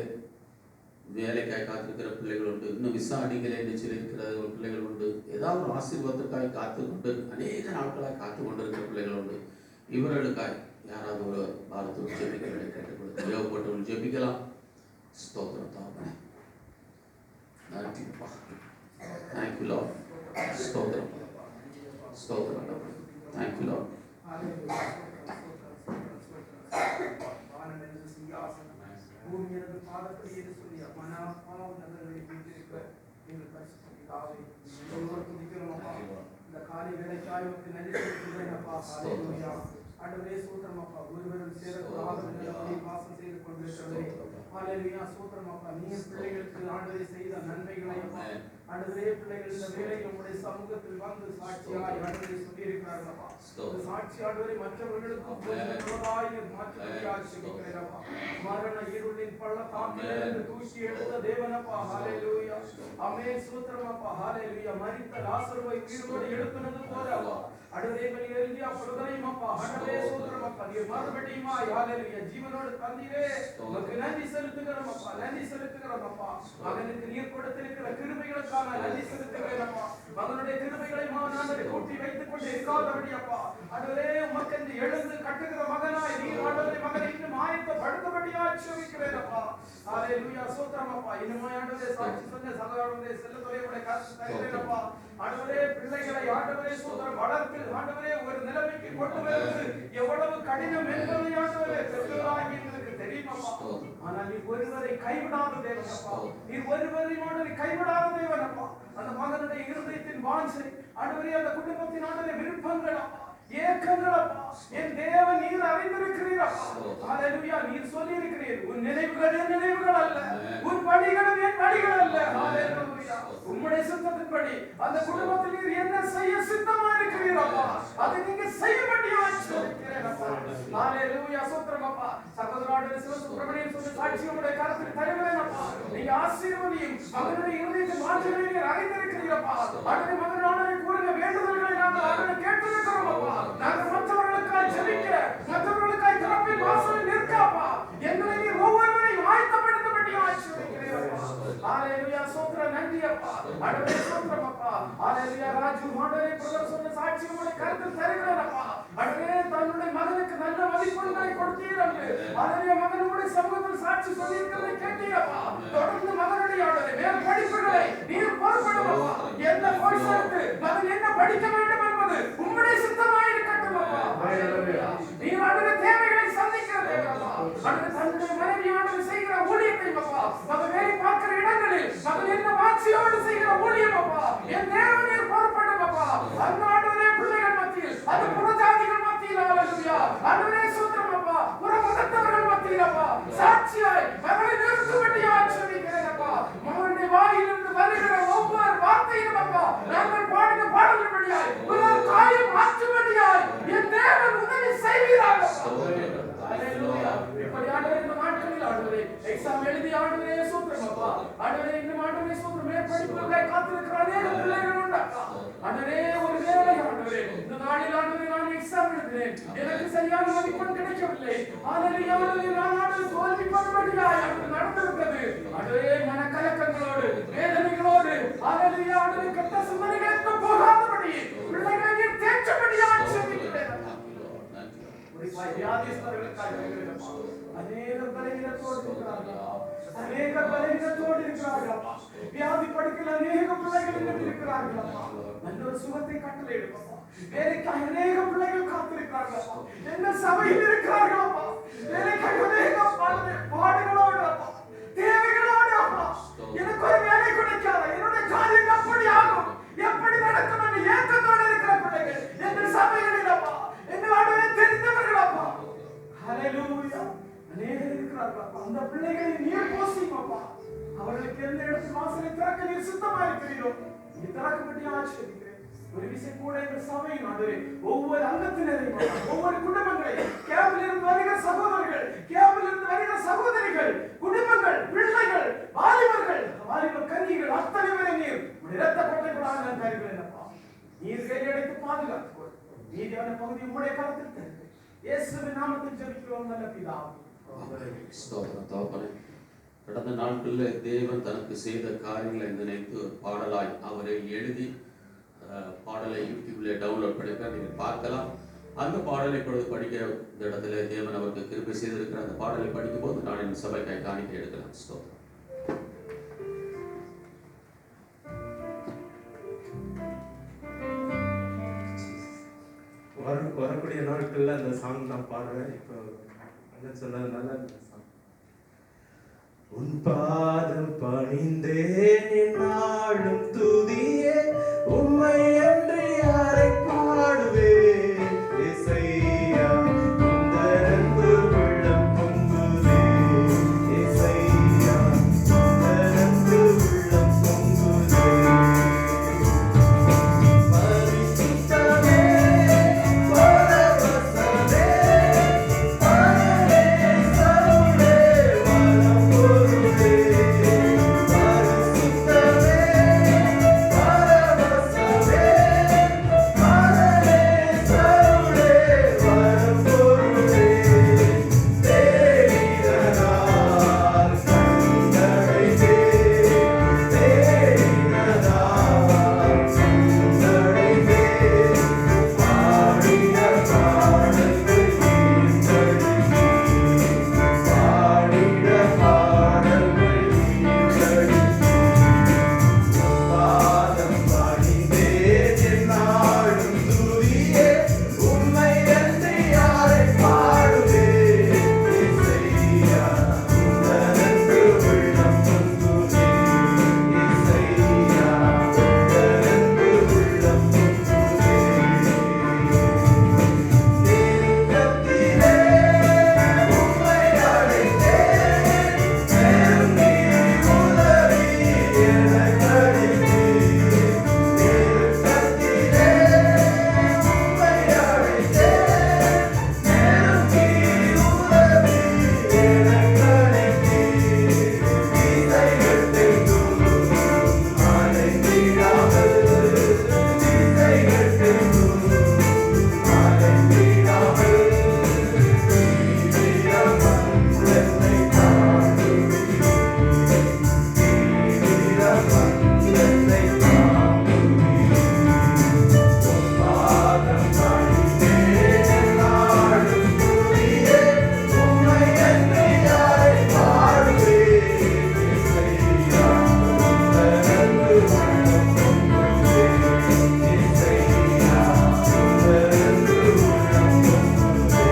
[SPEAKER 1] வேலைக்காய் காத்திருக்கிற பிள்ளைகள் உண்டு. இன்னும் விசா அடிக்கலை என்று சொல்லியிருக்கிற பிள்ளைகள் உண்டு. ஏதாவது ஒரு ஆசீர்வாதத்துக்காக காத்து கொண்டு அநேக நாட்களாக காத்து கொண்டிருக்கிற பிள்ளைகள் உண்டு. இவர்களுக்காய் யாராவது ஒரு பாரத்தோடு ஜெபிக்க கேட்டுக்கொள்ள தேவைப்பட்டவர்கள் ஜெபிக்கலாம். ஸ்தோத்திரம் தாப்பனே, நன்றிப்பா. Thank you Lord. ஸ்தோத்திரம் ஸ்தோத்திரம். Thank you Lord.
[SPEAKER 5] பாதப்படி என்று சொல்லி மனப்பாவும் நல்லவர்களை வீட்டிருக்கிற எங்கள் பரிசுத்த பிதாவே, ஒருவர் துதிக்கிறோம் அப்பா. இந்த காலை வேலைக்காய் உமக்கு நன்றி செலுத்துகிறேன் அப்பா. ஹல்லேலூயா. ஆண்டவரே சூத்திரம் அப்பா. ஒருவரும் சேரக்கூடாத நிலப்படி வாசம் செய்து கொண்டிருக்கிறவரே, ஹல்லேலூயா. சூத்திரம் அப்பா. நீர் பிள்ளைகளுக்கு ஆண்டவரே செய்த நன்மைகளை அப்பா, ஆண்டவரே பிள்ளைகள் இந்த வேளையில் உம்முடைய சமூகத்தில் வந்து சாட்சியாய் ஆண்டவரே சொல்லியிருக்கிறார்கள் அப்பா. இந்த சாட்சி ஆண்டவரே மற்றவர்களுக்கும் மாற்றும்படியாக செபிக்கிறேன் அப்பா. மரண இருளின் பள்ளத்தாக்கிலிருந்து தூக்கி எடுத்த தேவனப்பா. ஹல்லேலூயா. ஆமென். சூத்திரம் அப்பா. ஹல்லேலூயா. மரித்த லாசருவை உயிரோடு எழுப்பினது போல அப்பா, ஆண்டவரே எலியா படுகளையும் அப்பா, ஆண்டவரே சூத்திரம் அப்பா, நீர் மறுபடியுமா ஹல்லேலூயா ஜீவனோடு தந்தீரே, உமக்கு நன்றி செலுத்துகிறோம் அப்பா. நன்றி செலுத்துகிறோம் அப்பா. மகனுக்கு நீர் கொடுத்திருக்கிற கிருபைகளுக்காக நன்றி செலுத்துகிறேன் அப்பா. மகனுடைய கிருபைகளை மகனாண்டவரே கூட்டி வைத்துக் கொண்டு இருக்காதபடி அப்பா, ஆண்டவரே உமக்கென்று எழுந்து கட்டுகிற மகனாய் நீர் ஆண்டவரே மகனை இன்னும் ஆயத்தப்படுத்தபடியாய் செபிக்கிறேன் அப்பா. ஹல்லேலூயா. சூத்திரம் அப்பா. இன்னும் ஆண்டவரே சாட்சி சொன்ன சகோதரரே செல்லத்துறையுடைய கருத்து தருகிறேன் அப்பா. ஆண்டவரே பிள்ளைகளை ஆண்டவரே சூத்திரம் வளர்த்து ஆண்டவரே ஒரு நிலைமைக்கு கொண்டு வருவது எவ்வளவு கடினம் என்பதை ஆண்டவரே பெற்றோராகி எங்களுக்கு தெரியும் அப்பா. ஆனால் நீ ஒருவரை கைவிடாத தேவன் அப்பா. நீ ஒருவரை ஆண்டவரை கைவிடாத தேவன் அப்பா. அந்த மகனுடைய இருதயத்தின் வாஞ்சை ஆண்டவரே, அந்த குடும்பத்தின் ஆண்டவரே விருப்பங்கள் அப்பா, ஏக்கங்கள் அப்பா, என் தேவன் நீர் அறிந்திருக்கிறீர் அப்பா. ஹல்லேலூயா. நீர் சொல்லி இருக்கிறீர், உன் நினைவுகள் என் நினைவுகள் அல்ல, உன் வழிகளும் என் வழிகள் அல்ல. ஹல்லேலூயா. உம்முடைய சித்தத்தின்படி அந்த குடும்பத்தில் நீர் என்ன செய்ய சித்தமா இருக்கிறீர் அப்பா, அதை நீங்க செய்யபடியாய் செபிக்கிறேன் அப்பா. ஹல்லேலூயா. சூத்திரம் அப்பா. சகோதரனாகிய சிவசுப்பிரமணியன் சொன்ன சாட்சி உம்முடைய கரத்தில் தருகிறேன் அப்பா. நீங்க ஆசீர்வதியும் மகனுடைய இருதயத்தின் வாஞ்சைகளை நீர் அறிந்திருக்கிறீர் அப்பா. ஆண்டவரே மகனானவரை கூறின வேண்டுதல்களை நாங்கள் ஆண்டவரே கேட்டிருக்கிறோம் அப்பா. நாங்கள் மற்றவர்களுக்காய் ஜெபிக்க, மற்றவர்களுக்காய் திறப்பின் வாசலில் நிற்க அப்பா, எங்களை நீர் ஒவ்வொருவரையும் ஆயத்தப்படுத்தபடியாய் செபிக்கிறேன் அப்பா. ஹல்லேலூயா. சூத்திரம் நன்றி அப்பா. ஆண்டவரே சூத்திரம் அப்பா. ஹல்லேலூயா. ராஜு ஆண்டவரே பிரதர் சொன்ன சாட்சி உம்முடைய கரத்தில் தருகிறேன் அப்பா. ஆண்டவரே தன்னுடைய மகனுக்கு நல்ல மதிப்பெண்களை கொடுத்தீர் என்று ஹல்லேலூயா மகனுடைய சமூகத்தில் சாட்சி சொல்லியிருக்கிறதை கேட்டீர் அப்பா. தொடர்ந்து மகனுடைய ஆண்டவரே மேல் படிப்புகளை நீர் பொறுப்படும் அப்பா. என்ன கோர்ஸ் எடுத்து மகன் என்ன படிக்க வேண்டும் என்பது உம்முடைய சித்தமாய் இருக்கட்டும் அப்பா. ஹல்லேலூயா. நீர் ஆண்டவரே தேவைகளை சந்திக்கிற தேவன் அப்பா. ஆண்டவரே தன்னுடைய மனைவி ஆண்டவரே செய்கிற ஊழியத்தை அப்பா, மகன் வேலை பார்க்கிற இடங்களில் மகன் என்ன வாஞ்சியோடு செய்கிற ஊழியம் அப்பா, என் தேவன் நீர் பொறுப்படும் அப்பா. அந்த ஆண்டவரே பிள்ளைகள் மத்தியில், அது புறஜாதிகள் மத்தியில் ஹல்லேலூயா ஆண்டவரே சூத்திரம் அப்பா, புறமுகத்தவர்கள் மத்தியில் அப்பா சாட்சியாய் மகனை நிறுத்தும்படியாய் செபிக்கிறேன் அப்பா. மகனுடைய வாயிலிருந்து வருகிற ஒவ்வொரு வார்த்தையிலும் அப்பா, நாங்கள் பாடின பாடல்படியாய் உலக காயம் மாற்றும்படியாய் என் தேவன் உதவி செய்வீராக. ஹல்லேலூயா. இப்படி ஆண்டவரே இந்த நாட்களில் ஆண்டவரே எக்ஸாம் எழுதி ஆண்டவரே சூத்திரம் அப்பா, ஆண்டவரே இந்த ஆண்டவரே சூத்திரம் மேற்படிப்புகளை காத்திருக்கிற அநேக பிள்ளைகள் உண்டு அப்பா. ஆண்டவரே ஒரு வேளை ஆண்டவரே இந்த நாளில் ஆண்டவரே நான் எக்ஸாம் எழுதினேன், எனக்கு சரியான மதிப்பெண் கிடைக்கவில்லை. ஹல்லேலூயா. நான் ஆண்டவரே தோல்வி படும்படியாய் நடந்திருக்கிறது. ஆண்டவரே மனக்கலக்கங்களோடு வேதனைகளோடு ஹல்லேலூயா ஆண்டவரே கெட்ட சிந்தனைகளுக்கு போகாதபடி பிள்ளைகளை நீர் தேற்றபடியாய் செபிக்கிறேன். வியாதிஸ்தர்களுக்காக அநேக பலவீனத்தோடு இருக்கிறார்கள், அநேக பலவீனத்தோடு இருக்கிறார்கள் அப்பா. வியாதி படுக்கையில் அநேக பிள்ளைகள் இன்னும் இருக்கிறார்கள் அப்பா. நல்ல ஒரு சுகத்தை கட்டளை எடுப்பா. வேலைக்காக அநேக பிள்ளைகள் காத்திருக்கிறார்கள் அப்பா. எந்த சபையில் இருக்கிறார்கள் அப்பா. வேலைக்காக அநேக பாடுகளோடு அப்பா, தேவைகளோடு அப்பா. எனக்கு ஒரு வேலை கிடைக்காத, என்னுடைய காரியம் எப்படி ஆகும், எப்படி நடக்கும் என்று ஏக்கத்தோடு இருக்கிற பிள்ளைகள் எந்த சபைகளில் அப்பா, எங்களோட தெரிந்தவர்கள் அப்பா. ஹல்லேலூயா. அநேகர் இருக்கிறார்கள் அப்பா. அந்த பிள்ளைகளை நீர் போசியும் அப்பா. அவர்களுக்கு எந்த இடத்தில் வாசலை திறக்க நீர் சித்தமாக இருக்கிறீரோ நீ திறக்கும்படியாக செபிக்கிறேன். ஒரு விஷயம் கூட எங்கள் சபையின் ஆண்டவரே ஒவ்வொரு அங்கத்தினரையும் ஒவ்வொரு குடும்பங்களை, கேபில் இருந்து வருகிற சகோதரர்கள், கேபில் இருந்து வருகிற சகோதரிகள், குடும்பங்கள், பிள்ளைகள், வாலிபர்கள், வாலிப கன்னிகள் அத்தனை பேரை நீர் இரத்த கொட்டைகளாக நான் தருகிறேன் அப்பா. நீர் கையெடுத்து பாதுகாத்துக்கொள். நீதியான பகுதி உம்முடைய கரத்தில் தருகிறேன். இயேசுவின் நாமத்தில் ஜெபிக்கிறோம் நல்ல பிதாவே.
[SPEAKER 1] ஸ்தோத்திரம் தகப்பனே. கடந்த நாட்களில் தேவன் தனக்கு செய்த காரியங்களை நினைத்து பாடலாய் அவரை எழுதி பாடலை யூடியூப்ல டவுன்லோட் பண்ணிக்க நீங்கள் பார்க்கலாம். அந்த பாடலை இப்பொழுது படிக்கிற இந்த இடத்துல தேவன் அவருக்கு கிருபை செய்திருக்கிற அந்த பாடலை படிக்கும் போது நான் என் சபைக்காய் காணிக்கை எடுக்கலாம். ஸ்தோத்திரம்.
[SPEAKER 4] வரக்கூடிய நாட்களில் அந்த சாங் நான் பாடுவேன். இப்போ என்ன சொன்னதுனால அந்த சாங் உன் பாதம் பணிந்தேன் என்னாலும் துதியே உம்மை அன்றி யாரை பாடுவேன் இசையா உந்த அன்பு உள்ளம் பொங்குதே இசையா உந்த அன்பு உள்ளம் பொங்குதே பரிசுத்தமே பரவசமே பரமேசருளே வரப்பொருளே பரிசுத்தமே பரவசமே பரமேசருளே வரப்பொருளே தேடினதால் கண்டடைந்தேன் தேடினதால் கண்டடைந்தேன் பாடிய பாடல்கள் ஈர்த்தடித்தீர் பாடிய பாடல்கள் ஈர்த்தடித்தீர் பாதம் பணிந்தேன் என்னாலும் துதியே உம்மை அன்றி யாரை பாடுவேன் இசையா உந்த அன்பு உள்ளம் பொங்குதே இசையா உந்த அன்பு உள்ளம் பொங்குதே நெருக்கத்திலே உம்மை அழைத்தேன் நெருங்கி உதவி எனக்களித்தீர் நெருக்கத்திலே உம்மை அழைத்தேன் நெருங்கி உதவி எனக்களித்தீர் திசைகள் தெங்கும் அலைந்திடாமல் திசைகள் தெங்கும் அலைந்திடாமல் தீவிரமன்றனை தாங்குவீர் தீவிரமன்றனை தாங்குவீர் உன் பாதம் பணிந்தேன் நாடும் துதியே உம்மை அன்றி யாரை பாடுவேன் இசையா உந்த அன்பு உள்ளம் பொங்குதே இசையா உந்த அன்பு உள்ளம் பொங்குதே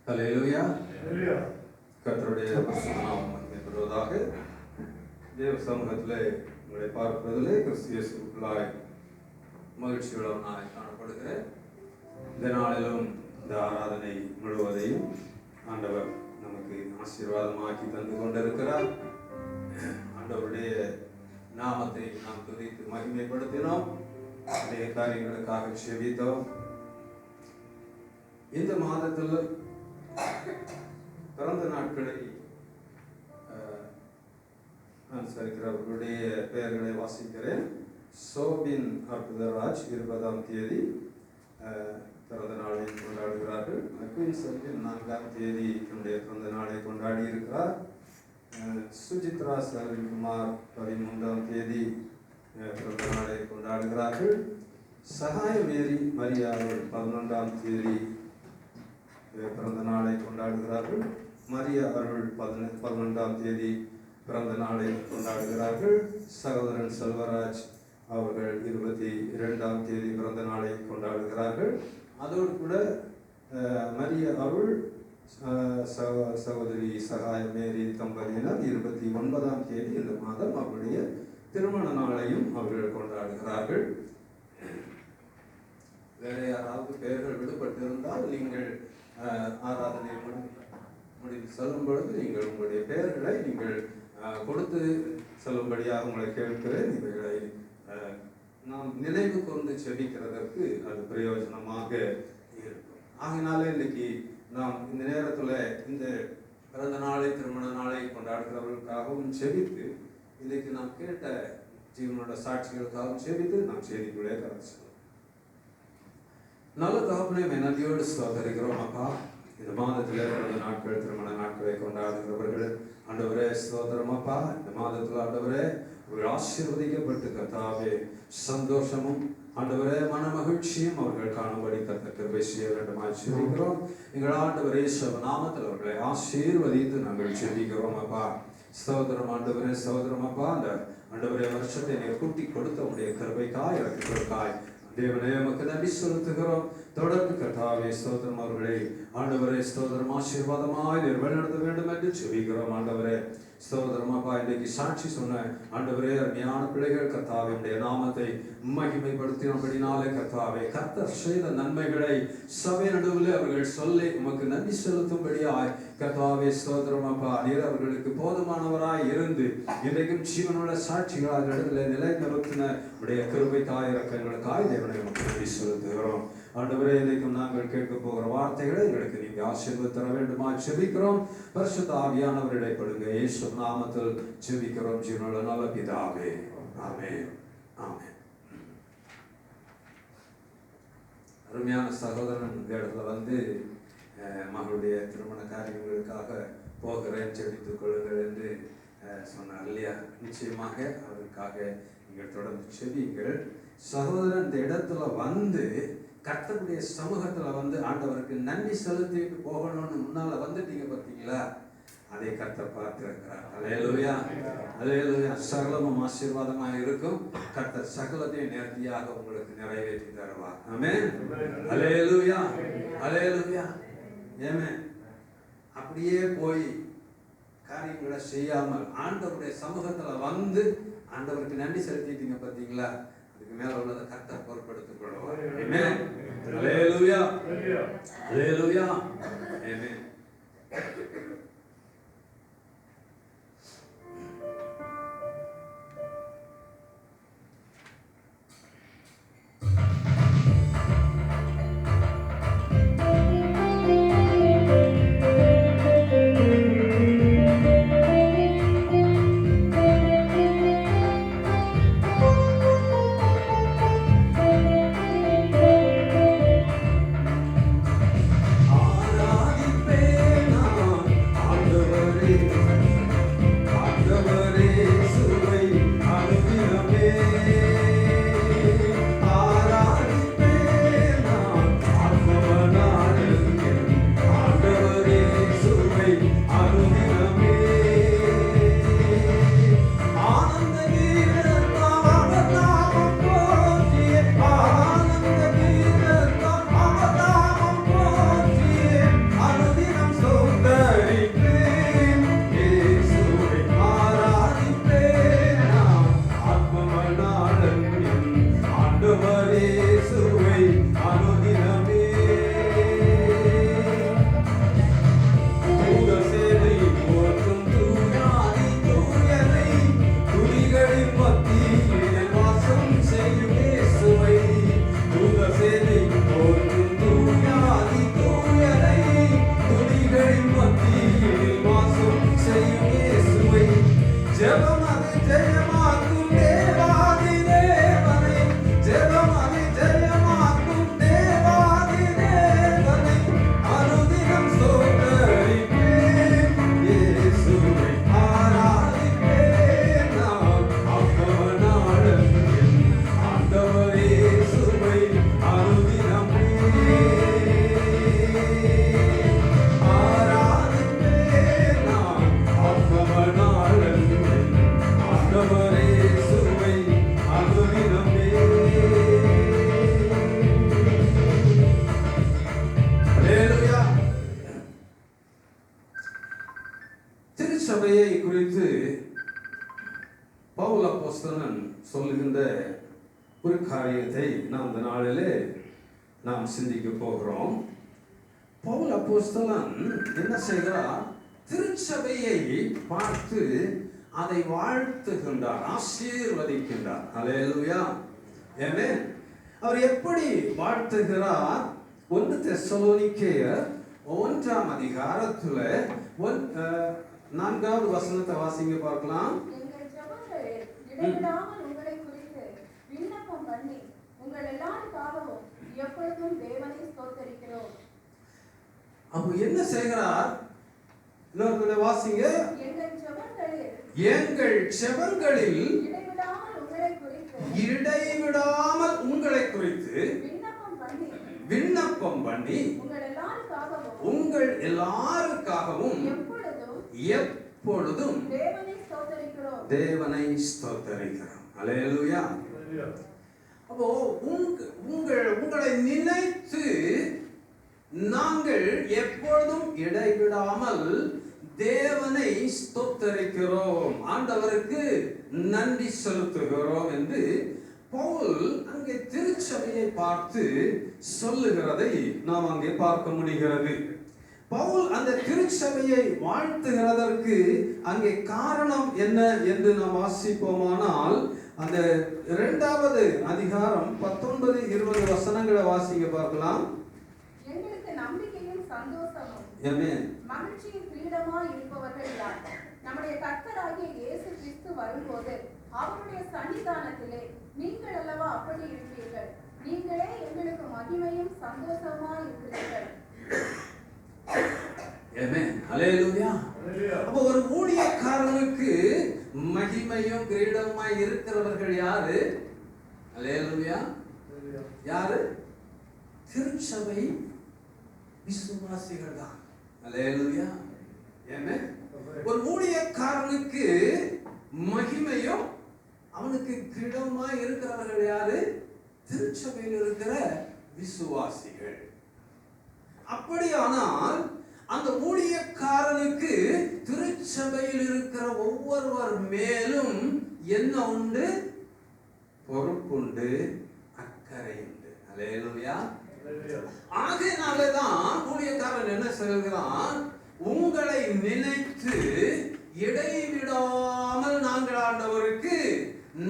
[SPEAKER 1] ஹல்லேலூயா. கர்த்தருடைய பரிசுத்த நாமம் மகிமைப்படுவதாக. தேவ சமூகத்திலே உங்களை பார்ப்பதிலே கிறிஸ்து இயேசுவுக்குள்ளாய் மகிழ்ச்சியுள்ளவனாய் காணப்படுகிறேன். இந்த நாளிலும் இந்த ஆராதனை முழுவதையும் ஆண்டவர் நமக்கு ஆசீர்வாதமாக்கி தந்து கொண்டிருக்கிறார். ஆண்டவருடைய நாமத்தை நாம் துதித்து மகிமைப்படுத்தினோம். அநேக காரியங்களுக்காக செபித்தோம். இந்த மாதத்தில் பிறந்த நாட்களை அனுசரிக்கிறவர்களுடைய பெயர்களை வாசிக்கிறேன். சோபின் அற்புதராஜ் 20ஆம் தேதி பிறந்த நாளை கொண்டாடுகிறார்கள். அக்வின் சர்பின் 4ஆம் தேதி தன்னுடைய பிறந்த நாளை கொண்டாடி இருக்கிறார். சுஜித்ரா சரவிக்குமார் 13ஆம் தேதி பிறந்த நாளை கொண்டாடுகிறார்கள். சகாய மேரி மரியாள் 11ஆம் தேதி பிறந்த நாளை கொண்டாடுகிறார்கள். மரியா அருள் 11ஆம் தேதி பிறந்த நாளை கொண்டாடுகிறார்கள். சகோதரன் செல்வராஜ் அவர்கள் 22ஆம் தேதி பிறந்த நாளை கொண்டாடுகிறார்கள். அதோடு கூட மரிய அருள் சகோதரி சகாய மேரி தம்பதியினர் 29ஆம் தேதி இந்த மாதம் அவருடைய திருமண நாளையும் அவர்கள் கொண்டாடுகிறார்கள். வேற யாராவது பெயர்கள் விடுபட்டிருந்தால் நீங்கள் ஆராதனை முடிவு செல்லும் பொழுது நீங்கள் உங்களுடைய பெயர்களை நீங்கள் கொடுத்து செல்லும்படியாக உங்களை கேட்கிறேன். இவைகளை நாம் நினைவு கொண்டு செபிக்கிறதற்கு அது பிரயோஜனமாக இருக்கும். ஆகினாலே இன்னைக்கு நாம் இந்த நேரத்தில் இந்த பிறந்த நாளை திருமண நாளை கொண்டாடுகிறவர்களுக்காகவும் செபித்து இன்னைக்கு நாம் கேட்ட ஜீவனோட சாட்சிகளுக்காகவும் செபித்து நாம் செய்திக்குள்ளே கடந்து செல்வோம். நல்ல தகப்பனே நன்றியோடு ஸ்தோத்தரிக்கிறோம் அப்பா. இந்த மாதத்தில் பிறந்த நாட்கள் திருமண நாட்களை கொண்டாடுகிறவர்கள் ஆண்டவரே ஸ்தோத்திரம் அப்பா. இந்த மாதத்தில் ஆண்டவரே ஒரு ஆசீர்வதிக்கப்பட்டு கர்த்தாவே சந்தோஷமும்
[SPEAKER 7] ஆண்டவரே மன மகிழ்ச்சியும் அவர்கள் காணும்படி கர்த்தர் கிருபை செய்ய வேண்டுமாய் ஜெபிக்கிறோம். எங்கள் ஆண்டவரே இயேசு நாமத்தில் அவர்களை ஆசீர்வதித்து நாங்கள் ஜெபிக்கிறோம் அப்பா. ஸ்தோத்திரம் ஆண்டவரே, ஸ்தோத்திரம் அப்பா. அந்த ஆண்டவரே வருஷத்தை நீர் கூட்டி கொடுத்த உடைய கிருபைக்காய் இறக்குகிறக்காய் தேவனே உமக்கு நன்றி செலுத்துகிறோம். தொடர்ந்து கர்த்தாவே ஸ்தோத்திரம் அவர்களை ஆண்டவரே ஸ்தோத்திரம் ஆசீர்வாதமாய் நீர் வழிநடத்த வேண்டும் என்று ஜெபிக்கிறோம். ஆண்டவரே ஸ்தோத்திரம் அப்பா. இன்றைக்கு சாட்சி சொன்ன ஆண்டவரே அருமையான பிள்ளைகள் கர்த்தாவே உடைய நாமத்தை மகிமைப்படுத்தினபடினாலே கர்த்தாவே கர்த்தர் செய்த நன்மைகளை சபை நடுவில் அவர்கள் சொல்லி உமக்கு நன்றி செலுத்தும்படியாய் கர்த்தாவே ஸ்தோத்திரம் அப்பா. நீர் அவர்களுக்கு போதுமானவராய் இருந்து இன்றைக்கும் ஜீவனுள்ள சாட்சிகளாக இடத்துல நிலை நிறுத்தின உடைய கிருபைக்காய் இறக்கங்களுக்காய் தேவனை உமக்கு நன்றி செலுத்துகிறோம். ஆண்டவரே இன்றைக்கும் நாங்கள் கேட்க போகிற வார்த்தைகளை எங்களுக்கு நீங்க ஆசீர்வாதம் தர வேண்டுமா ஜெபிக்கிறோம். பரிசுத்த ஆவியானவர் இடைப்படுங்க. இயேசு நாமத்தில் ஜெபிக்கிறோம் ஜீவனுள்ள நல்ல பிதாவே. ஆமென், ஆமென். அருமையான சகோதரன் இந்த இடத்துல மகளுடைய திருமண காரியங்களுக்காக போகிறேன், ஜெபித்துக் கொள்ளுங்கள் என்று சொன்னார் இல்லையா? நிச்சயமாக அவருக்காக நீங்கள் தொடர்ந்து செபியுங்கள். சகோதரன் இந்த இடத்துல கர்த்தருடைய சமூகத்துல ஆண்டவருக்கு நன்றி செலுத்திட்டு போகணும்னு முன்னால வந்துட்டீங்க பார்த்தீங்களா? அதை கர்த்தர் பார்த்திருக்கிறார். அல்லேலூயா, அல்லேலூயா. சகலமும் ஆசீர்வாதமாக இருக்கும். கர்த்தர் சகலத்தையும் நேர்த்தியாக உங்களுக்கு நிறைவேற்றி தருவார். ஆமென், அல்லேலூயா, அல்லேலூயா. ஏமே அப்படியே போய் காரியங்களை செய்யாமல் ஆண்டவருடைய சமூகத்துல ஆண்டவருக்கு நன்றி செலுத்திட்டீங்க பார்த்தீங்களா? அதுக்கு மேல உள்ளதை கர்த்தர் பொறுப்படுத்திக் கொள்வார். ஆமென், அல்லேலூயா, அல்லேலூயா, ஆமென். திருச்சபையை குறித்து பவுல் அப்போஸ்தலன் சொல்லுகின்ற ஒரு காரியத்தை நாம் இந்த நாளிலே நாம் சிந்திக்க போகிறோம். பவுல் அப்போஸ்தலன் என்ன செய்கிறார்? திருச்சபையை பார்த்து அதை வாழ்த்துகின்றார், ஆசீர்வதிக்கின்றார். அல்லேலூயா, ஆமென். அவர் எப்படி வாழ்த்துகிறார்? 1 தெசலோனிக்கேயர் 1ஆம் அதிகாரத்துல 4வது வசனத்தை வாசிங்க பார்க்கலாம்.
[SPEAKER 8] எங்கள் ஜெபங்களில் இடைவிடாமல் உங்களை குறித்து விண்ணப்பம் பண்ணி உங்கள் எல்லாருக்காகவும் எப்பொழுதும் தேவனை ஸ்தோத்திரிக்கிறோம்.
[SPEAKER 7] அப்ப என்ன செய்கிறார்? இன்னொரு வாசிங்க.
[SPEAKER 8] எங்கள் ஜெபங்களில்
[SPEAKER 7] இடைவிடாமல்
[SPEAKER 8] உங்களை குறித்து
[SPEAKER 7] விண்ணப்பம் பண்ணி
[SPEAKER 8] உங்கள் எல்லாருக்காகவும்
[SPEAKER 7] எப்பொழுதும் தேவனை ஸ்தோத்தரிக்கிறோம். அல்லேலூயா. அப்போ உங்களை நினைத்து நாங்கள் எப்பொழுதும் இடைவிடாமல் தேவனை ஸ்தோத்தரிக்கிறோம், ஆண்டவருக்கு நன்றி செலுத்துகிறோம் என்று பவுல் அங்கே திருச்சபையை பார்த்து சொல்லுகிறதை நாம் அங்கே பார்க்க முடிகிறது. பவுல் அந்த திருச்சபையை வாழ்த்துகிறதற்கு அங்கே காரணம் என்ன என்று நாம் வாசிப்போமானால், அந்த 2வது அதிகாரம் 19-20 வசனங்களை வாசிக்க பார்க்கலாம்.
[SPEAKER 8] எங்களுக்கு நம்பிக்கையும் சந்தோஷமும்
[SPEAKER 7] ஆமென்.
[SPEAKER 8] மகிழ்ச்சியும் கிரீடமாய் இருப்பவர்கள் யார்? நம்முடைய கர்த்தராகிய இயேசு கிறிஸ்து வரும்போது அவருடைய சன்னிதானத்திலே நீங்கள் அல்லவா அப்படி இருக்கிறீர்கள். நீங்களே எங்களுக்கு மகிமையும் சந்தோஷமாய் இருக்கிறீர்கள்.
[SPEAKER 7] ஆமென். அல்லேலூயா. அப்போ ஒரு ஊழியக்காரனுக்கு மகிமையும் கிரீடமாய் இருக்கிறவர்கள் யாரு? அல்லேலூயா. யாரு? திருச்சபை விசுவாசிகள் தான். அல்லேலூயா. ஆமென். ஒரு ஊழியக்காரனுக்கு மகிமையும் அவனுக்கு கிரீடமாய் இருக்கிறவர்கள் யாரு? திருச்சபையில் இருக்கிற விசுவாசிகள். அப்படியானால் அந்த ஊழியக்காரனுக்கு திருச்சபையில் இருக்கிற ஒவ்வொருவர் மேலும் என்ன உண்டு? பொறுப்புண்டு, அக்கறை உண்டு. அல்லேலூயா. ஆகையினாலதான் ஊழியக்காரன் என்ன சொல்கிறான்? உங்களை நினைத்து இடைவிடாமல் நாங்கள் ஆண்டவருக்கு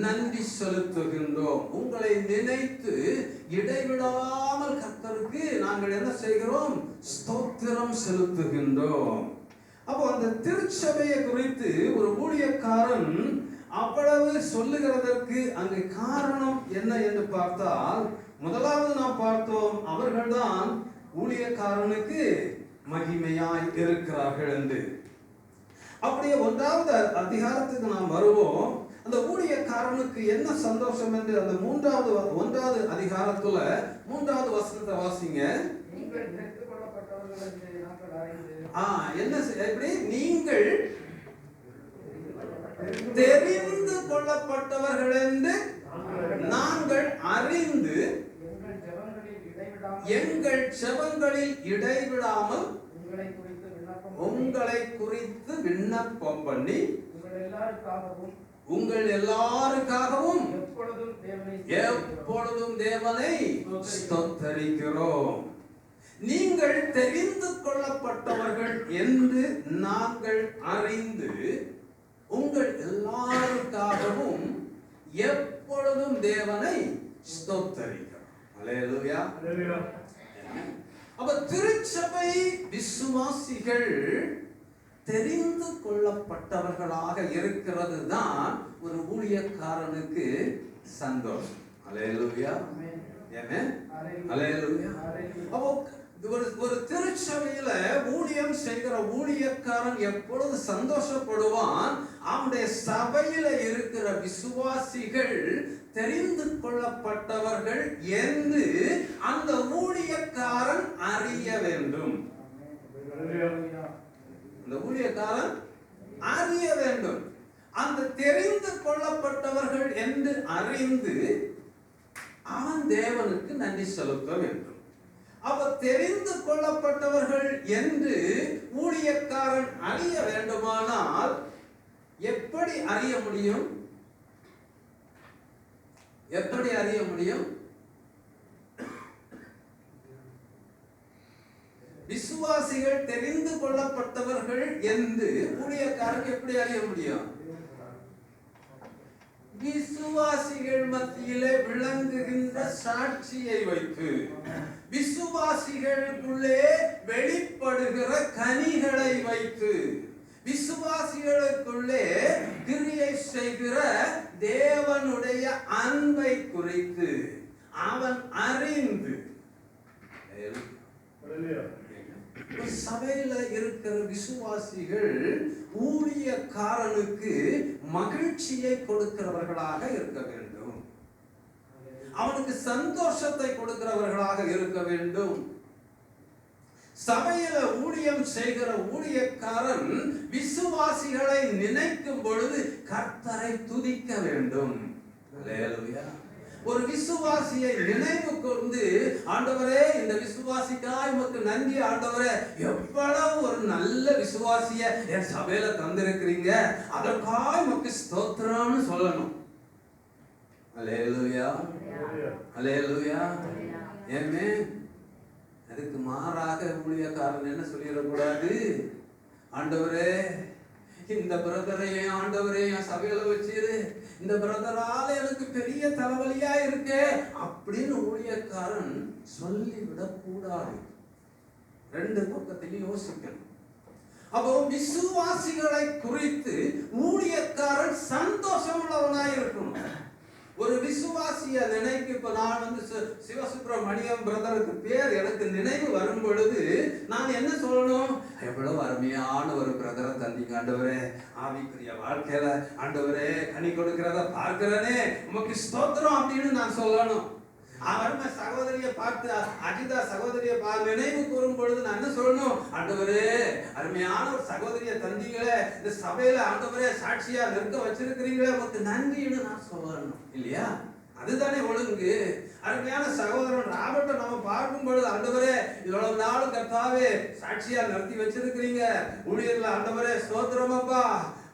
[SPEAKER 7] நன்றி செலுத்துகின்றோம். உங்களை நினைத்து இடைவிடாமல் கர்த்தருக்கு நாங்கள் என்ன செய்கிறோம்? ஸ்தோத்திரம் செலுத்துகின்றோம். அப்போ அந்த திருச்சபையை குறித்து ஒரு ஊழியக்காரன் அவ்வளவு சொல்லுகிறதற்கு அங்கு காரணம் என்ன என்று பார்த்தால், முதலாவது நாம் பார்த்தோம், அவர்கள்தான் ஊழியக்காரனுக்கு மகிமையாய் இருக்கிறார்கள் என்று. அப்படியே 1வது அதிகாரத்துக்கு நாம் வருவோம். அந்த ஊழியக்காரனுக்கு என்ன சந்தோஷம் என்று அந்த 1வது அதிகாரத்துல 3வது வசனத்தை வாசிங்க. என்ன எப்படி? நீங்கள் தெரிந்து கொள்ளப்பட்டவர்கள் என்று நாங்கள் அறிந்து எங்கள் ஜெபங்களில் இடைவிடாமல் உங்களை குறித்து விண்ணப்பம் பண்ணி உங்கள் எல்லாருக்காகவும் எப்பொழுதும் தேவனை ஸ்தோத்தரிக்கிறோம். நீங்கள் தெரிந்து கொள்ளப்பட்டவர்கள் என்று நாங்கள் அறிந்து உங்கள் எல்லாருக்காகவும் எப்பொழுதும் தேவனை ஸ்தோத்தரிக்கிறோம். அல்லேலூயா. அப்ப திருச்சபை விசுவாசிகள் தெரிந்து கொள்ளப்பட்டவர்களாக இருக்கிறது தான் ஒரு ஊழியக்காரனுக்கு சந்தோஷம். அல்லேலூயா. ஆமென். அல்லேலூயா. அப்போ ஒரு திருச்சபையில ஊழியம் செய்கிற ஊழியக்காரன் எப்பொழுது சந்தோஷப்படுவான்? அவனுடைய சபையில இருக்கிற விசுவாசிகள் தெரிந்து கொள்ளப்பட்டவர்கள் என்று அந்த ஊழியக்காரன் அறிய வேண்டும். அந்த ஊழியக்காரன் அறிய வேண்டும். அந்த தெரிந்து கொள்ளப்பட்டவர்கள் என்று அறிந்து அவன் தேவனுக்கு நன்றி செலுத்த வேண்டும். அப்ப தெரிந்து கொள்ளப்பட்டவர்கள் என்று ஊழியக்காரன் அறிய வேண்டுமானால் எப்படி அறிய முடியும்? எப்படி அறிய முடியும்? விசுவாசிகள் தெரிந்து கொள்ளப்பட்டவர்கள் என்று ஊழியக்காரன் எப்படி அறிய முடியும்? விசுவாசிகள் மத்தியிலே விளங்குகின்ற சாட்சியை வைத்து, விசுவாசிகளுக்குள்ளே வெளிப்படுகிற கனிகளை வைத்து, விசுவாசிகளுக்குள்ளே கிரியை செய்கிற தேவனுடைய அன்பை குறித்து அவன் அறிந்து, சபையில இருக்கிற விசுவாசிகள் ஊழியக்காரனுக்கு மகிழ்ச்சியை கொடுக்கிறவர்களாக இருக்க வேண்டும். அவனுக்கு சந்தோஷத்தை கொடுக்கிறவர்களாக இருக்க வேண்டும். சபையில ஊழியம் செய்கிற ஊழியக்காரன் விசுவாசிகளை நினைக்கும் பொழுது கர்த்தரை துதிக்க வேண்டும். அல்லேலூயா. ஒரு விசுவாசியை நினைவு கொண்டு, ஆண்டவரே இந்த விசுவாசிக்காய் உமக்கு நன்றி ஆண்டவரே, எவ்வளவு ஒரு நல்ல விசுவாசிய என் சபையில தந்திருக்கிறீங்க, அதற்காய் உமக்கு ஸ்தோத்திரம்னு சொல்லணும். அல்லேலூயா, அல்லேலூயா. ஏமே அதுக்கு மாறாக ஊழியக்காரன் என்ன சொல்லிடக்கூடாது, ஆண்டவரே இந்த பிரதரை ஆண்டவரே என் சபையில வச்சிரு, இந்த பிரதரால எனக்கு பெரிய தலைவலியா இருக்கு அப்படின்னு ஊழியக்காரன் சொல்லிவிடக் கூடாது. ரெண்டு பக்கத்திலையும் யோசிக்கணும். அப்போ விசுவாசிகளை குறித்து ஊழியக்காரன் சந்தோஷம் உள்ளவனாய் இருக்கணும். ஒரு விசுவாசிய நினைக்கு, இப்ப நான் சிவசுப்பிரமணியம் பிரதருக்கு பேர் எனக்கு நினைவு வரும் பொழுது நான் என்ன சொல்லணும், எவ்வளவு அருமையான ஒரு பிரதரை தந்தீங்க ஆண்டவரே, ஆவிக்குரிய வாழ்க்கையில ஆண்டவரே கனி கொடுக்கிறத பார்க்கிறனே உமக்கு ஸ்தோத்திரம் அப்படின்னு நான் சொல்லணும். அவருமே சகோதரியை பார்த்து, அஜிதா சகோதரியை நினைவு கூறும் பொழுது நான் என்ன சொல்லணும், ஆண்டவரே அருமையான ஒரு சகோதரியை தந்தீங்களே, இந்த சபையில ஆண்டவரே சாட்சியா நிற்க வச்சிருக்கிறீங்களே உமக்கு நன்றின்னு நான் சொல்லணும் இல்லையா? அதுதானே ஒழுங்கு. அருமையான சகோதரன் ராபர்ட்டை நம்ம பார்க்கும் பொழுது, ஆண்டவரே இவ்வளவு நாளும் கர்த்தாவே சாட்சியா நிறுத்தி வச்சிருக்கிறீங்க, ஊழியர்ல ஆண்டவரே ஸ்தோத்திரமாப்பா,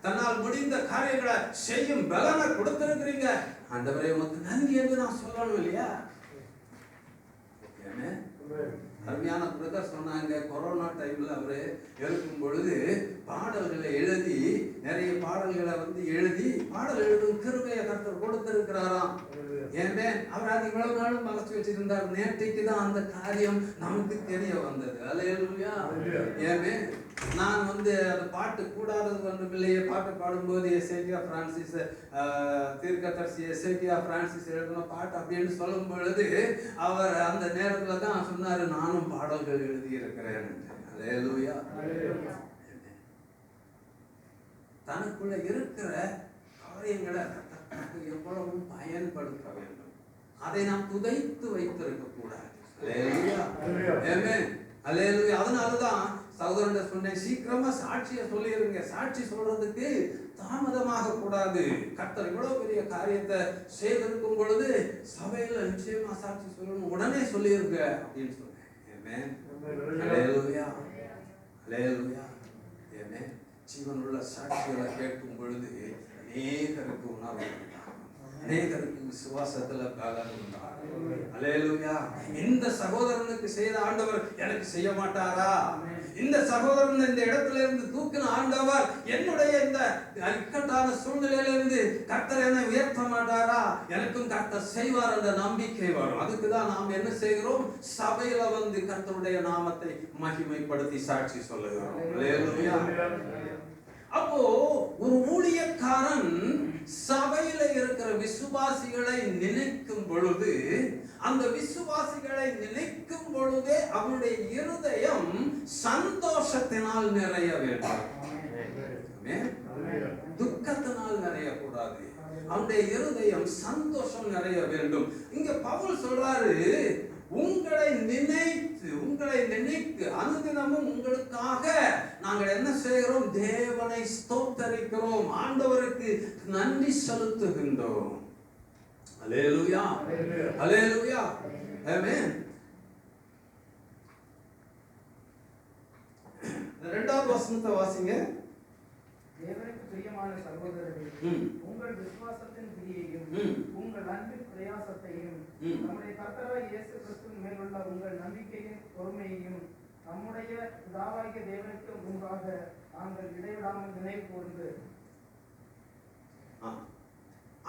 [SPEAKER 7] தன்னால் முடிந்த காரியங்களை செய்யும் பலனை கொடுத்திருக்கிறீங்க, ஆண்டவரே உமக்கு நன்றி என்று நான் சொல்லணும் இல்லையா? அருமையான பிரதர் சொன்னாங்க, கொரோனா டைம்ல அவரு இருக்கும் பொழுது பாடல்களை எழுதி, நிறைய பாடல்களை எழுதி பாடல் எழுதும் கிருபையை கர்த்தர் கொடுத்திருக்கிறாராம். ஏமே அவர் அது இவ்வளவு நாளும் மறைச்சு வச்சிருந்தார். நேற்றைக்கு தான் அந்த காரியம் நமக்கு தெரிய வந்தது. அல்லேலூயா. ஏமே நான் அந்த பாட்டு கூடாதது ஒன்றுமில்லையே பாட்டு பாடும்போது எசேக்கியா பிரான்சிஸ் தீர்க்கதரிசி எசேக்கியா பிரான்சிஸ் எழுதின பாட்டு அப்படின்னு சொல்லும் பொழுது அவர் அந்த நேரத்துல தான் சொன்னாரு, நானும் பாடல்கள் எழுதி இருக்கிறேன். அல்லேலூயா. தனக்குள்ள இருக்கிற காரியங்களை எவ்வளவு பயன்படுத்த வேண்டும், அதை நாம் புதைத்து வைத்திருக்க கூடாது. அதனாலதான் சகோதரன் சொன்னேன், சீக்கிரமா சாட்சியை சொல்லிருங்க. சாட்சி சொல்றதுக்கு தாமதமாக கூடாது. கர்த்தர் இவ்வளவு பெரிய காரியத்தை செய்திருக்கும் பொழுது சபையில நிச்சயமா சாட்சி சொல்லணும், உடனே சொல்லிருங்க அப்படின்னு சொன்னேன். ஜீவனுள்ள சாட்சிகளை கேட்கும் பொழுது அநேகருக்கு உணர்வு, அநேகருக்கு விசுவாசத்துல பலன் உண்டாகும். அல்லேலூயா. இந்த சகோதரனுக்கு செய்த ஆண்டவர் எனக்கு செய்ய மாட்டாரா? இந்த சகோதரன் இந்த இடத்துல இருந்து தூக்கின ஆண்டவர் என்னுடைய இந்த இக்கட்டான சூழ்நிலையில இருந்து கர்த்தர் என்னை உயர்த்த மாட்டாரா? எனக்கும் கர்த்தர் செய்வார் என்ற நம்பிக்கை வரும். அதுக்குதான் நாம் என்ன செய்கிறோம், சபையில கர்த்தருடைய நாமத்தை மகிமைப்படுத்தி சாட்சி சொல்லுகிறோம். அல்லேலூயா. அப்போ ஒரு ஊழியக்காரன் சபையில இருக்கிற விசுவாசிகளை நினைக்கும் பொழுது, அந்த விசுவாசிகளை நினைக்கும் பொழுதே அவனுடைய இருதயம் சந்தோஷத்தினால் நிறைய வேண்டும். துக்கத்தினால் நிறைய கூடாது. அவனுடைய இருதயம் சந்தோஷம் நிறைய வேண்டும். இங்க பவுல் சொல்றாரு, உங்களை நினைத்து அனுதினமும் உங்களுக்காக நாங்கள் என்ன செய்கிறோம், தேவனை ஸ்தோத்தரிக்கிறோம், ஆண்டவருக்கு நன்றி செலுத்துகின்றோம். அல்லேலூயா, அல்லேலூயா, ஆமென். இரண்டாவது வசனத்தை வாசிங்க.
[SPEAKER 5] தேவனுக்கு பிரியமான சகோதரர்களே, உங்கள் விசுவாசத்தின் கிரியையும் உங்கள் அன்பின் பிரயாசத்தையும் நம்முடைய கர்த்தராகிய இயேசு கிறிஸ்துவின் மேலுள்ள உங்கள் நம்பிக்கையின் பொறுமையையும் நம்முடைய பிதாவாகிய தேவனுக்கு முன்பாக நாங்கள் இடைவிடாமல் நினைவு கூர்ந்து.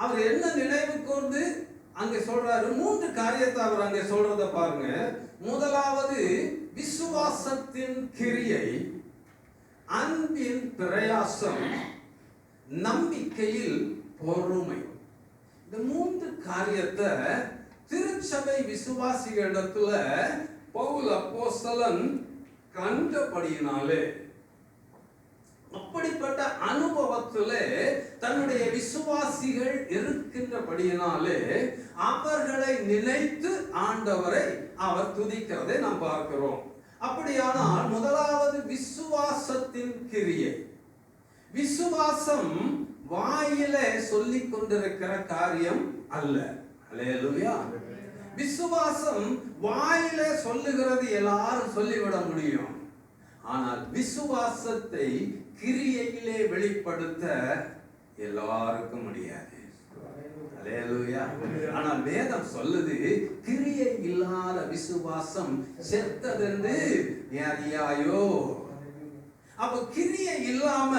[SPEAKER 7] அவர் என்ன நினைவு கூர்ந்து அங்கே சொல்றாரு? 3 காரியத்தை அவர் அங்கே சொல்றத பாருங்க. முதலாவது விசுவாசத்தின் கிரியை, அன்பின் பிரயாசம், நம்பிக்கையில் பொறுமை. இந்த 3 காரியத்தை திருச்சபை விசுவாசிகளிடத்துல பவுல் அப்போஸ்தலன் கண்டபடியினாலே அப்படிப்பட்ட அனுபவத்திலே தன்னுடைய விசுவாசிகள் இருக்கின்றபடியினாலே அவர்களை நினைத்து ஆண்டவரை அவர் துதிக்கிறதை நாம் பார்க்கிறோம். அப்படியானால் முதலாவது விசுவாசத்தின் கிரியை. விசுவாசம் வாயிலே சொல்லிக் கொண்டிருக்கிற காரியம் அல்ல. அல்லேலூயா. விசுவாசம் வாயிலே சொல்லுகிறது எல்லாரும் சொல்லிவிட முடியும். ஆனால் விசுவாசத்தை கிரியையிலே வெளிப்படுத்த எல்லாருக்கும் முடியாது. அல்லேலூயா. ஆனால் வேதம் சொல்லுது, கிரியை இல்லாத விசுவாசம் செத்ததென்று நீ அறியாயோ. அப்ப கிரியை இல்லாம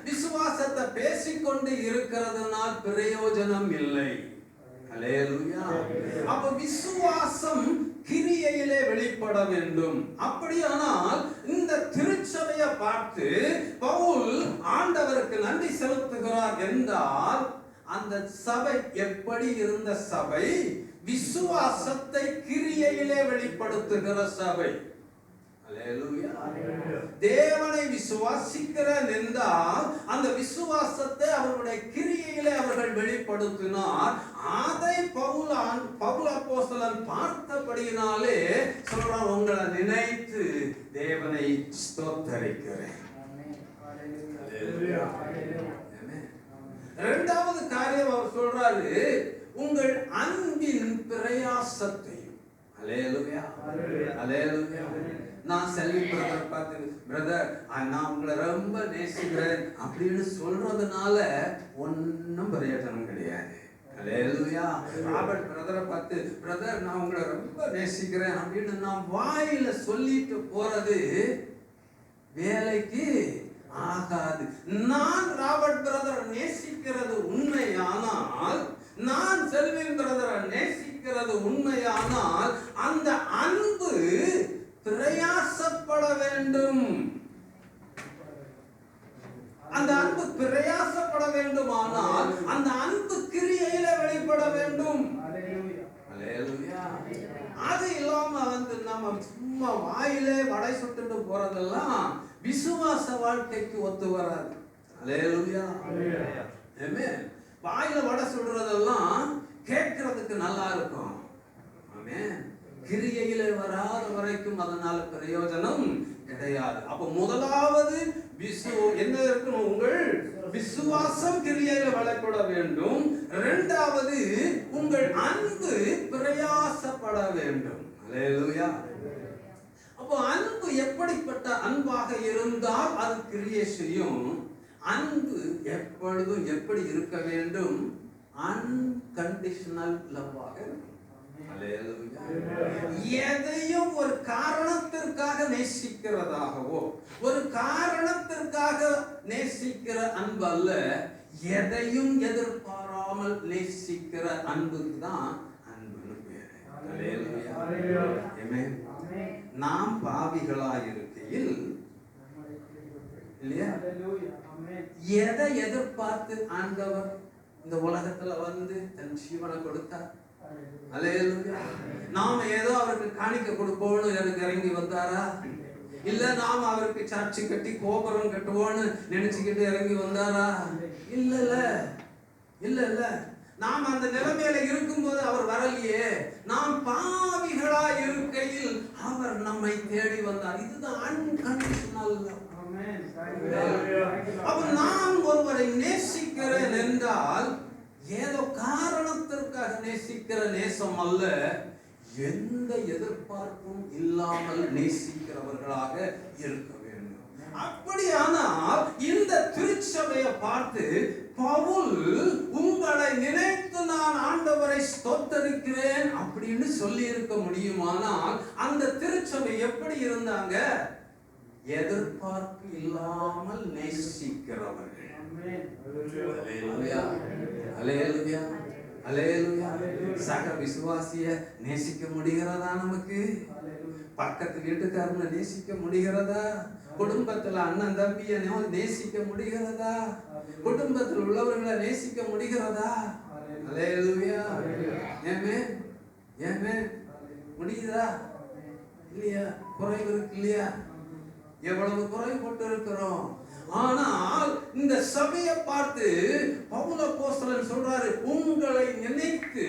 [SPEAKER 7] விசுவாசத்தை பேசிக்கொண்டு இருக்கிறதுனால் பிரயோஜனம் இல்லை. அல்லேலூயா. அப்ப விசுவாசம் கிரியையிலே வெளிப்பட வேண்டும். அப்படியானால் இந்த திருச்சபையை பார்த்து பவுல் ஆண்டவருக்கு நன்றி செலுத்துகிறார் என்றால் அந்த சபை எப்படி இருந்த சபை? விசுவாசத்தை கிரியையிலே வெளிப்படுத்துகிற சபை. அல்லேலூயா. தேவனை விசுவாசிக்கிறேன் என்றால் அந்த விசுவாசத்தை அவருடைய கிரியையிலே அவர்கள் வெளிப்படுத்தினார். அதை பவுல் அப்போஸ்தலன் பார்த்தபடியினாலே சொல்றார், உங்களை நினைத்து தேவனை ஸ்தோத்தரிக்கிறேன். இரண்டாவது காரியம் அவர் சொல்றாரு, உங்கள் அன்பின் பிரயாசத்தையும். அல்லேலூயா. அல்லேலூயா. நான் செல்வி பிரதர் பார்த்து, பிரதர் நான் உங்களை ரொம்ப நேசிக்கிறேன் அப்படின்னு சொல்றதுனால ஒன்னும் பிரயோஜனம் கிடையாது. அல்லேலூயா. ராபர்ட் பிரதரை பார்த்து, பிரதர் நான் உங்களை ரொம்ப நேசிக்கிறேன் அப்படின்னு நான் வாயில சொல்லிட்டு போறது வேலைக்கு ஆகாது. நான் ராபர்ட் பிரதரை நேசிக்கிறது உண்மையானால், நான் செல்வின் பிரதரை நேசிக்கிறது உண்மையானால் அந்த அன்பு பிரயாசப்பட வேண்டும். அந்த அன்பு பிரயாசப்பட வேண்டுமானால் அந்த அன்பு கிரியையில வெளிப்பட வேண்டும். அல்லேலூயா. அது இல்லாம நம்ம சும்மா வாயிலே வடை சுட்டுட்டு போறதெல்லாம் விசுவாச வாழ்க்கைக்கு ஒத்து வராது. அல்லேலூயா. ஆமென். வாயில வடை சுடுறதெல்லாம் கேட்கறதுக்கு நல்லா இருக்கும். ஆமென். கிரியையில வராத வரைக்கும் அதனால பிரயோஜனம் கிடையாது. அப்ப முதலாவது என்ன இருக்கணும்? உங்கள் விசுவாசம் கிரியையில வளர்ப்பட வேண்டும். இரண்டாவது உங்கள் அன்பு பிரயாசப்பட வேண்டும். அல்லேலூயா. அப்போ அன்பு எப்படிப்பட்ட அன்பாக இருந்தால் அது கிரியை செய்யும்? அன்பு எப்பொழுதும் எப்படி இருக்க வேண்டும்? அன்கண்டிஷனல் லவ்வாக இருக்கும். எதையும் ஒரு காரணத்திற்காக நேசிக்கிறதாகவோ, ஒரு காரணத்திற்காக நேசிக்கிற அன்பு அல்ல, எதையும் எதிர்பாராமல் நேசிக்கிற அன்புக்கு தான் அன்புன்னு பேரு. நாம் பாவிகளாயிருக்கையில் இல்லையா, எதை எதிர்பார்த்து ஆண்டவர் இந்த உலகத்துல வந்து தன் ஜீவனை கொடுத்தார்? அல்லேலூயா. நாம ஏதோ அவருக்கு காணிக்க கொடுப்போம்னு எனக்கு இறங்கி வந்தாரா? இல்ல நாம அவருக்கு சாட்சி கட்டி கோபுரம் கட்டுவோம்னு நினைச்சுக்கிட்டு இறங்கி வந்தாரா? இல்ல இல்ல இல்ல. நாம் அந்த நிலைமையில இருக்கும்போது அவர் வரலையே. நாம் பாவிகளா இருக்கையில் அவர் நம்மை தேடி வந்தார். இதுதான் அன்கண்டிஷனல் லவ். அப்ப நான் ஒருவரை நேசிக்கிறேன் என்றால் ஏதோ காரணத்திற்காக நேசிக்கிற நேசம் அல்ல, எந்த எதிர்பார்ப்பும் இல்லாமல் நேசிக்கிறவர்களாக இருக்க வேண்டும். அப்படியானால் இந்த திருச்சபையை பார்த்து பவுல் உங்களை நினைத்து நான் ஆண்டவரை ஸ்தோத்தரிக்கிறேன் அப்படின்னு சொல்லி இருக்க முடியுமானால் அந்த திருச்சபை எப்படி இருந்தாங்க? எதிர்பார்ப்பு இல்லாமல் நேசிக்கிறவர்கள். அல்லேலூயா. அல்லேலூயா. அல்லேலூயா. சக விசுவாசிய நேசிக்க முடிகிறதா? நமக்கு பக்கத்து வீட்டுக்காரனை நேசிக்க முடிகிறதா? குடும்பத்துல அண்ணன் தம்பியை நேசிக்க முடிகிறதா? குடும்பத்தில் உள்ளவர்களை நேசிக்க முடிகிறதா? அல்லேலூயா. ஆமென். ஆமென். முடியுதா? இல்லையா? குறைவு இருக்கு இல்லையா? எவ்வளவு குறைபட்டு இருக்கிறோம். ஆனால் இந்த சபையை பார்த்து பவுல் அப்போஸ்தலன் சொல்றாரு, உங்களை நினைத்து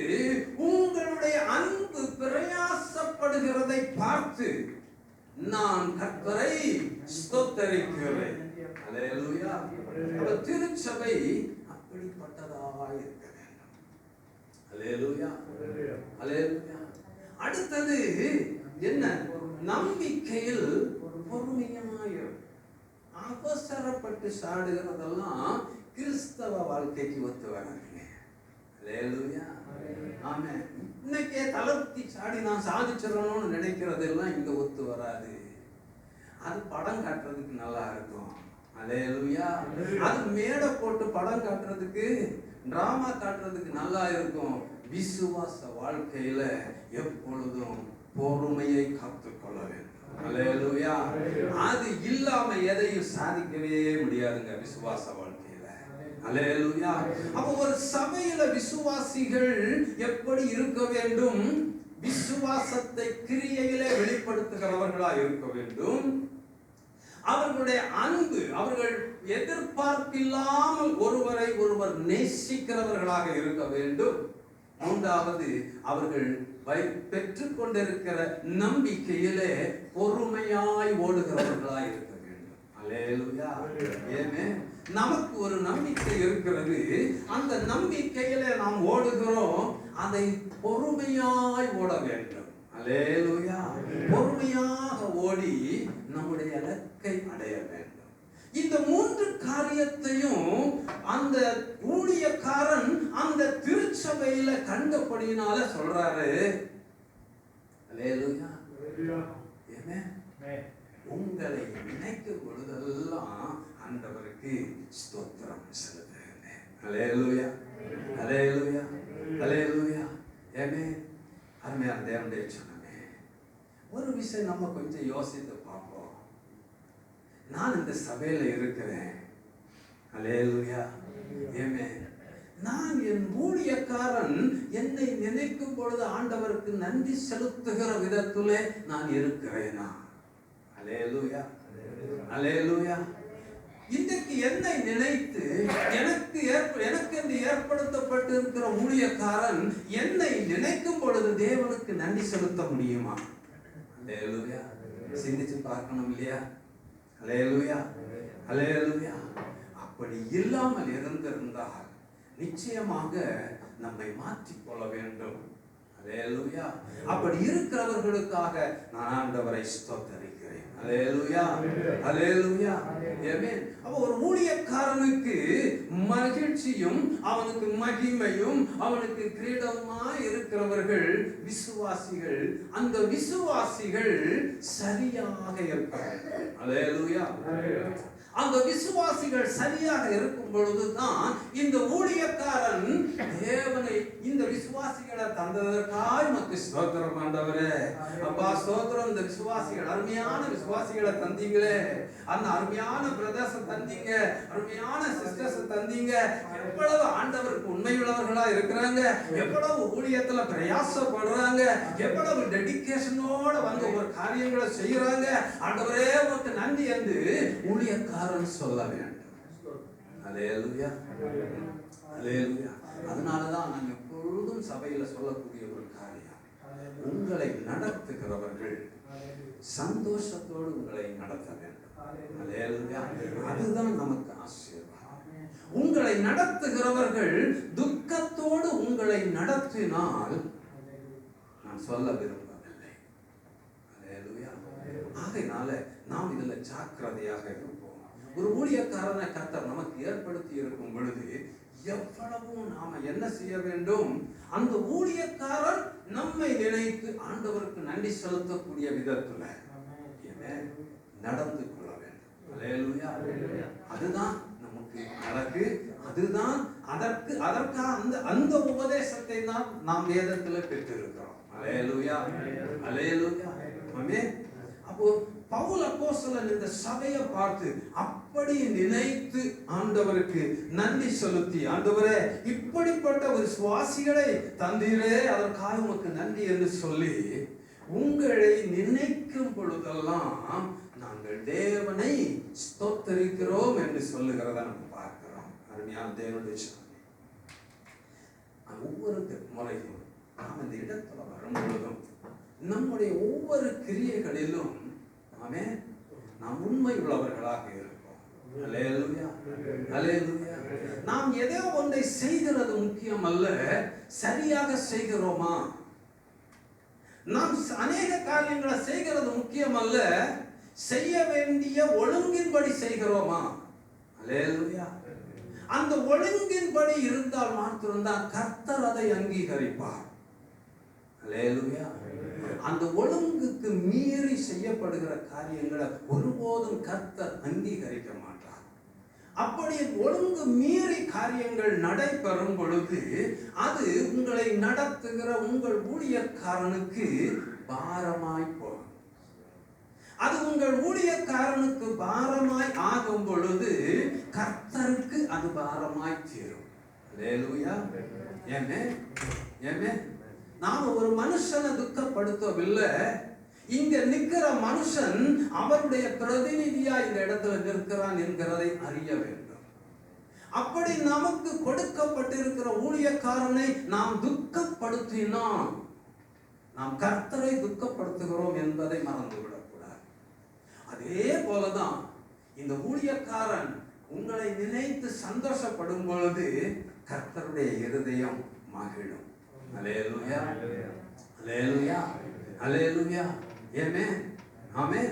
[SPEAKER 7] உங்களுடைய அன்பு பிரயாசப்படுகிறதை பார்த்து நான் கர்த்தரை ஸ்தோத்தரிக்கிறேன். அல்லேலூயா. அப்ப திருச்சபை அப்படிப்பட்டதாக இருக்க வேண்டும். அல்லேலூயா. அல்லேலூயா. அடுத்தது என்ன? நம்பிக்கையில் பொறுமையாயிரும். அவசரப்பட்டு சாடுகிறதெல்லாம் கிறிஸ்தவ வாழ்க்கைக்கு ஒத்து வராதுங்க. அல்லேலூயா. ஆமென். இன்னைக்கே தளர்த்தி சாடி நான் சாதிச்சிடணும்னு நினைக்கிறதெல்லாம் இங்க ஒத்து வராது. அது படம் காட்டுறதுக்கு நல்லா இருக்கும். அல்லேலூயா. அது மேடை போட்டு படம் காட்டுறதுக்கு, டிராமா காட்டுறதுக்கு நல்லா இருக்கும். விசுவாச வாழ்க்கையில எப்பொழுதும் பொறுமையை காத்துக்கொள்ள வேண்டும். அல்லேலூயா. அது இல்லாம எதையும் சாதிக்கவே முடியாதுங்க விசுவாச வாழ்க்கையில. அல்லேலூயா. அப்ப ஒரு சபையில விசுவாசிகள் எப்படி இருக்க வேண்டும்? விசுவாசத்தை கிரியையிலே வெளிப்படுத்துகிறவர்களா இருக்க வேண்டும். அவர்களுடைய அன்பு, அவர்கள் எதிர்பார்ப்பில்லாமல் ஒருவரை ஒருவர் நேசிக்கிறவர்களாக இருக்க வேண்டும். மூன்றாவது, அவர்கள் பெற்றுக் கொண்டிருக்கிற நம்பிக்கையிலே பொறுமையாய் ஓடுகிறவர்களாய் இருக்க வேண்டும். அல்லேலூயா. ஏமே நமக்கு ஒரு நம்பிக்கை இருக்கிறது. அந்த நம்பிக்கையில நாம் ஓடுகிறோம். அதை பொறுமையாய் ஓட வேண்டும். அல்லேலூயா. பொறுமையாக ஓடி நம்முடைய இலக்கை அடைய வேண்டும். இந்த மூன்று காரியத்தையும் அந்த ஊழியக்காரன் அந்த திருச்சபையில கண்டபடியினால சொல்றாரு. அல்லேலூயா. ஆமென். உங்களை நினைக்கும் பொழுதெல்லாம் ஆண்டவருக்கு ஸ்தோத்திரம் செலுத்துங்க. அல்லேலூயா. அல்லேலூயா. அல்லேலூயா. ஆமென். அருமையான தேவனுடைய சொன்னமே, ஒரு விஷயம் நம்ம கொஞ்சம் யோசித்து பார்ப்போம். நான் இந்த சபையில இருக்கிறேன். அல்லேலூயா. ஆமென். நான் என் ஊழியக்காரன் என்னை நினைக்கும் பொழுது ஆண்டவருக்கு நன்றி செலுத்துகிற விதத்திலே நான் இருக்கிறேனா? அல்லேலூயா. அல்லேலூயா. இன்றைக்கு என்னை நினைத்து எனக்கு என்று ஏற்படுத்தப்பட்டிருக்கிற ஊழியக்காரன் என்னை நினைக்கும் பொழுது தேவனுக்கு நன்றி செலுத்த முடியுமா? அல்லேலூயா. சிந்திச்சு பார்க்கணும் இல்லையா? அல்லேலூயா. அல்லேலூயா. அப்படி இல்லாமல் இருந்திருந்தால் நிச்சயமாக நம்மை மாற்றிக்கொள்ள வேண்டும். அல்லேலூயா. அப்படி இருக்கிறவர்களுக்காக நான் ஆண்டவரை ஸ்தோத்தரிக்கிறேன். அல்லேலூயா. அல்லேலூயா. ஆமென். அப்ப ஒரு ஊழியக்காரனுக்கு மகிழ்ச்சியும் அவனுக்கு மகிமையும் அவனுக்கு கிரீடமாய் இருக்கிறவர்கள் விசுவாசிகள். அந்த விசுவாசிகள் சரியாக இருப்பார்கள். அல்லேலூயா. அந்த விசுவாசிகள் சரியாக இருக்கும் பொழுதுதான் இந்த ஊழியக்காரன் தேவனை இந்த விசுவாசிகளை தந்ததற்காக உமக்கு ஸ்தோத்திரம் ஆண்டவரே. அப்பா ஸ்தோத்திரம். இந்த விசுவாசிகள், அருமையான விசுவாசிகளை தந்தீங்களே, அந்த அருமையான பிரதர்ஸை தந்தீங்க, அருமையான சிஸ்டர்ஸை தந்தீங்க. எவ்வளவு ஆண்டவருக்கு உண்மையுள்ளவர்களா இருக்கிறாங்க, எவ்வளவு ஊழியத்துல பிரயாசப்படுறாங்க, எவ்வளவு டெடிகேஷனோட வந்து ஒரு காரியங்களை செய்யறாங்க. ஆண்டவரே உமக்கு நன்றி என்று ஊழியக்காரன் சொல்ல வேண்டும். அல்லேலூயா. அல்லேலூயா. அதனாலதான் நான் எப்பொழுதும் சபையில சொல்லக்கூடிய ஒரு காரியம், உங்களை நடத்துகிறவர்கள் சந்தோஷத்தோடு உங்களை நடத்த வேண்டும். அல்லேலூயா. அதுதான் நமக்கு ஆசீர்வாதம். உங்களை நடத்துகிறவர்கள் துக்கத்தோடு உங்களை நடத்தினால் நான் சொல்ல விரும்பவில்லை. அல்லேலூயா. ஆகையினால நாம் இதுல ஜாக்கிரதையாக இருப்போம். ஒரு ஊழியக்காரனை கர்த்தர் நமக்கு ஏற்படுத்தி இருக்கும் பொழுது எவ்வளவு நாம என்ன செய்ய வேண்டும்? அந்த ஊழியக்காரன் நம்மை நினைத்து ஆண்டவருக்கு நன்றி செலுத்தக்கூடிய விதத்துல நடந்து கொள்ள வேண்டும். அல்லேலூயா. அதுதான் நமக்கு அழகு. அதுதான் அதற்காக அந்த உபதேசத்தை தான் நாம் வேதத்துல பெற்றிருக்கிறோம். அல்லேலூயா. அல்லேலூயா. ஆமென். அப்போ பவுல் அப்போஸ்தலன் இந்த சபையை பார்த்து அப்படி நினைத்து ஆண்டவருக்கு நன்றி செலுத்தி, ஆண்டவரே இப்படிப்பட்ட ஒரு விசுவாசிகளை தந்தீரே, அதற்காக உமக்கு நன்றி என்று சொல்லி, உங்களை நினைத்து நினைக்கும் பொழுதெல்லாம் நாங்கள் தேவனை ஸ்தோத்தரிக்கிறோம் என்று சொல்லுகிறத நம்ம பார்க்கிறோம். அருமையான தேவனுடைய ஒவ்வொரு முறையும் நாம் இந்த இடத்துல வரும் பொழுதும் நம்முடைய ஒவ்வொரு கிரியைகளிலும் நாம் உண்மை உள்ளவர்களாக இருப்போம். அல்லேலூயா, அல்லேலூயா. நாம் ஏதோ ஒன்றை செய்கிறது முக்கியம் அல்ல, சரியாக செய்கிறோமா? நாம் அநேக காரியங்களை செய்கிறது முக்கியம் அல்ல, செய்ய வேண்டிய ஒழுங்கின்படி செய்கிறோமா? அல்லேலூயா. அந்த ஒழுங்கின்படி இருந்தால் மாத்திரம்தான் கர்த்தர் அதை அங்கீகரிப்பார். அல்லேலூயா. அந்த ஒழுங்குக்கு மீறி செய்யப்படுகிற காரியங்களை ஒருபோதும் கர்த்தர் அங்கீகரிக்க மாட்டார். அப்படி ஒழுங்கு மீறி காரியங்கள் நடைபெறும் பொழுது அது உங்களை நடத்துகிற உங்கள் ஊழியக்காரனுக்கு பாரமாய் போகும். அது உங்கள் ஊழியக்காரனுக்கு பாரமாய் ஆகும் பொழுது கர்த்தருக்கு அது பாரமாய் தீரும். அல்லேலூயா. ஏமே நாம ஒரு மனுஷனை துக்கப்படுத்தவில்லை, இங்க நிற்கிற மனுஷன் அவருடைய பிரதிநிதியா இந்த இடத்துல நிற்கிறான் என்கிறதை அறிய வேண்டும். அப்படி நமக்கு கொடுக்கப்பட்டிருக்கிற ஊழியக்காரனை நாம் துக்கப்படுத்தினால் நாம் கர்த்தரை துக்கப்படுத்துகிறோம் என்பதை மறந்துவிடக்கூடாது. அதே போலதான் இந்த ஊழியக்காரன் உங்களை நினைத்து சந்தோஷப்படும் பொழுது கர்த்தருடைய இருதயம் மகிழும். அல்லேலூயா, அல்லேலூயா, அல்லேலூயா. ஆமென், ஆமென்.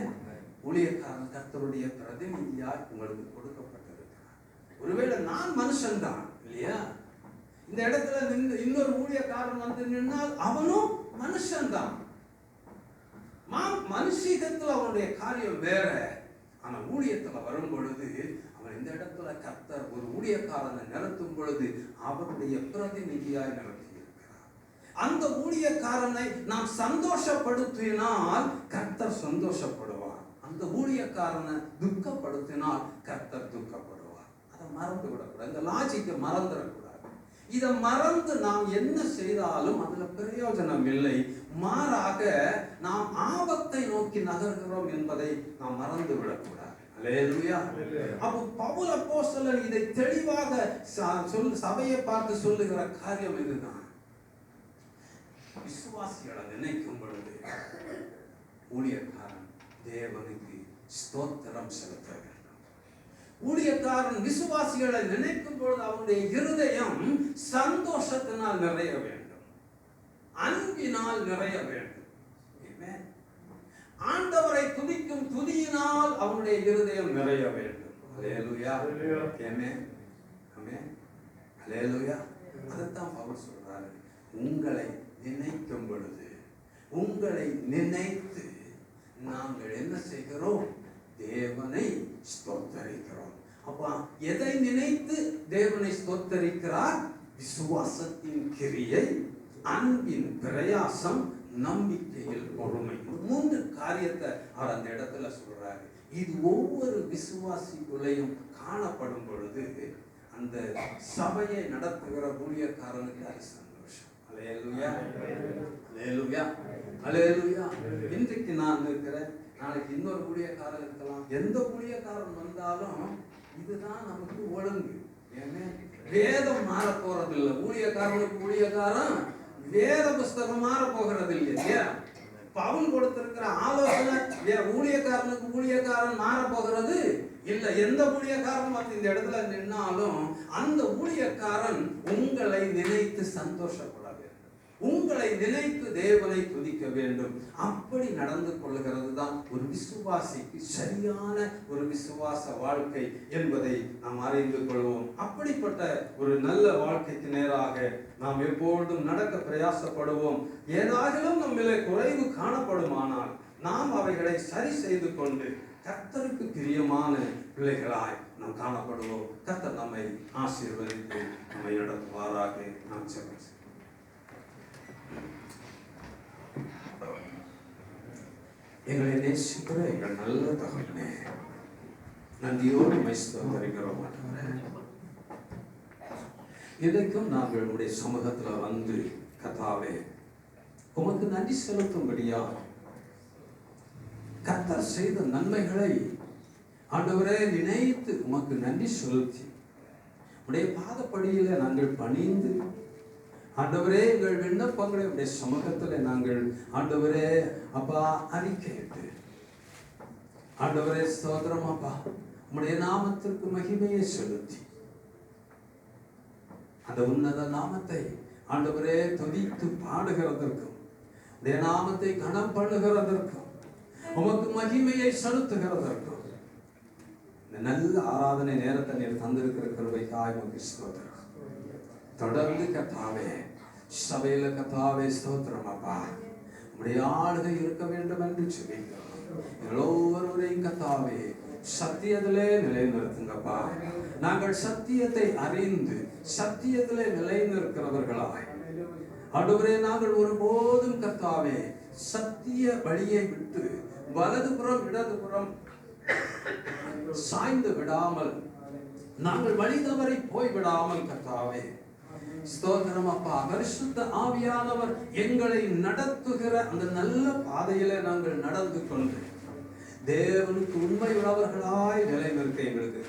[SPEAKER 7] ஊழியக்காரன் கர்த்தருடைய பிரதிநிதியாய் உங்களுக்கு கொடுக்கப்பட்டிருக்கிறார். ஒருவேளை நான் மனுஷன்தான் இல்லையா, இந்த இடத்துல நின்று இன்னொரு ஊழியக்காரன் வந்து நின்னால் அவனும் மனுஷன்தான். மனுஷீகத்துல அவனுடைய காரியம் வேற. ஆனா ஊழியத்துல வரும் பொழுது அவன் இந்த இடத்துல கர்த்தர் ஒரு ஊழியக்காரனை நிறுத்தும் பொழுது அவருடைய பிரதிநிதியாய் நிறுத்தி இருக்கிறார். அந்த ஊழியக்காரனை நாம் சந்தோஷப்படுத்தினால் கர்த்தர் சந்தோஷப்படுவார். அந்த ஊழியக்காரனை துக்கப்படுத்தினால் கர்த்தர் துக்கப்படுவார். அதை மறந்து விடக்கூடாது. இந்த லாஜிக்கை மறந்துடக்கூடாது. இதை மறந்து நாம் என்ன செய்தாலும் அதுல பிரயோஜனம் இல்லை. மாறாக நாம் ஆபத்தை நோக்கி நகர்கிறோம் என்பதை நாம் மறந்து விடக்கூடாது. அல்லேலூயா. அப்போ பவுல் அப்போஸ்தலன் இதை தெளிவாக சபையை பார்த்து சொல்லுகிற காரியம் இதுதான். விசுவாசிகளை நினைக்கும் பொழுது ஊழியக்காரன் தேவனுக்கு ஸ்தோத்திரம் செலுத்த வேண்டும். ஊழியக்காரன் விசுவாசிகளை நினைக்கும் பொழுது அவனுடைய இருதயம் சந்தோஷத்தினால் நிறைய வேண்டும், அன்பினால் நிறைய வேண்டும். ஆண்டவரை துதிக்கும் துதியினால் அவனுடைய இருதயம் நிறைய வேண்டும். அல்லேலூயா, ஆமென், ஆமென், அல்லேலூயா. அதைத்தான் பவுல் சொல்றாரு. உங்களை நினைக்கும் பொழுது, உங்களை நினைத்து நாங்கள் என்ன செய்கிறோம்? தேவனை ஸ்தோத்தரிக்கிறோம். அப்ப எதை நினைத்து தேவனை ஸ்தோத்தரிக்கிறார்? விசுவாசத்தின் கிரியை, அன்பின் பிரயாசம், நம்பிக்கையில் பொறுமை. மூன்று காரியத்தை அவர் அந்த இடத்துல சொல்றாரு. இது ஒவ்வொரு விசுவாசிக்குள்ளையும் காணப்படும் பொழுது அந்த சபையை நடத்துகிற ஊழியக்காரனுக்கு அது சந்தோஷம். அல்லேலூயா, அல்லேலூயா, அல்லேலூயா. இன்றைக்கு நான் இருக்கிறேன், நாளைக்கு இன்னொரு ஊழியக்காரன் இருக்கலாம். எந்த ஊழியக்காரன் வந்தாலும் இதுதான் நமக்கு ஒழுங்கு. ஏன்னா வேதம் மாற போறதில்லை. ஊழியக்காரனுக்கு ஊழியக்காரன் வேத புஸ்தகம் மாற போகிறது இல்லையா? பவுல் கொடுத்திருக்கிற ஆலோசனை ஊழியக்காரனுக்கு ஊழியக்காரன் மாற போகிறது இல்ல. எந்த ஊழியக்காரன் வந்து இந்த இடத்துல நின்னாலும் அந்த ஊழியக்காரன் உங்களை நினைத்து சந்தோஷப்பட வேண்டும், உங்களை நினைத்து தேவனை துதிக்க வேண்டும். அப்படி நடந்து கொள்ளுகிறது தான் ஒரு விசுவாசிக்கு சரியான ஒரு விசுவாச வாழ்க்கை என்பதை நாம் அறிந்து கொள்வோம். அப்படிப்பட்ட ஒரு நல்ல வாழ்க்கைக்கு நேராக நாம் எப்பொழுதும் நடக்க பிரயாசப்படுவோம். ஏதாகிலும் நம்மிலே குறைவு காணப்படுமானால் நாம் அவைகளை சரி செய்து கொண்டு கர்த்தருக்கு பிரியமான பிள்ளைகளாய் நாம் காணப்படுவோம். கர்த்தர் நம்மை ஆசீர்வதித்து நம்மை நடத்துவாராக. நாம் ஜெபம் செய்வோம். எங்களை நேசிக்கிற எங்கள் நல்ல தகவலே, நன்றியோடு ஸ்தோத்திரிக்கிறோம். இன்றைக்கும் நாங்கள் உடைய சமூகத்தில் வந்து கர்த்தாவே உமக்கு நன்றி செலுத்தும்படியா கர்த்தர் செய்த நன்மைகளை ஆண்டவரே நினைத்து உமக்கு நன்றி செலுத்தி உடைய பாதப்படியில நாங்கள் பணிந்து ஆண்டவரே எங்கள் விண்ணப்பங்களை உடைய சமூகத்தில் நாங்கள் ஆண்டவரே அப்பா அறிக்கையிட்டு ஆண்டவரே ஸ்தோத்திரம் அப்பா உம்முடைய நாமத்திற்கு மகிமையை செலுத்தி அந்த உன்னத நாமத்தை ஆண்டவரே துதித்து பாடுகிறதற்கும் உடைய நாமத்தை கனம் பண்ணுகிறதற்கும் உமக்கு மகிமையை செலுத்துகிறதற்கும் இந்த நல்ல ஆராதனை நேரத்தை நீர் தந்திருக்கிற கிருபைக்காய் உமக்கு ஸ்தோத்திரம். தொடர்ந்து கர்த்தாவே சபையில கர்த்தாவே ஸ்தோத்திரம் அப்பா உம்முடைய ஆளுகை இருக்க வேண்டும் என்று சொல்லிக்கிறோம். ஒவ்வொருவரையும் கர்த்தாவே சத்தியத்திலே நிலைநிறுத்துங்கப்பா. நாங்கள் சத்தியத்தை அறிந்து சத்தியத்திலே நிலைநிற்கிறவர்களாய் ஆண்டவரே நாங்கள் ஒருபோதும் கர்த்தாவே சத்திய வழியை விட்டு வலதுபுறம் இடதுபுறம் சாய்ந்து விடாமல் நாங்கள் வழி தவறி போய் விடாமல் கர்த்தாவே ஸ்தோத்திரம் அப்பா பரிசுத்த ஆவியானவர் எங்களை நடத்துகிற அந்த நல்ல பாதையில நாங்கள் நடந்து கொண்டு தேவனுக்கு உண்மையுள்ளவர்களாய் நிலைநிற்க எங்களுக்கு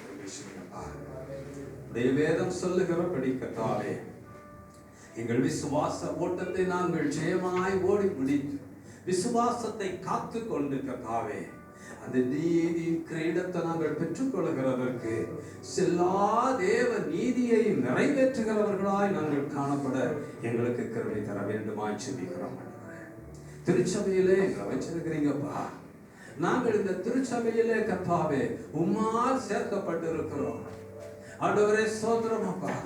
[SPEAKER 7] வேதம் சொல்லுகிறபடி கர்த்தாவே எங்கள் விசுவாச ஓட்டத்தை நாங்கள் ஜெயமாய் ஓடி முடித்து விசுவாசத்தை காத்து கொண்டு கர்த்தாவே அந்த நீதியின் கிரீடத்தை நாங்கள் பெற்றுக்கொள்கிறதற்கு செல்லா தேவ நீதியை நிறைவேற்றுகிறவர்களாய் நாங்கள் காணப்பட எங்களுக்கு கருணை தர வேண்டுமாய் ஜெபிக்கிறோம். திருச்சபையிலே எங்களை வச்சிருக்கிறீங்கப்பா. நாங்கள் இந்த திருச்சபையிலே கர்த்தாவே உம்மால் சேர்க்கப்பட்டிருக்கிறோம். ஆண்டவரே ஸ்தோத்திரம் அப்பா.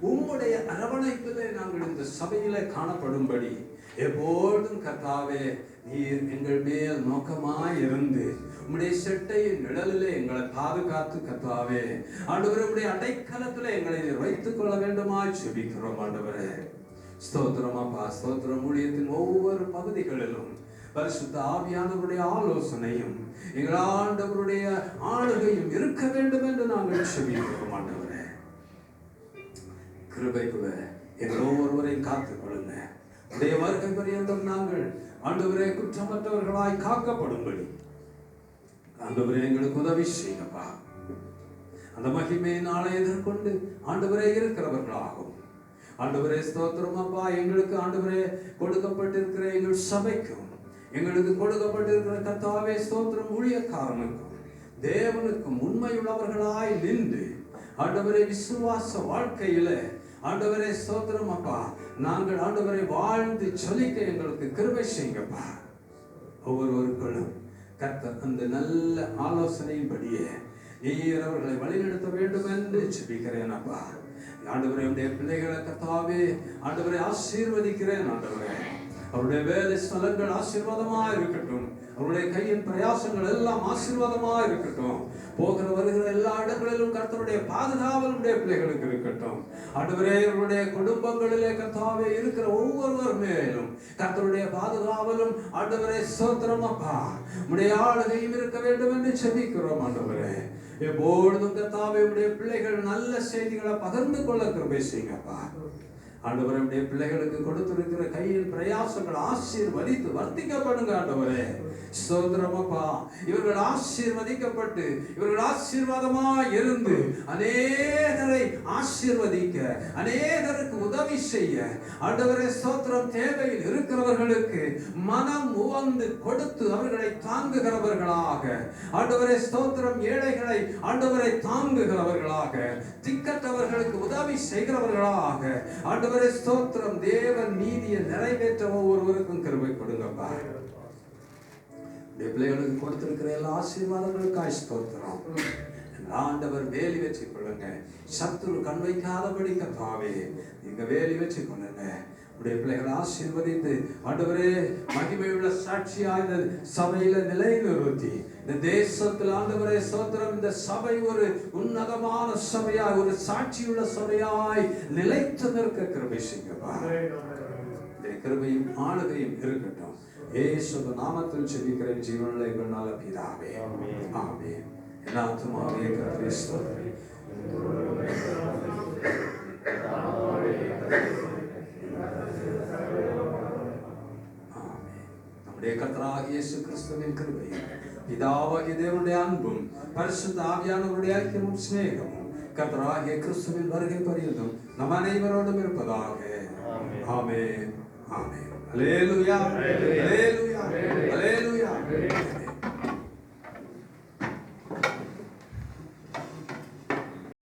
[SPEAKER 7] உம்முடைய அரவணைப்பிலே நாங்கள் இந்த சபையிலே காணப்படும்படி எப்பொழுதும் கர்த்தாவே நீர் எங்கள் மேல் நோக்கமாய் இருந்து உம்முடைய செட்டையின் நிழலிலே எங்களை பாதுகாத்து கர்த்தாவே ஆண்டவரே உம்முடைய அடைக்கலத்திலே எங்களை வைத்துக் கொள்ள வேண்டுமாய் ஜெபிக்கிறோம். ஆண்டவரே ஸ்தோத்திரம் அப்பா. ஸ்தோத்திரம். ஊழியத்தின் ஒவ்வொரு பகுதிகளிலும் பரிசுத்த ஆவியானவருடைய ஆலோசனையும் எங்கள் ஆண்டவருடைய ஆளுகையும் இருக்க வேண்டும் என்று நாங்கள் ஜெபிக்கிறோம். ஆண்டவரே கிருபைக்குள்ள எங்கள் ஒவ்வொருவரையும் காத்துக் கொள்ளுங்க. உடைய வருகை பரியந்தம் நாங்கள் ஆண்டவரே குற்றமற்றவர்களாய் காக்கப்படும்படி ஆண்டவரே எங்களுக்கு உதவி செய்யப்பா. அந்த மகிமையை நாளை எதிர்கொண்டு ஆண்டவரே இருக்கிறவர்களாகும். ஆண்டவரே ஸ்தோத்திரம் அப்பா. எங்களுக்கு ஆண்டவரே கொடுக்கப்பட்டிருக்கிற எங்கள் சபைக்கும் எங்களுக்கு கொடுக்கப்பட்டிருக்கிற கர்த்தாவே ஸ்தோத்திரம் ஊழியக்காரனுக்கும் தேவனுக்கும் உண்மையுள்ளவர்களாய் நின்று ஆண்டவரே விசுவாச வாழ்க்கையில ஆண்டவரே ஸ்தோத்திரம் அப்பா நாங்கள் ஆண்டவரை வாழ்ந்து சொல்லிக்க எங்களுக்கு கிருபை செய்யுங்கப்பா. ஒவ்வொருவருக்கும் கர்த்தர் அந்த நல்ல ஆலோசனையின்படியே நீர் அவர்களை வழிநடத்த வேண்டும் என்று ஜெபிக்கிறேன் அப்பா. ஆண்டவரே உடைய பிள்ளைகளை கர்த்தாவே ஆண்டவரை ஆசீர்வதிக்கிறேன். ஆண்டவரே அவருடைய வேலை ஸ்தலங்கள் ஆசீர்வாதமா இருக்கட்டும். அவருடைய கையின் பிரயாசங்கள் எல்லாம் ஆசீர்வாதமா இருக்கட்டும். போகிற வருகிற எல்லா இடங்களிலும் கர்த்தருடைய பாதுகாவல் உடைய பிள்ளைகளுக்கு இருக்கட்டும். ஆண்டவரே அவருடைய குடும்பங்களிலே கர்த்தாவே இருக்கிற ஒவ்வொருவர் மேலும் கர்த்தருடைய பாதுகாவலும் ஆண்டவரே ஸ்தோத்திரம் அப்பா உடைய ஆளுகையும் இருக்க வேண்டும் என்று ஜெபிக்கிறோம். ஆண்டவரே எப்பொழுதும் கர்த்தாவே உடைய பிள்ளைகள் நல்ல செய்திகளை பகிர்ந்து கொள்ள கிருபை செய்யுங்கப்பா. ஆண்டவரே உடைய பிள்ளைகளுக்கு கொடுத்திருக்கிற கையில் பிரயாசங்கள் ஆசீர்வதித்து வர்த்திக்கப்படுங்க. ஆண்டவரே ஸ்தோத்திரம் அப்பா. இவர்கள் ஆசீர்வதிக்கப்பட்டு இவர்கள் ஆசீர்வாதமா இருந்து அநேகரை ஆசீர்வதிக்க அநேகருக்கு உதவி செய்ய ஆண்டவரே ஸ்தோத்திரம் தேவையில் இருக்கிறவர்களுக்கு மனம் உவந்து கொடுத்து அவர்களை தாங்குகிறவர்களாக ஆண்டவரே ஸ்தோத்திரம் ஏழைகளை ஆண்டவரை தாங்குகிறவர்களாக திக்கற்றவர்களுக்கு உதவி செய்கிறவர்களாக ஆண்டவரே ஸ்தோத்திரம் தேவன் நீதியை நிறைவேற்ற ஒவ்வொருவருக்கும் கிருபை கொடுங்கப்பா. பிள்ளைகளுக்கு கொடுத்திருக்கிற எல்லா ஆசீர்வாதங்களுக்காய் ஸ்தோத்திரம். ஆண்டவர் வேலி வச்சு கொள்ளுங்க. சத்துரு கண் வைக்காதபடி கர்த்தாவே நீங்க வேலி வச்சு கொள்ளுங்க. உடைய பிள்ளைகளை ஆசீர்வதித்து ஆண்டவரே மகிமையுள்ள சாட்சியா இந்த சபையில நிலைநிறுத்தி இந்த தேசத்தில் ஆண்டவரே ஸ்தோத்திரம் இந்த சபை ஒரு உன்னதமான சபையாய் ஒரு சாட்சியுள்ள சபையாய் நிலைத்து நிற்க கிருபை செய்யப்பா. கிருபையும் ஆளுகையும் இருக்கட்டும். இயேசு நாமத்தில் ஜெபிக்கிறேன் ஜீவனுள்ள எங்கள் நல்ல பிதாவே. ஆமென். என் ஆத்துமாவே கர்த்தரை ஸ்தோத்திரி. நம்முடைய கர்த்தராகிய இயேசு கிறிஸ்துவின் கிருபையும் பிதாவாகிய தேவனுடைய அன்பும் பரிசுத்த ஆவியானவருடைய ஐக்கியமும் சிநேகமும் கர்த்தராகிய கிறிஸ்துவின் வருகை பரியந்தம் நம் அனைவரோடும் இருப்பதாக. ஆமென். ஆமென். அல்லேலூயா. அல்லேலூயா. அல்லேலூயா.